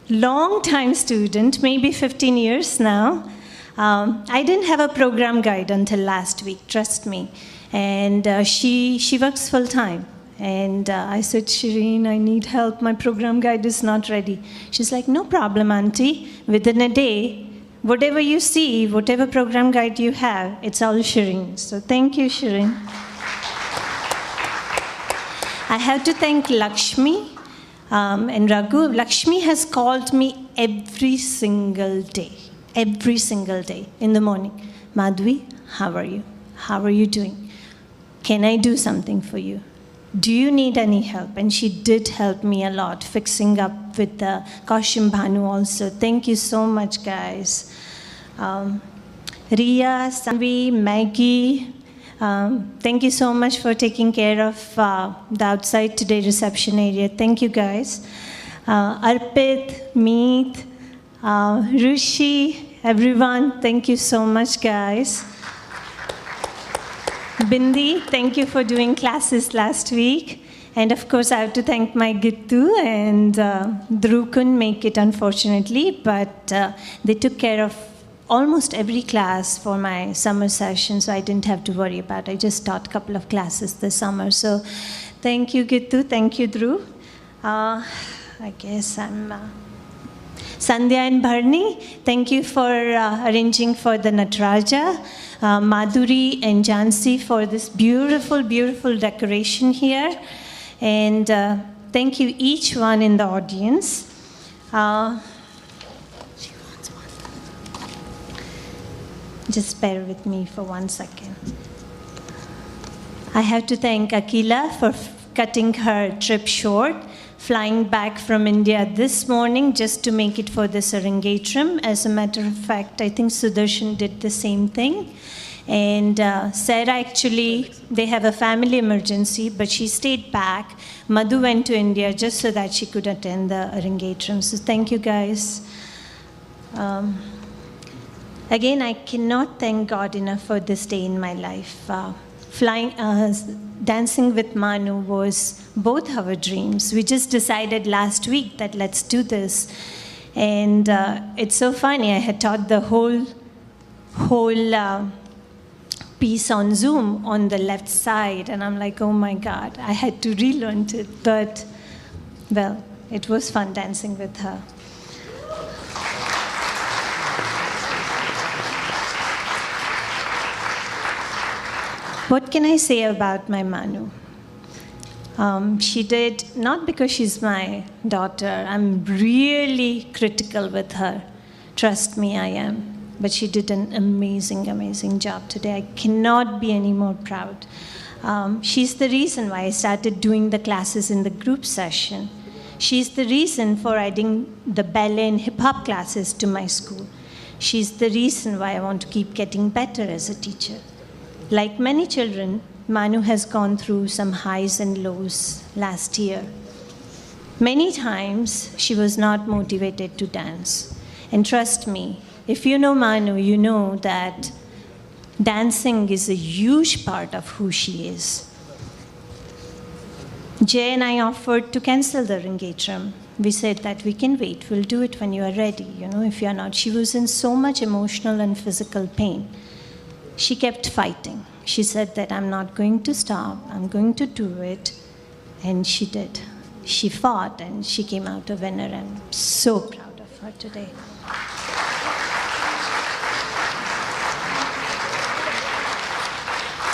long-time student, maybe 15 years now. I didn't have a program guide until last week, trust me. And she works full-time. And I said, Shireen, I need help. My program guide is not ready. She's like, no problem, Auntie. Within a day, whatever you see, whatever program guide you have, it's all Shireen. So thank you, Shireen. I have to thank Lakshmi and Raghu. Lakshmi has called me every single day. every single day in the morning. Madhavi, how are you? How are you doing? Can I do something for you? Do you need any help? And she did help me a lot, fixing up with the Kaushim Bhanu also. Thank you so much, guys. Ria, Sanvi, Maggie, thank you so much for taking care of the outside today reception area. Thank you, guys. Arpit, Meet, Rishi, everyone, thank you so much, guys. Bindi, thank you for doing classes last week. And of course, I have to thank my Gittu, and Dhruv couldn't make it, unfortunately, but they took care of almost every class for my summer session, so I didn't have to worry about it. I just taught a couple of classes this summer. So thank you, Gittu. Thank you, Dhruv. I guess I'm... Sandhya and Bharni, thank you for arranging for the Nataraja. Madhuri and Jansi for this beautiful, beautiful decoration here. And thank you each one in the audience. Just bear with me for 1 second. I have to thank Akila for cutting her trip short, flying back from India this morning just to make it for this Arangetram. As a matter of fact, I think Sudarshan did the same thing. And Sarah, actually, they have a family emergency, but she stayed back. Madhu went to India just so that she could attend the Arangetram. So thank you, guys. Again, I cannot thank God enough for this day in my life. Dancing with Manu was both our dreams. We just decided last week that let's do this. And it's so funny, I had taught the whole piece on Zoom on the left side, and I'm like, oh my God, I had to relearn it. But, well, it was fun dancing with her. What can I say about my Manu? She did, not because she's my daughter, I'm really critical with her. Trust me, I am. But she did an amazing, amazing job today. I cannot be any more proud. She's the reason why I started doing the classes in the group session. She's the reason for adding the ballet and hip-hop classes to my school. She's the reason why I want to keep getting better as a teacher. Like many children, Manu has gone through some highs and lows last year. Many times, she was not motivated to dance. And trust me, if you know Manu, you know that dancing is a huge part of who she is. Jay and I offered to cancel the Arangetram. We said that we can wait, we'll do it when you are ready, if you're not. She was in so much emotional and physical pain. She kept fighting. She said that I'm not going to stop, I'm going to do it. And she did. She fought and she came out a winner. I'm so proud of her today.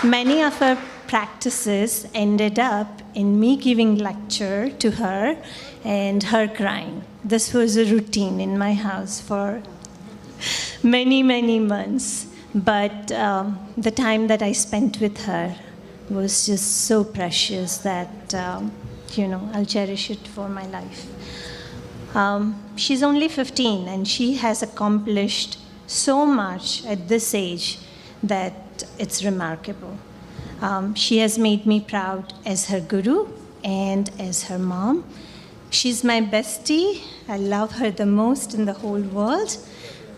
Many of her practices ended up in me giving lecture to her and her crying. This was a routine in my house for many, many months. But the time that I spent with her was just so precious that, I'll cherish it for my life. She's only 15, and she has accomplished so much at this age that it's remarkable. She has made me proud as her guru and as her mom. She's my bestie. I love her the most in the whole world.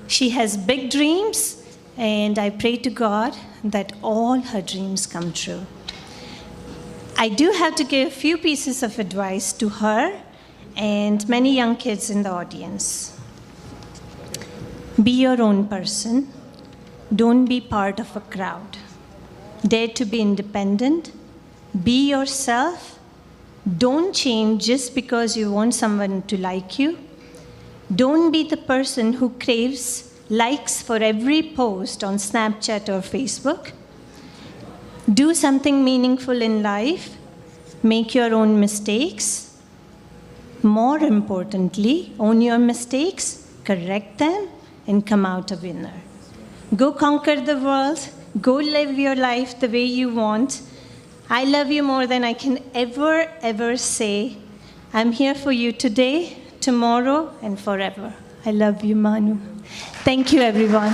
She has big dreams. And I pray to God that all her dreams come true. I do have to give a few pieces of advice to her and many young kids in the audience. Be your own person. Don't be part of a crowd. Dare to be independent. Be yourself. Don't change just because you want someone to like you. Don't be the person who craves likes for every post on Snapchat or Facebook. Do something meaningful in life. Make your own mistakes. More importantly, own your mistakes, correct them, and come out a winner. Go conquer the world. Go live your life the way you want. I love you more than I can ever say. I'm here for you today, tomorrow, and forever. I love you, Manu. Thank you, everyone.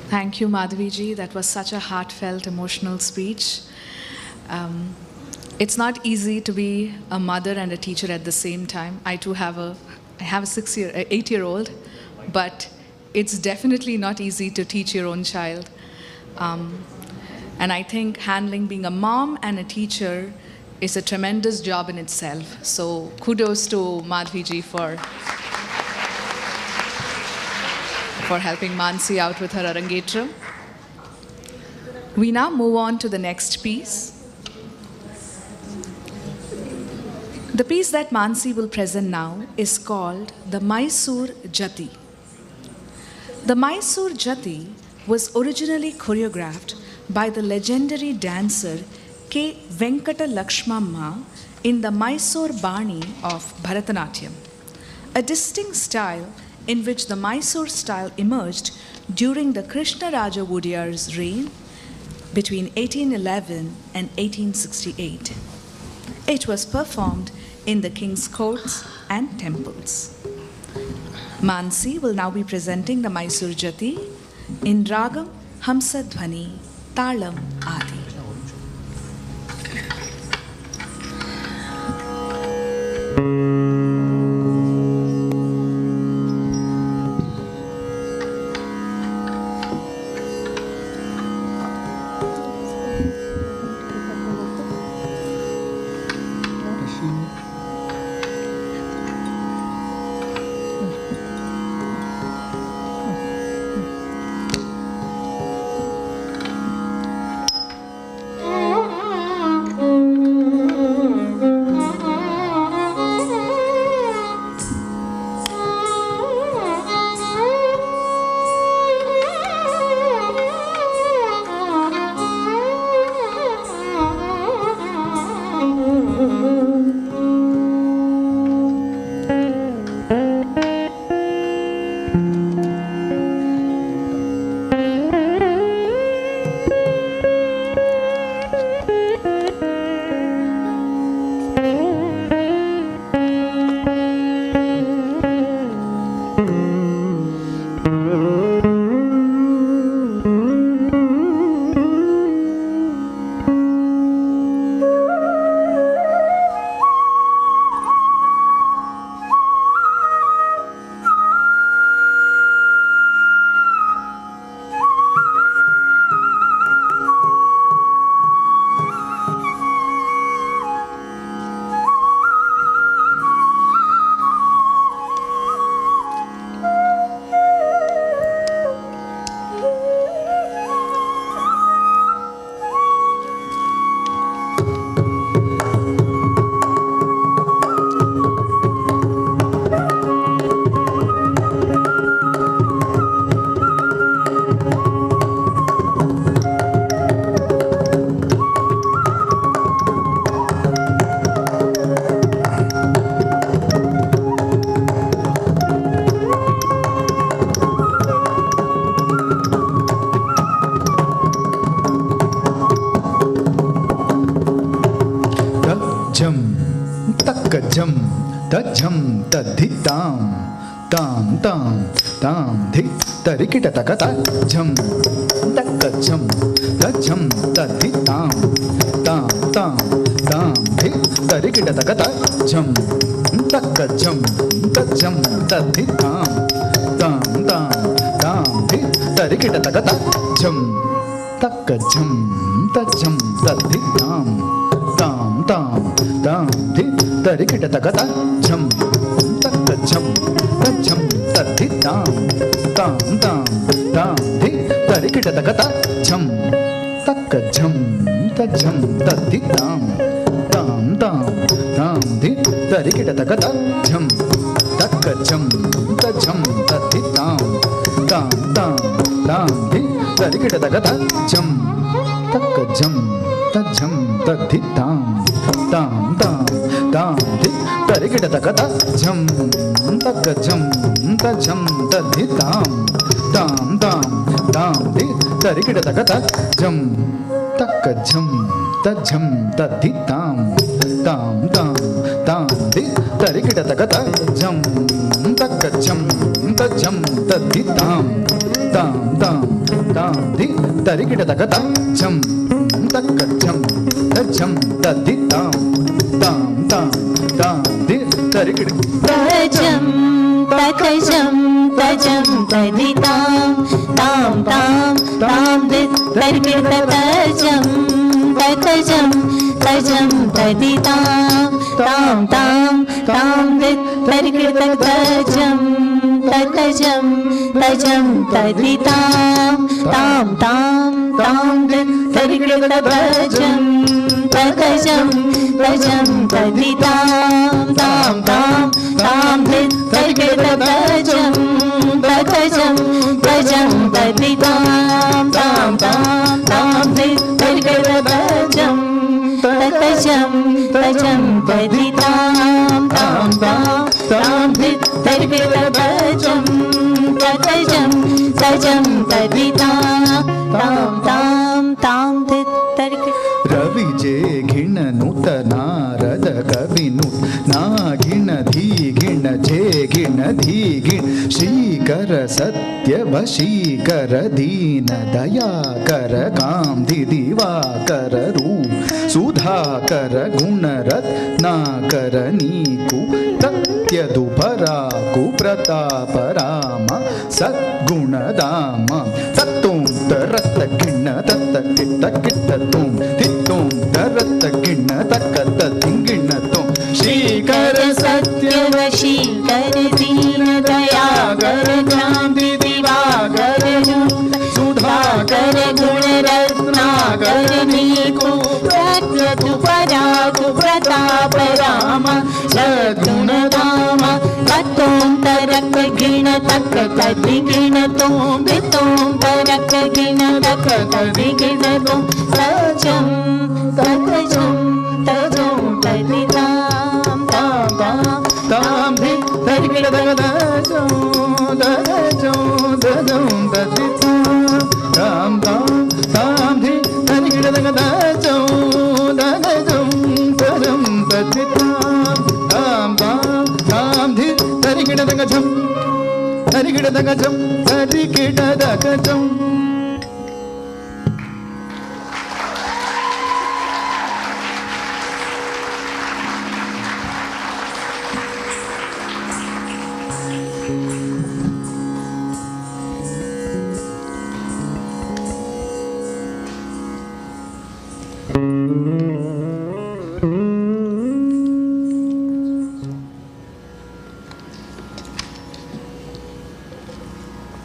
Thank you, Madhavi ji. That was such a heartfelt, emotional speech. It's not easy to be a mother and a teacher at the same time. I too have a 8-year-old, but it's definitely not easy to teach your own child. And I think handling being a mom and a teacher is a tremendous job in itself. So kudos to Madhavi ji for helping Mansi out with her Arangetram. We now move on to the next piece. The piece that Mansi will present now is called the Mysore Jati. The Mysore Jati was originally choreographed by the legendary dancer K. Venkata Lakshmamma in the Mysore Bani of Bharatanatyam, a distinct style in which the Mysore style emerged during the Krishna Raja Wodeyar's reign between 1811 and 1868. It was performed in the king's courts and temples. Mansi will now be presenting the Mysore Jati in Ragam Hamsadhvani Talam Adi. Jam, ta jam, ta di tam, tam tam, tam di, ta rikita ta kata jam, ta ka jam, ta di tam, tam tam, tam di, ta rikita ta kata jam, ta ka jam, ta di tam, tam tam, tam di, ta rikita ta kata jam, ta ka jam, ta di tam, tam tam, tam di. Tarikita takata jam takka jam ta di tam tam tam tam di tarikita takata jam takka jam ta jam taddi tam tam tam tam di tarikita takata jam takka jam ta jam taddi tam tam tam tam di tarikita takata jam takka jam ta jam taddi tam tam tam tam di tarikita takata jam takka jam ta jam taddi tam tam tam tam di tarikita takata jam takka jam ta jam taddi tam tam tam tam di tarikita takata jam takka jam ta jam taddi tam tam tam tam di tarikita takata jam takka jam ta jam taddi tam tam tam tam di tarikita tajam takajam tajam taditam tam tam tam dit tarikita tajam takajam tajam taditam tam tam tam dit tarikita tajam takajam tajam taditam tam tam tam dit tarikita tajam takajam tajam taditam tam tam tam dit tarikita tajam takajam tajam taditam tam tam tam dit tarikita tajam takajam tajam taditam tam tam tam dit tarikita tajam takajam tajam taditam tam tam tam dit tarikita Ravi जे घिण नुत नारद कवि नुत ना घिण धी घिण जे घिण धी घिण श्रीकर सत्य वशीकर दीन दयाकर काम दिवाकर रूप सुधाकर गुण रत्नाकर नीकु प्रत्यदुपराकु प्रताप राम सद्गुण दाम सत्तों तरत किण्ण तत्त किट्ट किट्ट तुम तित्तों तरत किण्ण तक्कत तिंगिण्ण तुम श्रीकर सत्य वशीकर दीन दयाकर क्रांति दिवाकर सुधाकर गुण रत्नाकर नीको प्रत्यतु पराकु प्रताप राम सद्गुण धाम तत्तों तरक गिण तक तदि गिण तुम वित्तों तरक गिण तक तदि गिण तुम सजम तजम तजम तदिताम ताम ताम ताम धी तरिकिट तगदजो तगजो तजम तदिताम ताम ताम ताम धी तरिकिट तगदजो तगजो तजम तदिताम ताम ताम ताम धी तरिकिट तगजम तरिकिट तगजम तरिकिट तगजम.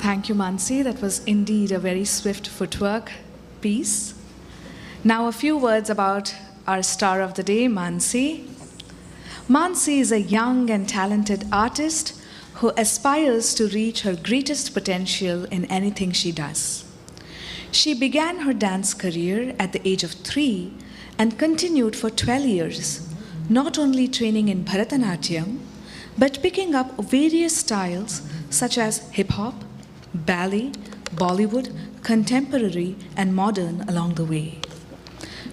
Thank you, Mansi. That was indeed a very swift footwork piece. Now, a few words about our star of the day, Mansi. Mansi is a young and talented artist who aspires to reach her greatest potential in anything she does. She began her dance career at the age of 3 and continued for 12 years, not only training in Bharatanatyam, but picking up various styles such as hip-hop, ballet, Bollywood, contemporary, and modern along the way.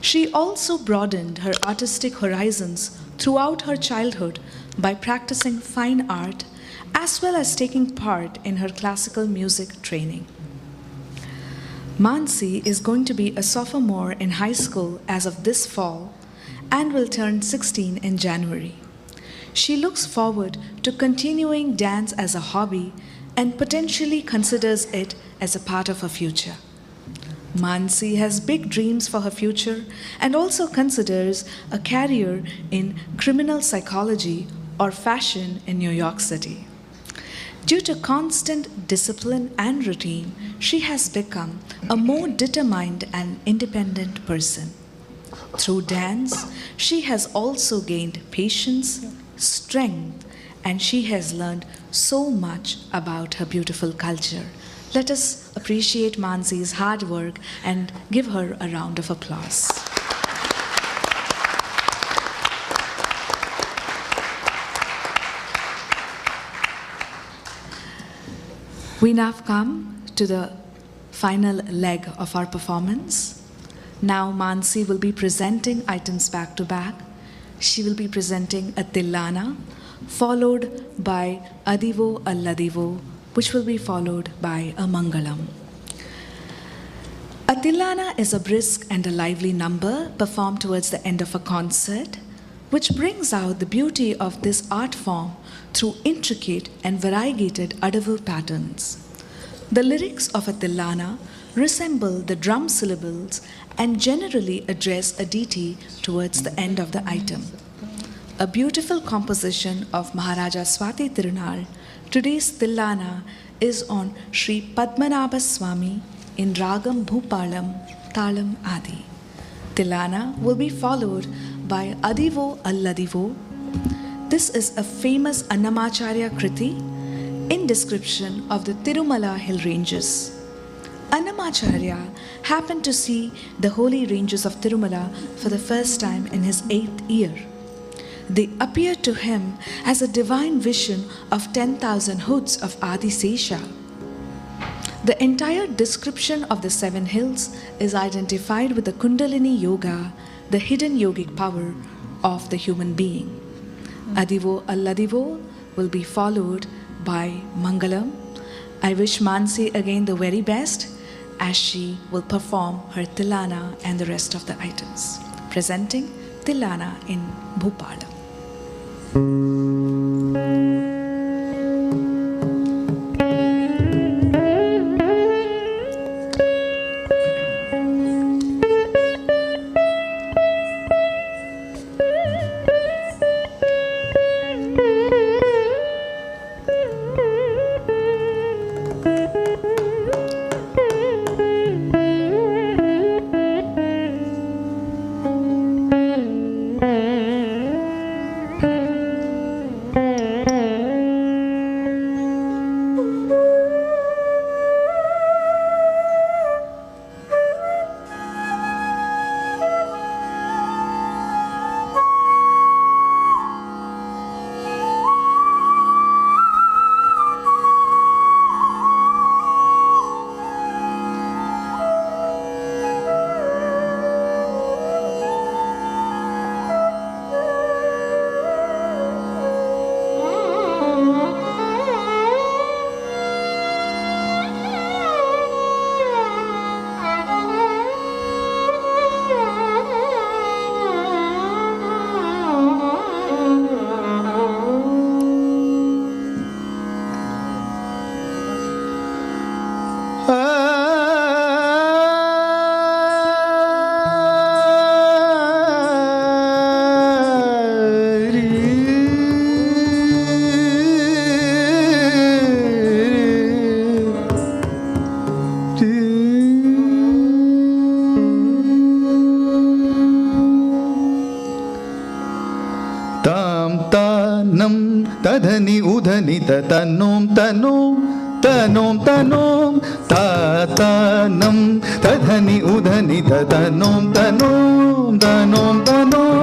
She also broadened her artistic horizons throughout her childhood by practicing fine art as well as taking part in her classical music training. Mansi is going to be a sophomore in high school as of this fall and will turn 16 in January. She looks forward to continuing dance as a hobby and potentially considers it as a part of her future. Mansi has big dreams for her future and also considers a career in criminal psychology or fashion in New York City. Due to constant discipline and routine, she has become a more determined and independent person. Through dance, she has also gained patience, strength, and she has learned so much about her beautiful culture. Let us appreciate Mansi's hard work and give her a round of applause. We now come to the final leg of our performance. Now Mansi will be presenting items back to back. She will be presenting a Tillana, followed by Adivo Alladivo, which will be followed by a Mangalam. A Tillana is a brisk and a lively number performed towards the end of a concert, which brings out the beauty of this art form through intricate and variegated Adavu patterns. The lyrics of a Tillana resemble the drum syllables and generally address a deity towards the end of the item. A beautiful composition of Maharaja Swati Tirunal, today's Tillana is on Sri Padmanabha Swami in Ragam Bhupalam Talam Adi. Tillana will be followed by Adivo Alladivo. This is a famous Annamacharya Kriti in description of the Tirumala hill ranges. Annamacharya happened to see the holy ranges of Tirumala for the first time in his 8th year. They appeared to him as a divine vision of 10,000 hoods of Adi Sesha. The entire description of the 7 hills is identified with the Kundalini Yoga, the hidden yogic power of the human being. Adivo Alladivo will be followed by Mangalam. I wish Mansi again the very best as she will perform her Tillana and the rest of the items. Presenting Tillana in Bhupalam. तधनि उधनि तनों तनों तनों तनों तातानं तधनि उधनि तनों तनों तनों तनों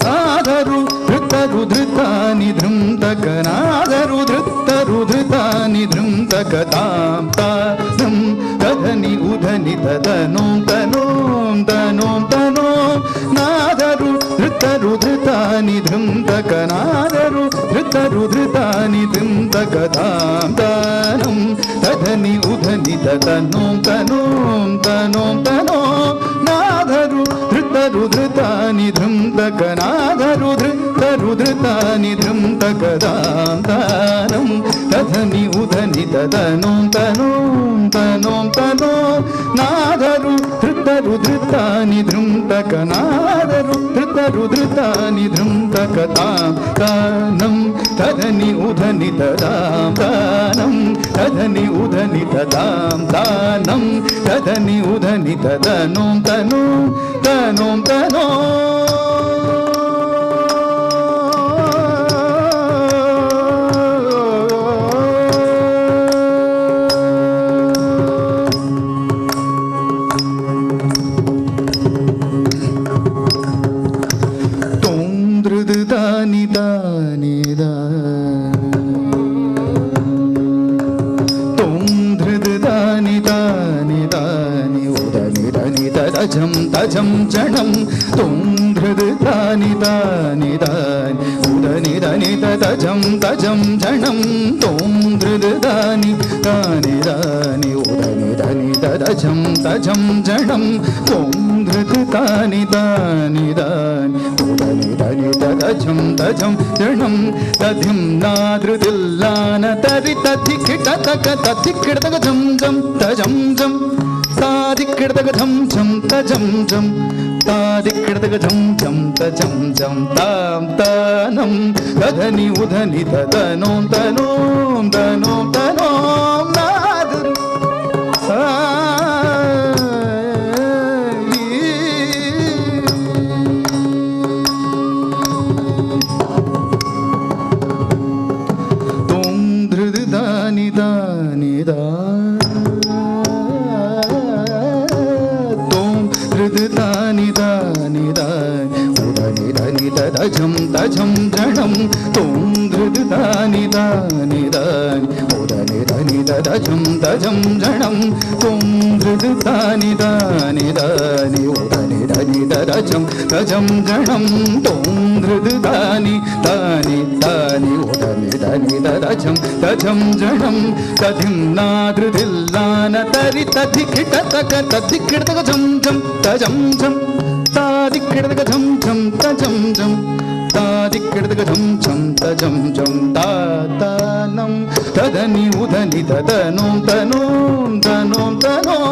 साधरु धृतरुधृतानि धृन्तकनाधरु धृतरुधृतानि धृन्तकतां तानं तधनि उधनि तनों तनों तनों तनों नाधरु धृतरुधृतानि धृन्तकनाधरु धृतरुधृतानि धृन्तकतां तानं तधनि उधनि तनों तनों तनों तनों नाधरु धृतरुधृतानि धृन्तकनाधरु धृतरुधृतानि धृन्तकतां तानं तधनि उधनि तनों तनों तनों तनों नाधरु धृतरुधृतानि धृन्तकनाधरु धृतरुधृतानि धृन्तकतां तानं तधनि उधनि तदां तानं तधनि उधनि तदां तानं तधनि उधनि तदनुं तनुं ತನೋಂ ತನೋ तजं जणं तुं धृदानि दानि दानि उदनि दनि तजं तजं जणं तुं धृदानि दानि दानि उदनि दनि तजं तजं जणं तुं धृदानि दानि दानि उदनि दनि तजं तजं जणं तधिं नाधृदिल्लान तरि तथि किटतक तथि किटतक जं जं तजं जं तादिक्किडतक झं झं तजं झं तादिक्किडतक झं झं तजं झं तां तानं तधनि उधनि तदनों तनों तनों तनों नाद तुं धृदानि दानि दा दानि दानि दानि उदनि दनि तजं तजं जणं तुं धृदानि दानि दानि उदनि दनि तजं तजं जणं तुं धृदानि दानि दानि उदनि दनि तजं तजं जणं तुं धृदानि दानि दानि उदनि दनि तजं तजं जणं तधिं नाधृदिल्लान तरि तथि किटतक तथि किटतक झं झं तजं झं तादिक्किडतक झं झं तजं झं तादिक्किडतक झं झं तजं झं तातानं तदनि उदनि तदनों तनों तनों तनों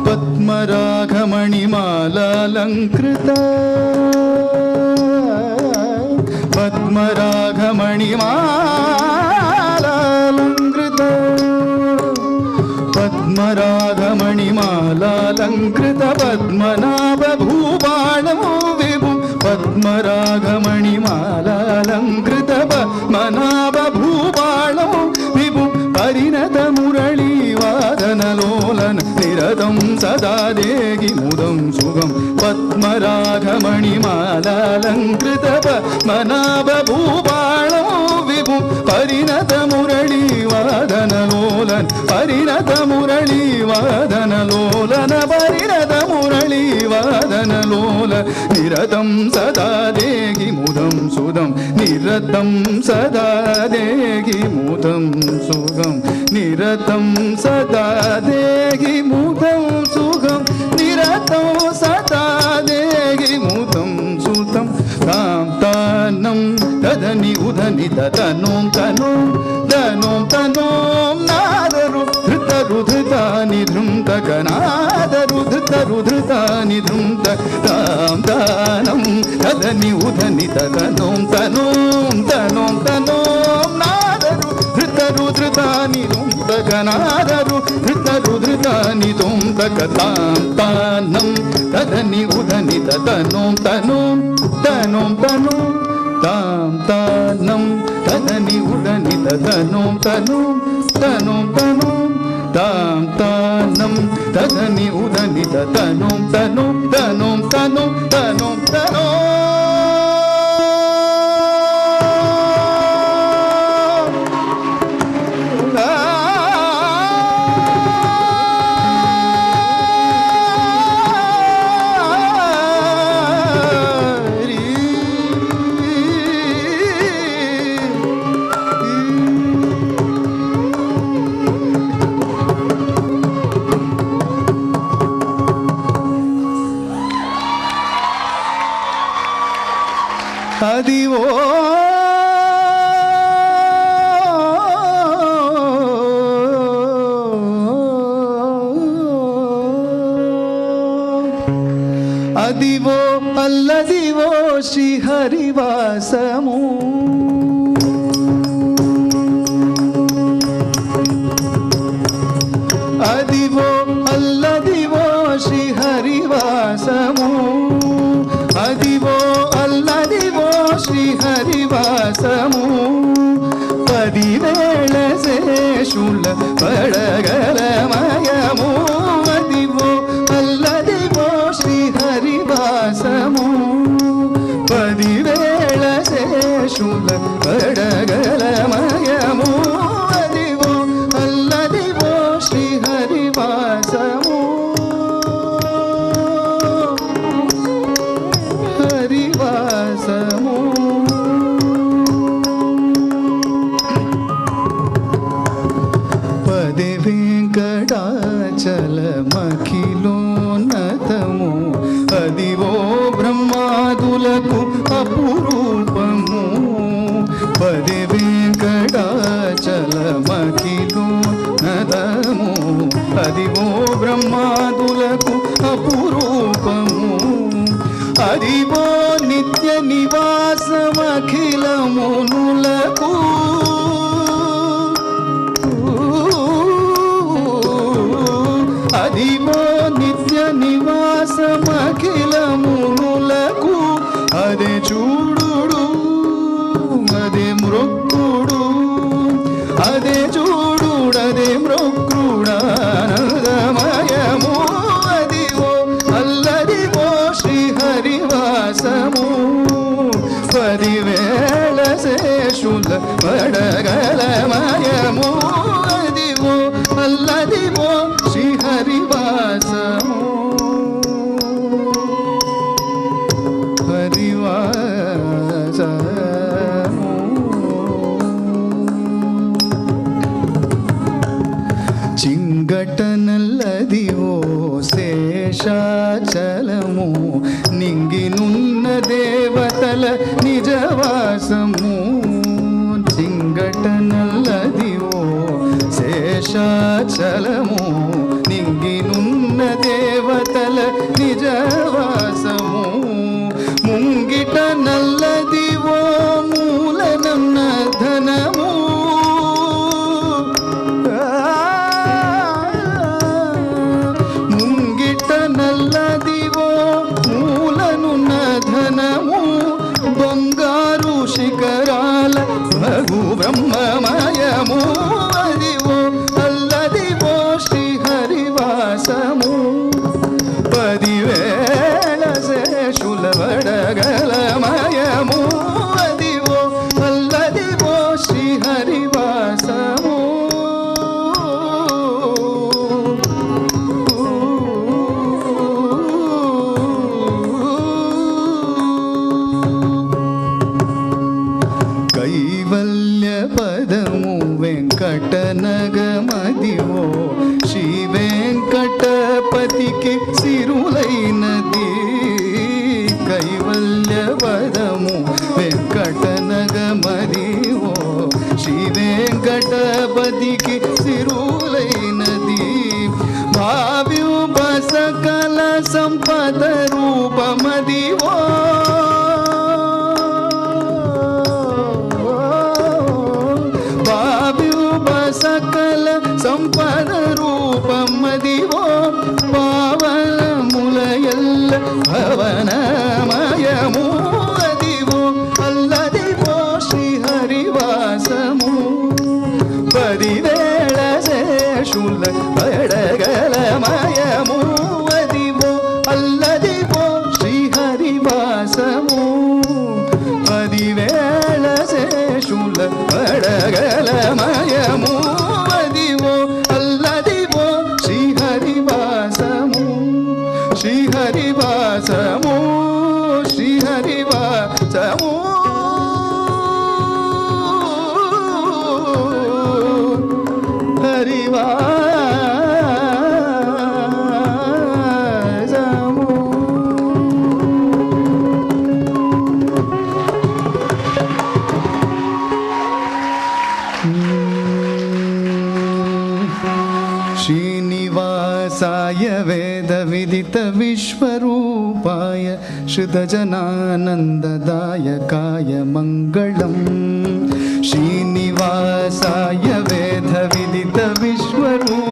पद्मरागमणिमालालङ्कृता पद्मरागमणिमालालङ्कृता पद्मरागमणिमालालङ्कृत पद्मनाभभूपाणमो विभुं पद्मरागमणिमालालङ्कृत पद्मनाभभूपाणमो विभुं परिणतमुरळीवादनलोलन निरतं सदा देहि मुदं सुगं पद्मरागमणिमालालङ्कृत पद्मनाभभूपाणो विभुं परिणतमुरळीवादनलोलन परिणतमुरळीवादनलोलन परिणतमुरळीवादनलोल निरतं सदा देहि मुदं सुदं निरतं सदा देहि मुदं सुगं निरतं सदा देहि मुदं सुगं निरतं सदा देहि मुदं सुतं तां तानं तदनि उदनि तदनों तनों तनों तनों नादरु धृतरुधृतानि धृन्तकनादरु धृतरुधृतानि धृन्त तां तानं तदनि उदनि तदनों तनों तनों तनों नादरु धृतरुधृतानि धृन्तकनादरु धृतरुधृतानि धृन्तकतां तानं तदनि उदनि तदनों तनों तनों तनों तां तानं तदनि उदनि तदनों तनों तनों तनों तां तानं तदनि उदनि तदनों तनों तनों तनों तनों तनों हदिवो అల్లదివో శ్రీహరివాసము. అదివో అల్లదివో శ్రీహరివాసము. అదివో అల్లదివో శ్రీహరివాసము. 10,000 శేషుల పడగలమయము. అదివో అల్లదివో శ్రీహరివాసము. 10,000 శేషుల పడగలమయము. అదివో అల్లదివో శ్రీహరివాసము. హరివాసము. వెంకటాచలమఖిలోన్నతము. అదివో బ్రహ్మాదులకు అపురూపము. 10 వెంకటాచలమఖిలోన్నతము. అదివో బ్రహ్మాదులకు అపురూపము. అదివో నిత్య నివాసమఖిలమునులకు. అదివో నిత్య నివాసమఖిలమునులకు. అదే చూడుడు అదే మృక్కుడు. అదే చూడుడు అదే మృక్కుడానందమయము. అదివో అల్లదివో శ్రీహరివాసము. 10,000 శేషుల పడగలమయము. అదివో అల్లదివో శ్రీహరివాసము. హరివాసము. చింగటనల్లదివో శేషాచలము. నింగినున్న దేవతల నిజవాసము. చింగటనల్లదివో శేషాచలము. నింగినున్న దేవతల నిజవాసము. ముంగిట నల్లదివో మూలనన్న ధనము. ముంగిట నల్లదివో మూలనున్న ధనము. బంగారు శిఖరాల భగు బ్రహ్మమయము. అదివో అల్లదివో శ్రీహరివాసము. 10,000 శేషుల పడగలమయము. అదివో అల్లదివో శ్రీహరివాసము. కైవల్య పదము వెంకటనగమదివో. శ్రీ వెంకటపతికి సిరులైనది. కైవల్య పదము వెంకటనగమదివో. శ్రీ వెంకటపతికి సిరులైనది. భావ్యుప సకల సంపద రూపమదివో. సకల సంపద రూపమదివో. పావనములయల్ల భవనమయము. అదివో అల్లదివో శ్రీహరివాసము. 10,000 శేషుల పడగలమయము. అదివో అల్లదివో శ్రీహరివాసము. 10,000 శేషుల పడగలమయము. అదివో అల్లదివో శ్రీహరివాసము. శ్రీహరివాసము. శ్రీహరివాసము. హరివాసము. శ్రీనివాసాయ వేద విదిత విశ్వరూపాయ. रूपाय श्रुतजनानन्ददायकाय मङ्गलम् श्रीनिवासाय वेदविदितविश्वरूप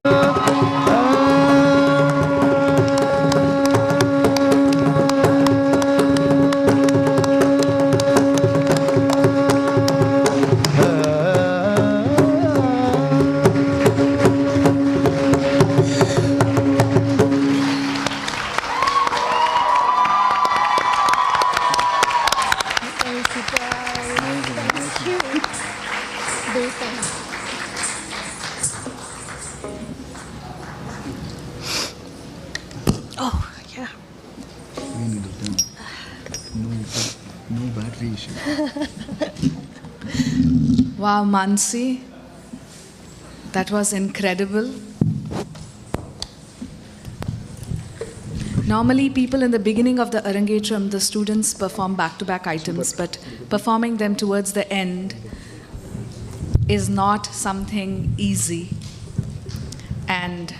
Wow, Mansi, that was incredible. Normally, people in the beginning of the Arangetram, the students perform back-to-back items, but performing them towards the end is not something easy. And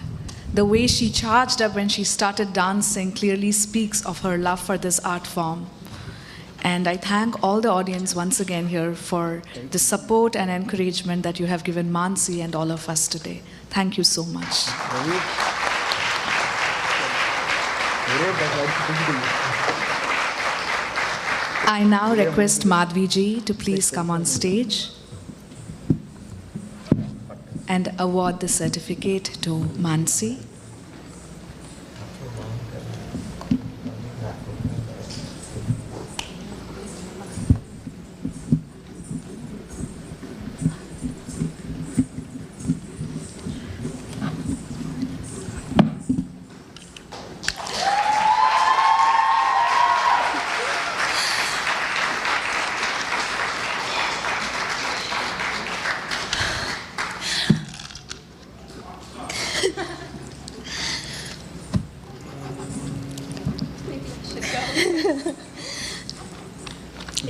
the way she charged up when she started dancing clearly speaks of her love for this art form. And I thank all the audience once again here for the support and encouragement that you have given Mansi and all of us today. Thank you so much. I now request Madhavi ji to please come on stage and award the certificate to Mansi.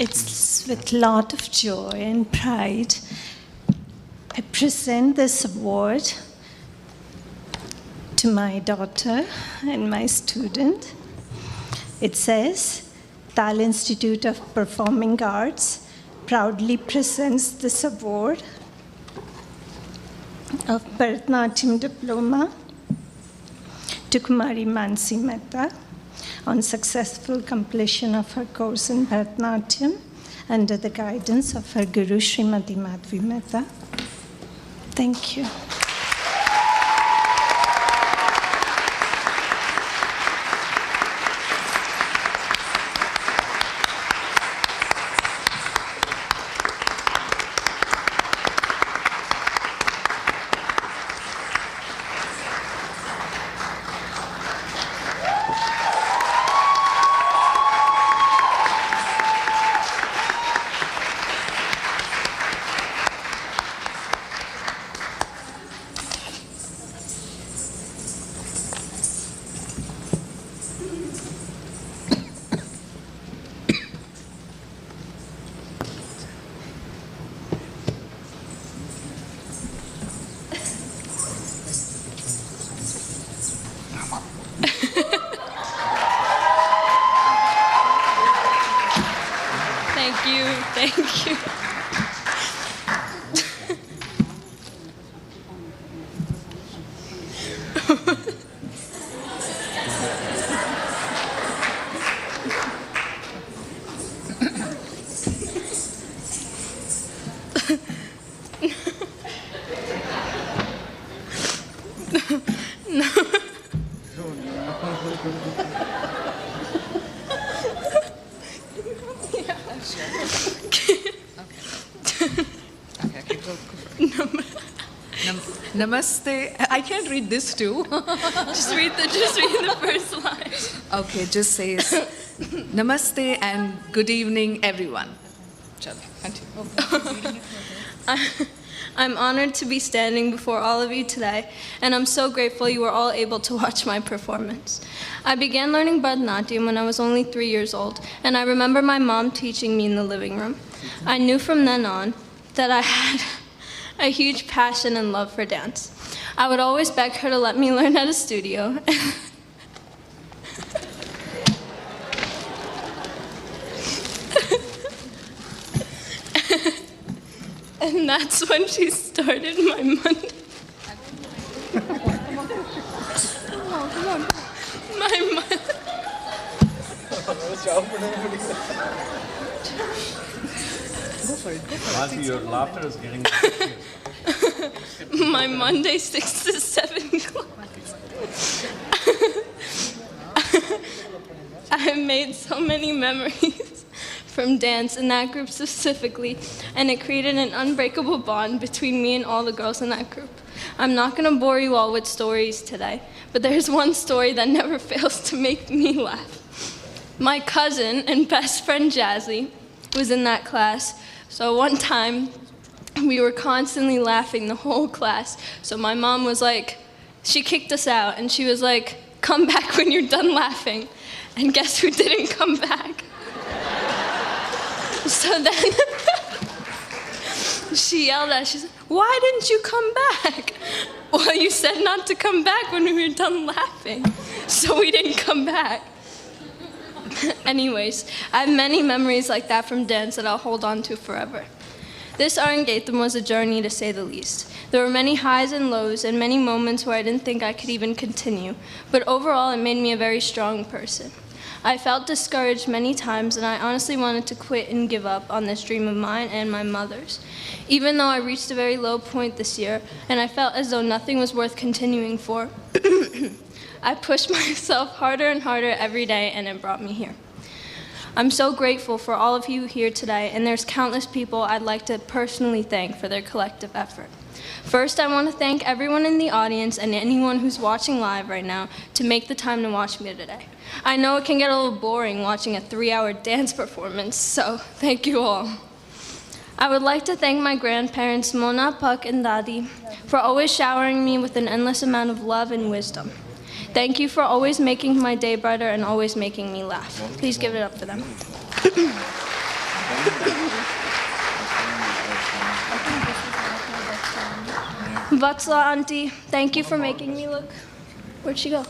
It's with a lot of joy and pride I present this award to my daughter and my student. It says, Taal Institute of Performing Arts proudly presents this award of Bharatanatyam Diploma to Kumari Mansi Mehta on successful completion of her course in Bharatanatyam under the guidance of her Guru Srimati Madhavi Mehta. Thank you. Thank you. Namaste. I can't read this too. Just read the first line. Okay, just says Namaste and good evening, everyone. I'm honored to be standing before all of you today, and I'm so grateful you were all able to watch my performance. I began learning Bharatanatyam when I was only 3 years old, and I remember my mom teaching me in the living room. I knew from then on that I had a huge passion and love for dance. I would always beg her to let me learn at a studio. And that's when she started my Monday. Your laughter is getting my Monday 6 to 7 class. I made so many memories from dance in that group specifically, and it created an unbreakable bond between me and all the girls in that group. I'm not going to bore you all with stories today, but there's one story that never fails to make me laugh. My cousin and best friend Jazzy was in that class, so one time we were constantly laughing the whole class, so my mom was like, she kicked us out, and she was like, come back when you're done laughing. And guess who didn't come back? So then she yelled at us, she said, why didn't you come back? Well, you said not to come back when we were done laughing, so we didn't come back. Anyways, I have many memories like that from dance that I'll hold on to forever. This Arangetram was a journey, to say the least. There were many highs and lows and many moments where I didn't think I could even continue, but overall it made me a very strong person. I felt discouraged many times, and I honestly wanted to quit and give up on this dream of mine and my mother's. Even though I reached a very low point this year, and I felt as though nothing was worth continuing for, I pushed myself harder and harder every day, and it brought me here. I'm so grateful for all of you here today, and there's countless people I'd like to personally thank for their collective effort. First, I want to thank everyone in the audience and anyone who's watching live right now to make the time to watch me today. I know it can get a little boring watching a 3-hour dance performance, so thank you all. I would like to thank my grandparents, Mona, Puck, and Dadi, for always showering me with an endless amount of love and wisdom. Thank you for always making my day brighter and always making me laugh. Please give it up for them. Vatsala auntie, thank you for making me look... Where'd she go?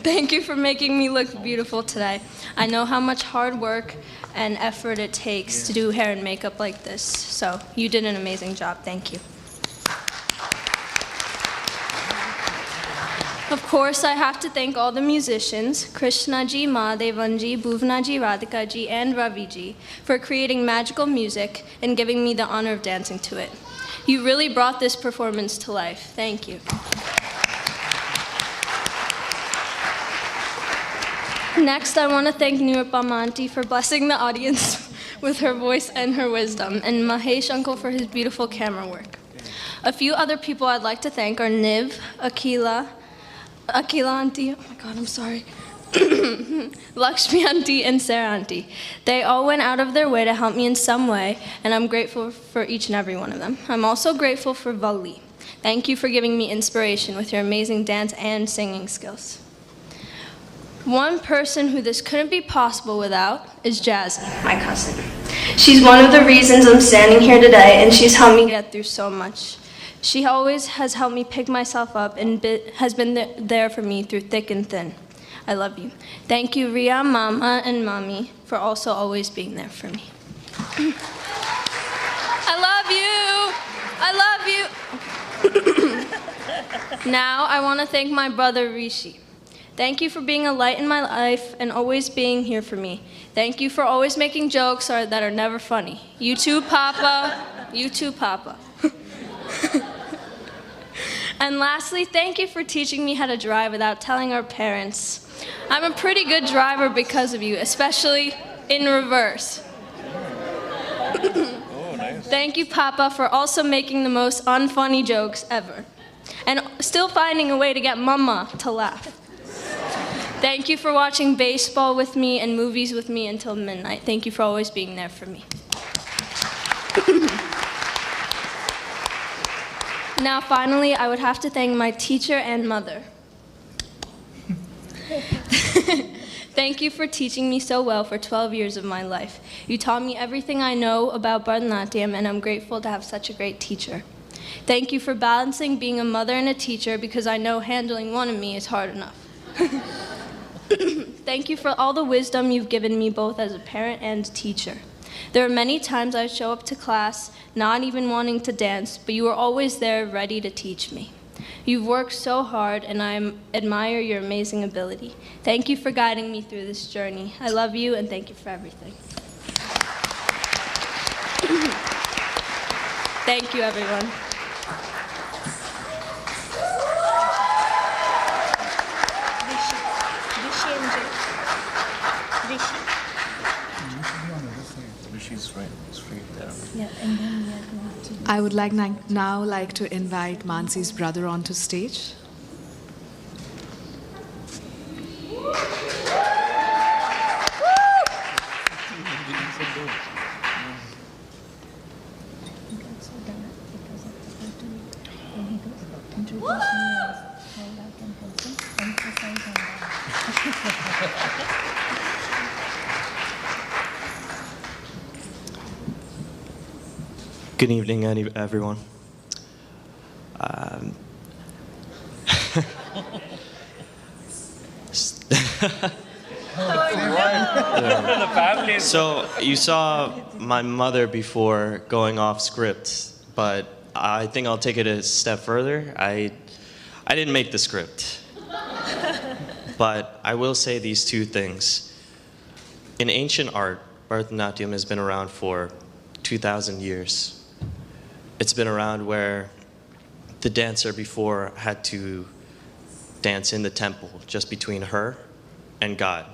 Thank you for making me look beautiful today. I know how much hard work and effort it takes to do hair and makeup like this, so you did an amazing job. Thank you. Of course, I have to thank all the musicians, Krishnaji, Mahadevanji, Bhuvnaji, Radhikaji, and Raviji, for creating magical music and giving me the honor of dancing to it. You really brought this performance to life. Thank you. Next, I want to thank Nirupama Auntie for blessing the audience with her voice and her wisdom, and Mahesh Uncle for his beautiful camera work. A few other people I'd like to thank are Niv, Akila Auntie, oh my God, I'm sorry, Lakshmi Auntie, and Sarah Auntie. They all went out of their way to help me in some way, and I'm grateful for each and every one of them. I'm also grateful for Vali. Thank you for giving me inspiration with your amazing dance and singing skills. One person who this couldn't be possible without is Jazzy, my cousin. She's one of the reasons I'm standing here today, and she's helped me get through so much. She always has helped me pick myself up and has been there for me through thick and thin. I love you. Thank you, Ria, Mama, and Mommy, for also always being there for me. I love you. Now I want to thank my brother, Rishi. Thank you for being a light in my life and always being here for me. Thank you for always making jokes that are never funny. You too, Papa. You too, Papa. And lastly, thank you for teaching me how to drive without telling our parents. I'm a pretty good driver because of you, especially in reverse. Thank you, Papa, for also making the most unfunny jokes ever, and still finding a way to get Mama to laugh. Thank you for watching baseball with me and movies with me until midnight. Thank you for always being there for me. Now, finally, I would have to thank my teacher and mother. Thank you for teaching me so well for 12 years of my life. You taught me everything I know about Bharatanatyam, and I'm grateful to have such a great teacher. Thank you for balancing being a mother and a teacher, because I know handling one of me is hard enough. Thank you for all the wisdom you've given me both as a parent and teacher. There were many times I'd show up to class not even wanting to dance, but you were always there ready to teach me. You've worked so hard, and I admire your amazing ability. Thank you for guiding me through this journey. I love you, and thank you for everything. Thank you, everyone. I would now like to invite Mansi's brother onto stage. Good evening, everyone. So you saw my mother before going off script, but I think I'll take it a step further. I didn't make the script, but I will say these two things. In ancient art, Bharatanatyam has been around for 2,000 years. It's been around where the dancer before had to dance in the temple just between her and God.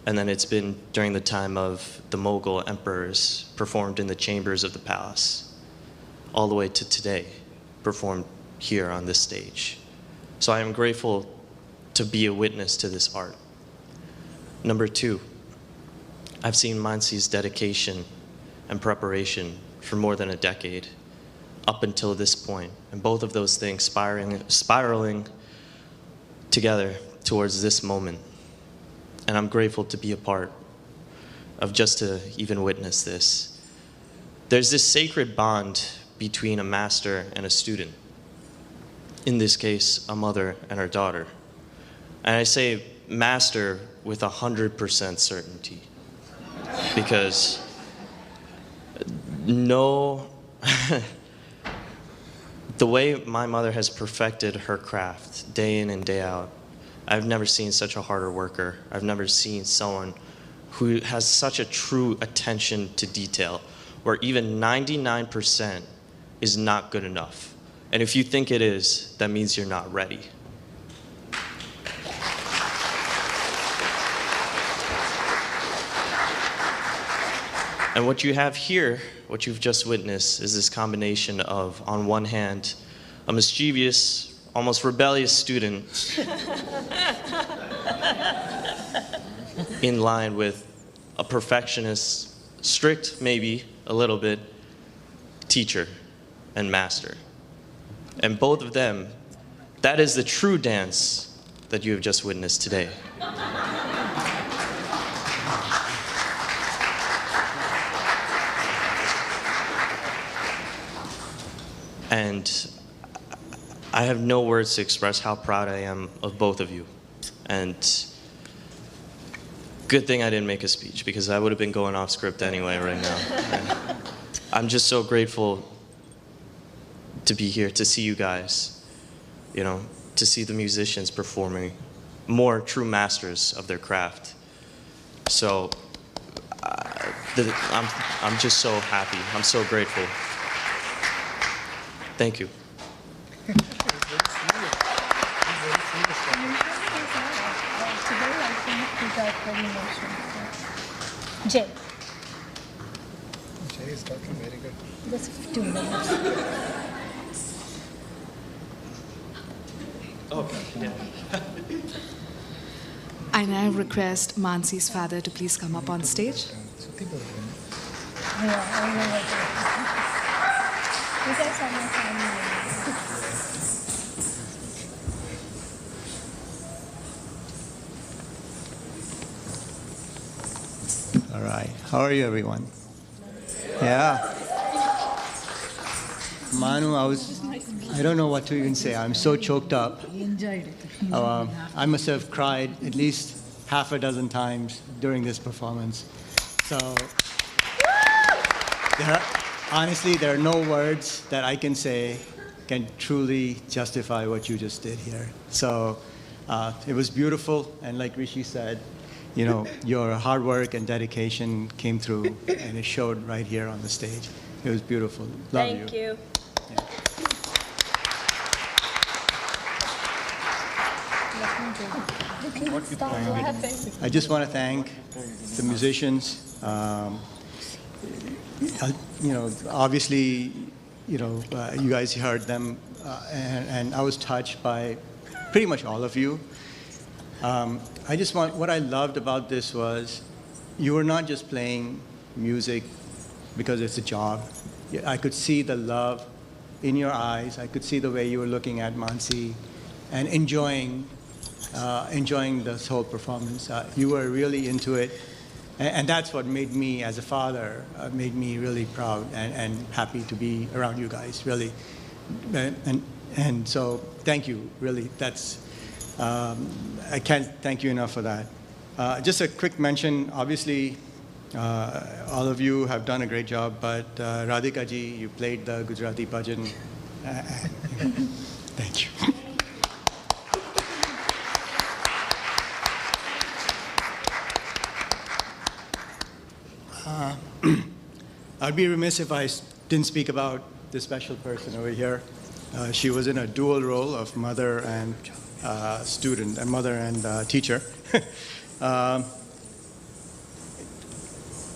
And then it's been during the time of the Mughal emperors, performed in the chambers of the palace, all the way to today, performed here on this stage. So I am grateful to be a witness to this art. Number two, I've seen Mansi's dedication and preparation for more than a decade, up until this point, and both of those things spiraling together towards this moment. And I'm grateful to be a part of just to even witness this. There's this sacred bond between a master and a student. In this case, a mother and her daughter. And I say master with 100% certainty, because the way my mother has perfected her craft day in and day out, I've never seen such a harder worker. I've never seen someone who has such a true attention to detail, where even 99% is not good enough. And if you think it is, that means you're not ready. And what you have here, what you've just witnessed, is this combination of, on one hand, a mischievous, almost rebellious student in line with a perfectionist, strict maybe a little bit, teacher and master. And both of them, that is the true dance that you have just witnessed today. And I have no words to express how proud I am of both of you. And good thing I didn't make a speech, because I would have been going off script anyway right now. And I'm just so grateful to be here, to see you guys, you know, to see the musicians performing, more true masters of their craft. So I'm just so happy. I'm so grateful. Thank you. Jay. Jay is talking very good. Just 2 minutes. Okay. Yeah. I now request Mansi's father to please come up on stage. You guys are my family. All right. How are you, everyone? Yeah. Manu, I don't know what to even say. I'm so choked up. I must have cried at least half a dozen times during this performance. So Honestly, there are no words that I can say can truly justify what you just did here. So it was beautiful, and like Rishi said, you know, your hard work and dedication came through, and it showed right here on the stage. It was beautiful. Love you. Thank you. Yeah. I just want to thank the musicians. You know, obviously, you know, you guys heard them, and I was touched by pretty much all of you. What I loved about this was you were not just playing music because it's a job. I could see the love in your eyes. I could see the way you were looking at Mansi and enjoying this whole performance. You were really into it. And that's what made me, as a father, made me really proud and happy to be around you guys, really. And so thank you, really. That's, I can't thank you enough for that. Just a quick mention, obviously, all of you have done a great job, but Radhika ji, you played the Gujarati bhajan. Thank you. I'd be remiss if I didn't speak about this special person over here. She was in a dual role of mother and student, and mother and teacher.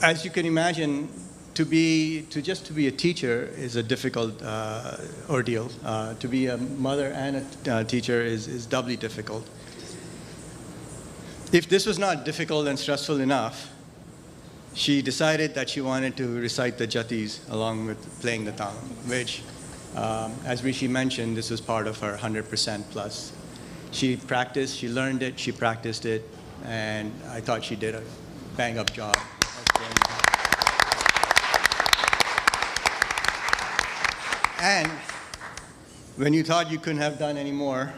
As you can imagine, just to be a teacher is a difficult ordeal. To be a mother and a teacher is doubly difficult. If this was not difficult and stressful enough, she decided that she wanted to recite the jatis along with playing the taal, which, as Rishi mentioned, this was part of her 100% plus. She practiced, she learned it, she practiced it, and I thought she did a bang-up job. And when you thought you couldn't have done any more,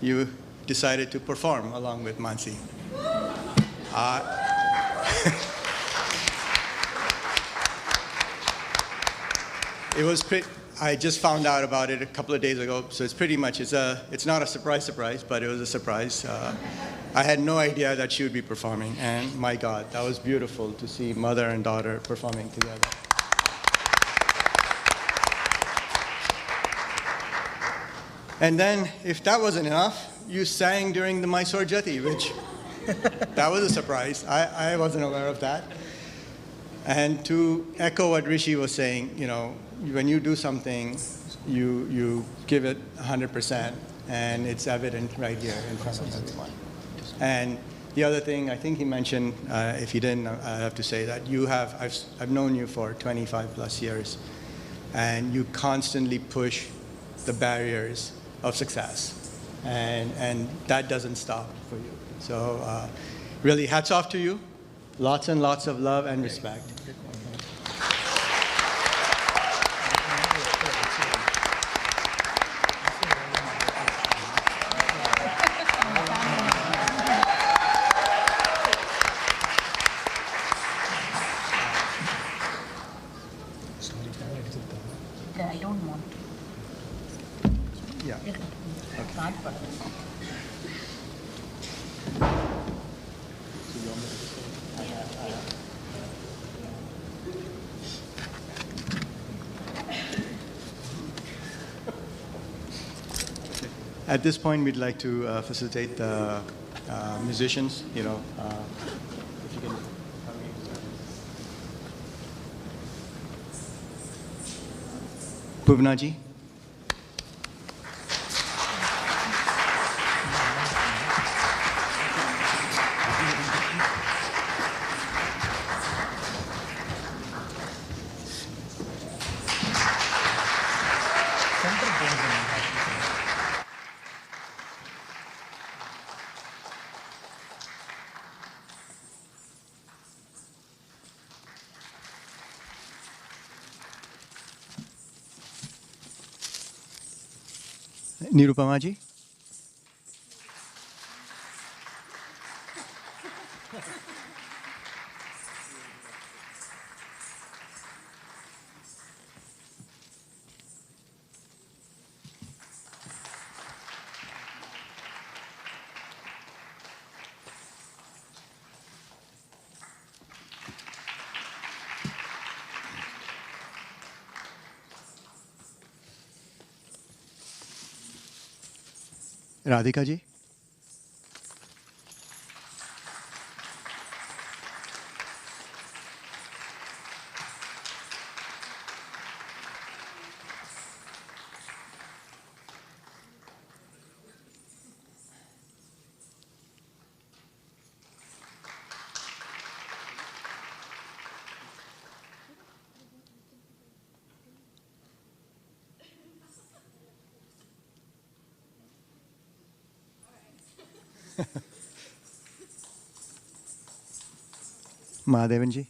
you decided to perform along with Mansi. It was I just found out about it a couple of days ago, so it's pretty much, it's not a surprise, but it was a surprise. I had no idea that she would be performing, and my God, that was beautiful to see mother and daughter performing together. And then, if that wasn't enough, you sang during the Mysore Jati, which, that was a surprise. I wasn't aware of that. And to echo what Rishi was saying, you know, when you do something, you give it 100%, and it's evident right here in front of everyone. And the other thing, I think he mentioned, if he didn't, I have to say that I've known you for 25 plus years, and you constantly push the barriers of success, and that doesn't stop for you. So really, hats off to you. Lots and lots of love and respect. I don't want to. Yeah. Okay. At this point, we'd like to facilitate the musicians, you know, if you can. Bhuvnaji. Nirupama ji. Radhika ji. Mahadevan ji.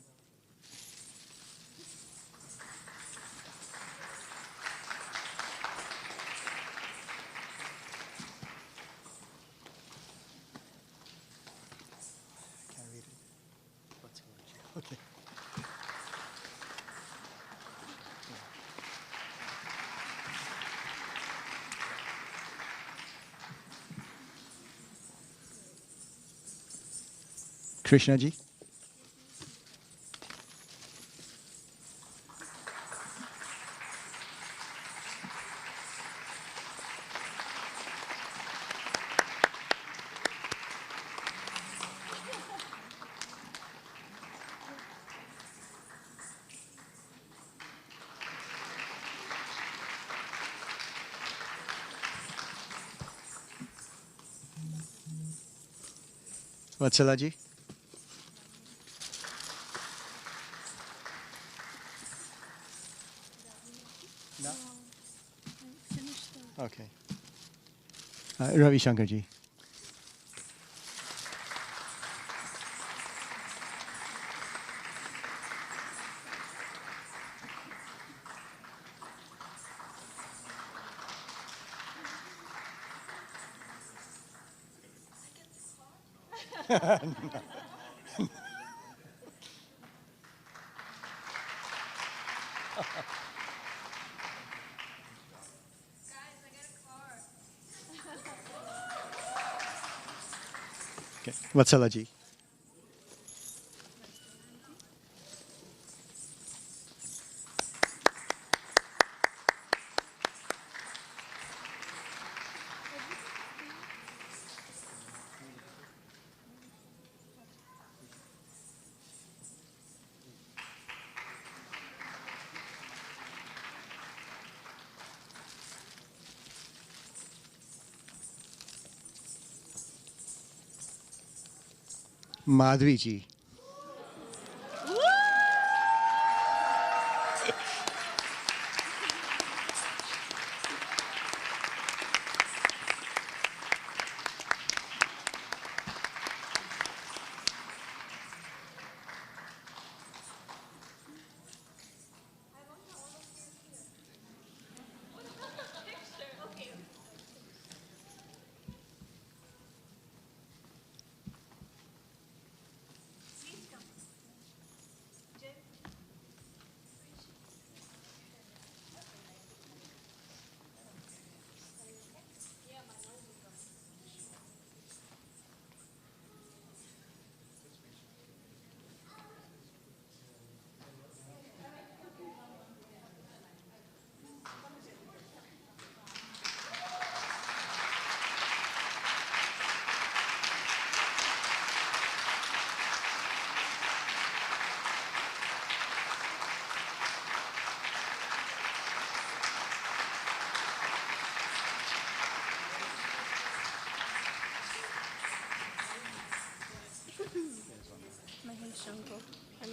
Okay. Krishna ji. Vatsala ji. No? Okay. Ravi Shankar ji. Okay. Vatsala ji. Madhavi ji.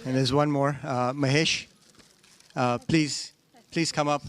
And there's one more, Mahesh. Please come up.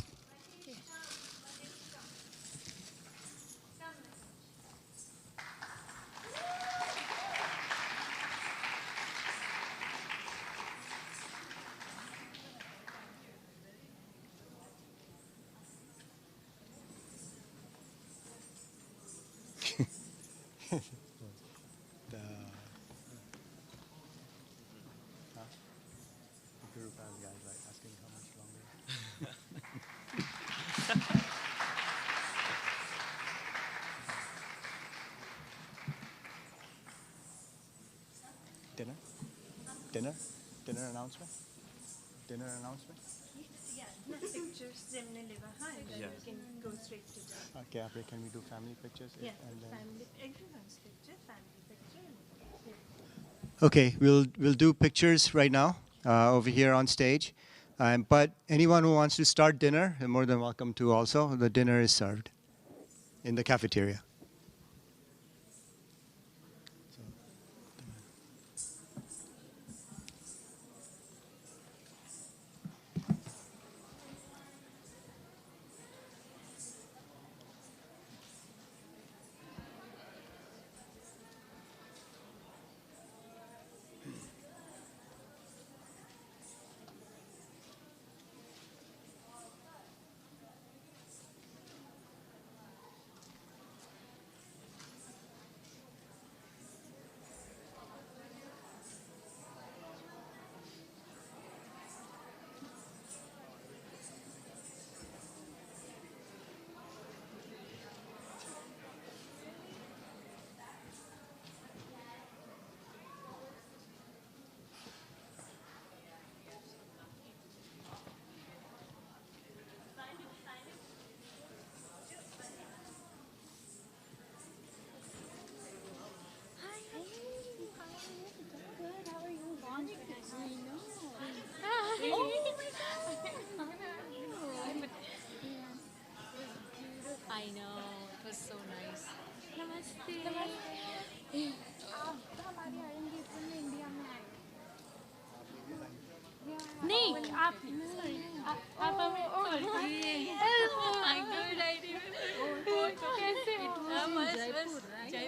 Dinner announcement? Dinner announcement? Pictures generally behind, and Yeah. you can go straight to that. Okay, after can we do family pictures? Yeah, And then- family, everyone's picture, family picture. Okay, we'll do pictures right now over here on stage. But anyone who wants to start dinner, you're more than welcome to also. The dinner is served in the cafeteria. I know, it was so nice. नमस्ते आप तो हमारी अरंगेत्रम में India में आए नहीं आप हमें oh my god I remember कैसे हो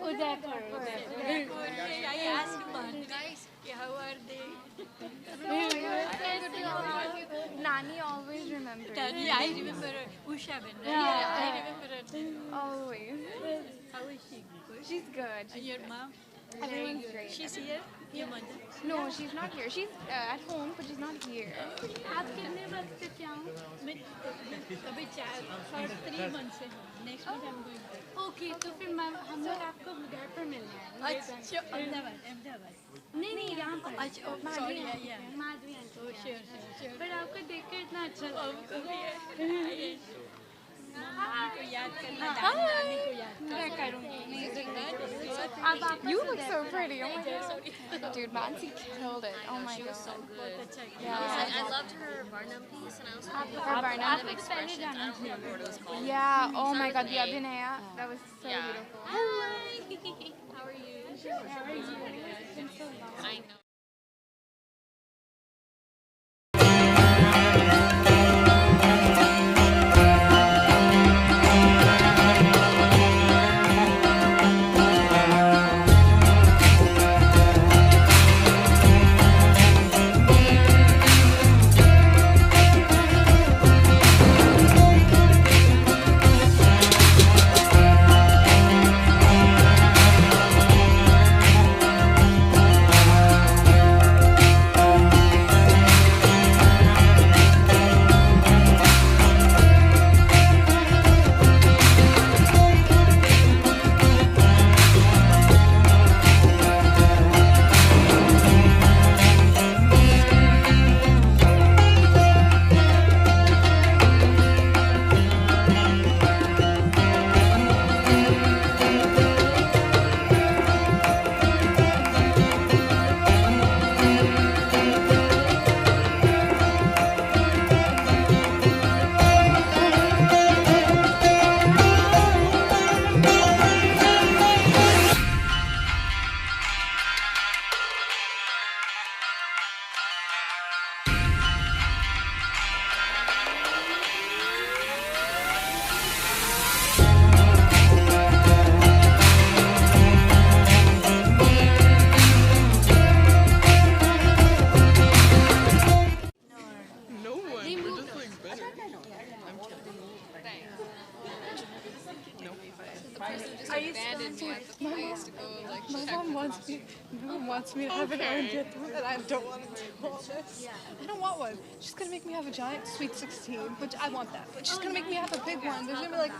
Udaipur I asked guys how are they Nani always remembers I remember Usha Ben I remember her always how is she she's good and your mom everyone's great she's here your mother no she's not here she's at home but she's not here आप कितने वक्त से क्या हो मैं अभी 3 months से हूँ next week I'm going there okay तो फिर हम लोग आपको उदयपुर मिलने आएंगे अच्छा अहमदाबाद नहीं यहाँ पर अच्छा Madhavi sorry yeah Madhavi oh sure पर आपको देखकर इतना अच्छा हमको भी है नानी को याद करना नानी को याद मैं करूँगी अब आप You look so pretty. Oh my god. Dude, Mansi killed it. Oh my she was so god. good Yeah. I loved her Varnam piece and I also loved Her Varnam? the expressions I don't remember what it was called Yeah. Oh my god. The Abhinaya. That was so yeah. beautiful. Hi how are you How are you? It's been so long. I know My mom wants me to have an Arangetram, and I don't want to do all this. I don't want one. She's gonna make me have a giant sweet 16, which I want that. But she's gonna make me have a big one. There's gonna be like